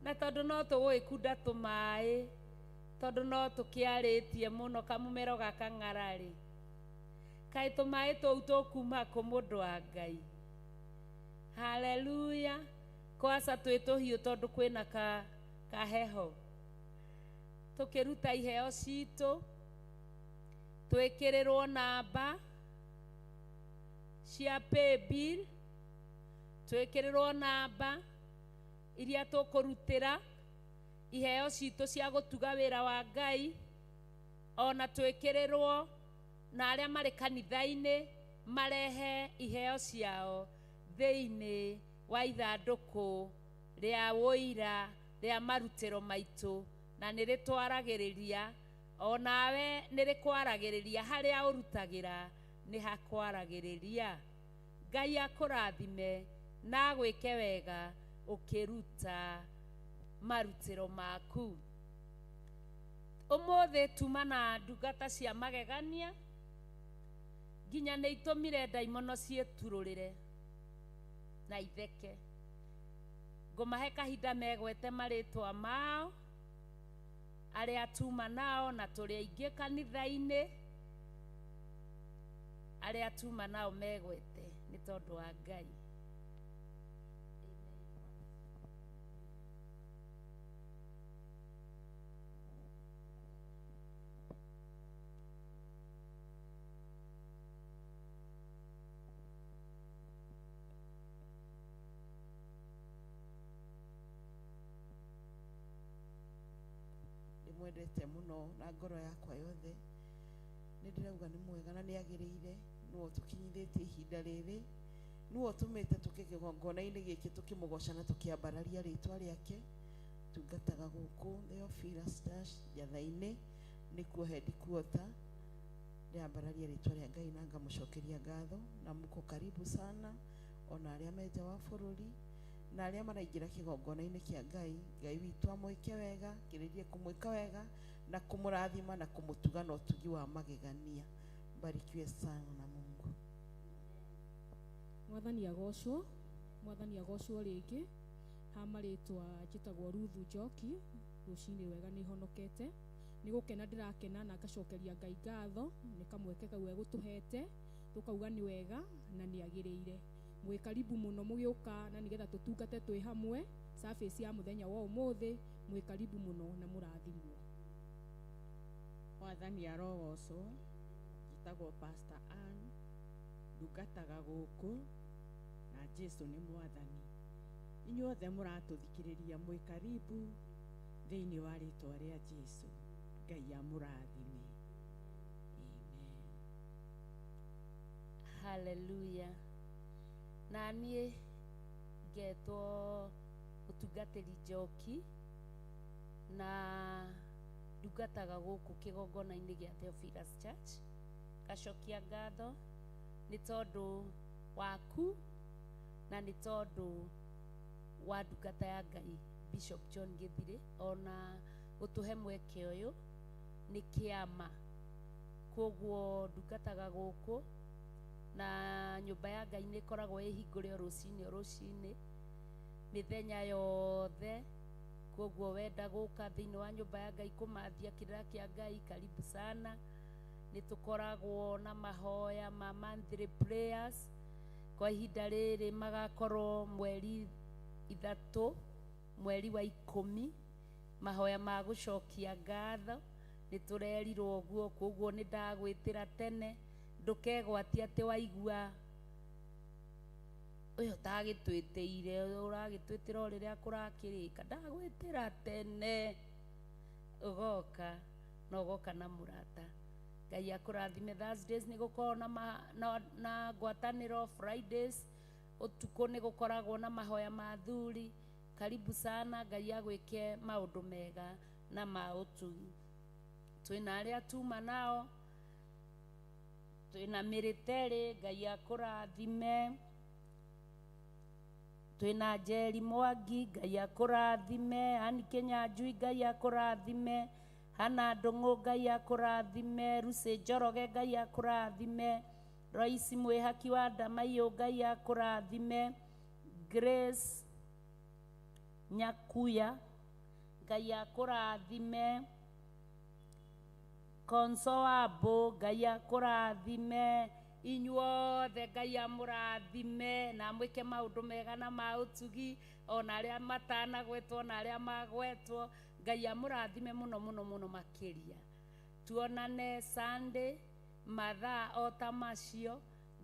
Na tondũ no tũgũgĩkunda tũmaĩ, tondũ no tũkĩarĩtie mũno kamũmero gaka ng'ara-rĩ, kaĩ tũmaĩ tũu tũkuma kũ mũndũ wa Ngai? Haleluya! Kwaca twĩ tũhiũ tondũ kwĩna kaheho. Tũkĩruta iheo citũ, twĩkĩrĩrwo namba cia paybill, twĩkĩrĩrwo namba iria tũkũrutĩra iheo citũ cia gũtuga wĩra wa Ngai, ona twĩkĩrĩrwo na arĩa marĩ kanitha-inĩ marehe iheo ciao thĩinĩ wa ithandũkũ rĩa wũira rĩa marutĩro maitũ, na nĩ rĩtwaragĩrĩria, onawe nĩ rĩkwaragĩrĩria harĩa ũrutagĩra nĩ hakwaragĩrĩria. Ngai akũrathime na gwĩke wega ũkĩruta marutĩro maku. Umuthi tuma na ndungata cia magegania nginya nĩ itũmire ndaimono cieturũrĩre na itheke. Ngũmahe kahinda megwete marĩtwa mao arĩa tuma nao, na tũrĩ aingĩ kanitha-inĩ arĩa tuma nao megwete nĩ tondũ wa Ngai. Mwendete muno na ngoro yakwa yothe, nĩ ndĩrauga nĩ mwega na nĩ agĩrĩire, nĩwe tũkinyithĩtie ihinda rĩrĩ, nĩwe tũmĩte tũke kĩgongona-inĩ gĩkĩ tũkĩmũgoca na tũkĩambararia rĩtwa rĩake. Tungataga gũkũ Theophilus Church Njatha-inĩ, nĩkuo headquarter. Ndĩambararia rĩtwa rĩa Ngai na ngamũcokeria ngatho, na mũko karibu sana ona arĩa me nja wa bũrũri na arĩa maraingĩra kĩgongona-inĩ kĩa Ngai. Ngai witũ amwĩke wega, kĩrĩrie kũmwĩka wega na kũmũrathima na kũmũtuga na ũtugi wa magegania. Mbarikiwe sana na Mungu. Mwathani agocwo rĩngĩ. Ha marĩtwa njĩtagwo Ruth Njoki, rũcinĩ wega nĩ honokete. Nĩ gũkena ndĩrakena na ngacokeria Ngai ngatho nĩ kamweke kau egũtũhete, tũkauga nĩ wega na nĩ agĩrĩire. Mwĩ karibu muno mũgĩũka na nĩgetha tũtungate twĩ hamwe service ya mũthenya wa ũmũthĩ. Mwĩ karibu muno na mũrathimwo. Mwathani arogocwo. Njĩtagwo Pastor Ann, ndungataga gũkũ na Jesu nĩ mwathani. Inyuothe mũratũthikĩrĩria mwĩ karibu thĩinĩ wa rĩtwa rĩa Jesu. Ngai amũrathime. Amen. Hallelujah. Na niĩ ngetwo Mũtungatĩri Njoki na ndungataga gũkũ kĩgongona-inĩ gĩa Theophilus Church. Gacokia ngatho nĩ tondũ waku na nĩ tondũ wa ndungata ya Ngai Bishop John Gĩthirĩ, ona gũtũhe mweke ũyũ nĩ kĩama. Koguo ndungataga gũkũ na nyũmba ya Ngai nĩ ĩkoragwo ĩhingũre rũcinĩ mĩthenya yothe. Koguo wenda gũka thĩinĩ wa nyũmba ya Ngai kũmathia kĩrĩra kĩa Ngai, karibu sana. Nĩ tũkoragwo na mahoya ma monthly prayers. Kwa ihinda rĩrĩ magakorwo mweri 3 mweri wa 10, mahoya ma gũcokia ngatho. Nĩ tũrerirwo ũguo, koguo nĩ ndagwĩtĩra tene, ndũkegwatia atĩ waigua ũyũ tagĩtwĩtĩire, ũragĩtwĩtĩra o rĩrĩa kũrakĩrĩka. Ndagwĩtĩra tene, ũgoka na ũgoka na mũrata. Ngai akũrathime. Thursdays nĩ gũkorwo na ngwatanĩro. Fridays ũtukũ nĩ gũkoragwo na mahoya ma athuri. Karibu sana, Ngai agwĩke maũndũ mega na ma ũtugi. Twĩna arĩa tuma nao, twĩna Mĩrĩterĩ, Ngai akũrathime. Twĩna Njeri Mwangi, Ngai akũrathime. Ani Kĩnyanjui, Ngai akũrathime. Hana Ndũng'ũ, Ngai akũrathime. Lucy Njoroge, Ngai akũrathime. Royce Mwĩhaki wa Ndamaiyũ, Ngai akũrathime. Grace Nyakuya, Ngai akũrathime. Konso Wambũ, Ngai akũrathime. Inyuothe Ngai amũrathime na mwĩke maũndũ mega na ma ũtugi, ona arĩa matanagwetwo na arĩa magwetwo. Ngai amũrathime mũno mũno mũno makĩria. Tuonane Sunday mathaa o ta macio.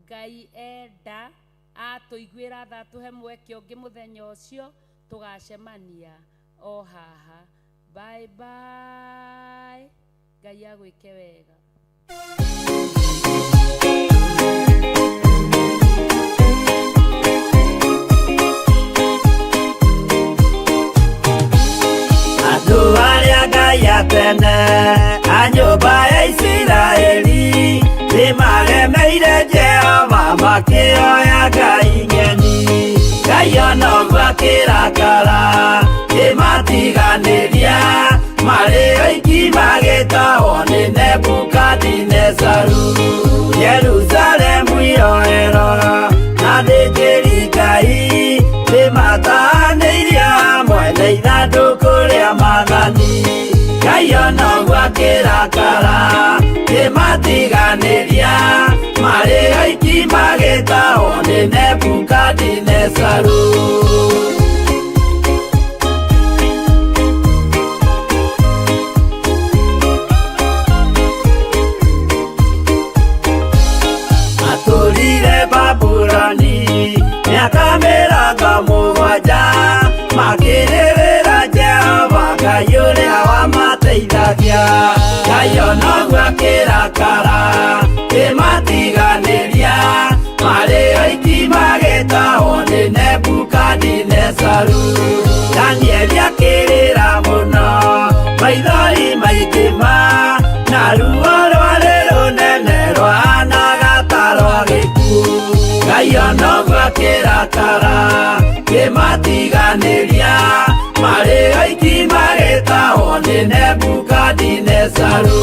Ngai enda atũiguĩra tha tũhe mweke ũngĩ mũthenya ũcio tũgacemania o haha. Bye bye. Ngai agwĩke wega. Andũ arĩa Ngai atene a nyũmba ya Isiraeli nĩ magemeire Jehova makĩoya Ngai ng'eni. Ngai ona ũguo akĩrakara kĩmatiganĩria marĩ oiki magĩ magĩtahwo nĩ Nebukadinezaru. Jerusalemu iroero na thĩnjĩri Ngai nĩmataanĩirie hamwe na ithandũkũ rĩa maathani. Ngai onoguo akĩrakara kĩmatiganĩria, marĩ oiki magĩtahwo nĩ Nebukadinezaru. Atũrire Babuloni mĩaka 70 makĩrĩrĩra Jehova Ngai ũrĩa wamateithagia. Ngai onoguo akĩrakara kĩmatiganĩria, marĩ oiki magĩtahwo nĩ Nebukadinezaru. Danieli akĩrĩra mũno, maithori maikĩma, na ruo rwarĩ rũnene rwahanaga ta rwa gĩkuũ. Ngai onoguo akĩrakara kĩmatiganĩria, marĩ oiki magĩtahwo nĩ Nebukadinezaru.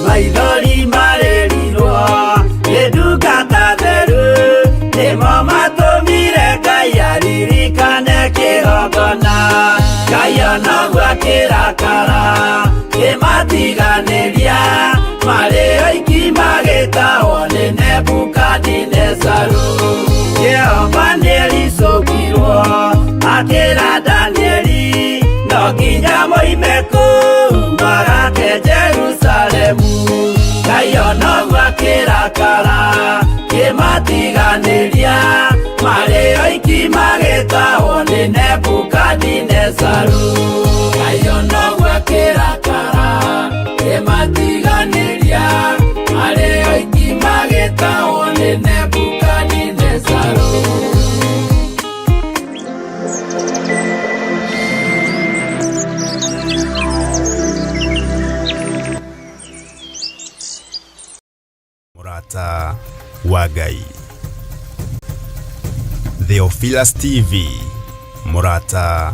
Maithori marĩrirwo nĩ ndungata theru, nĩmo matũmire Ngai aririkane kĩgongona. Ngai onoguo akĩrakara kĩmatiganĩria, marĩ oiki magĩtahwo nĩ Nebukadinezaru. Jehova nĩericũkirwo akĩra Danieli, no nginya moime kũu magake Jerusalemu. Ngai onoguo akĩrakara kĩmatiganĩria, marĩ oiki magĩtahwo nĩ Nebukadinezaru. Ngai onoguo akĩrakara kĩmatiganĩria, marĩ oiki magĩtahwo nĩ Nebukadinezaru. Mũrata wa Ngai. Theophilus TV, mũrata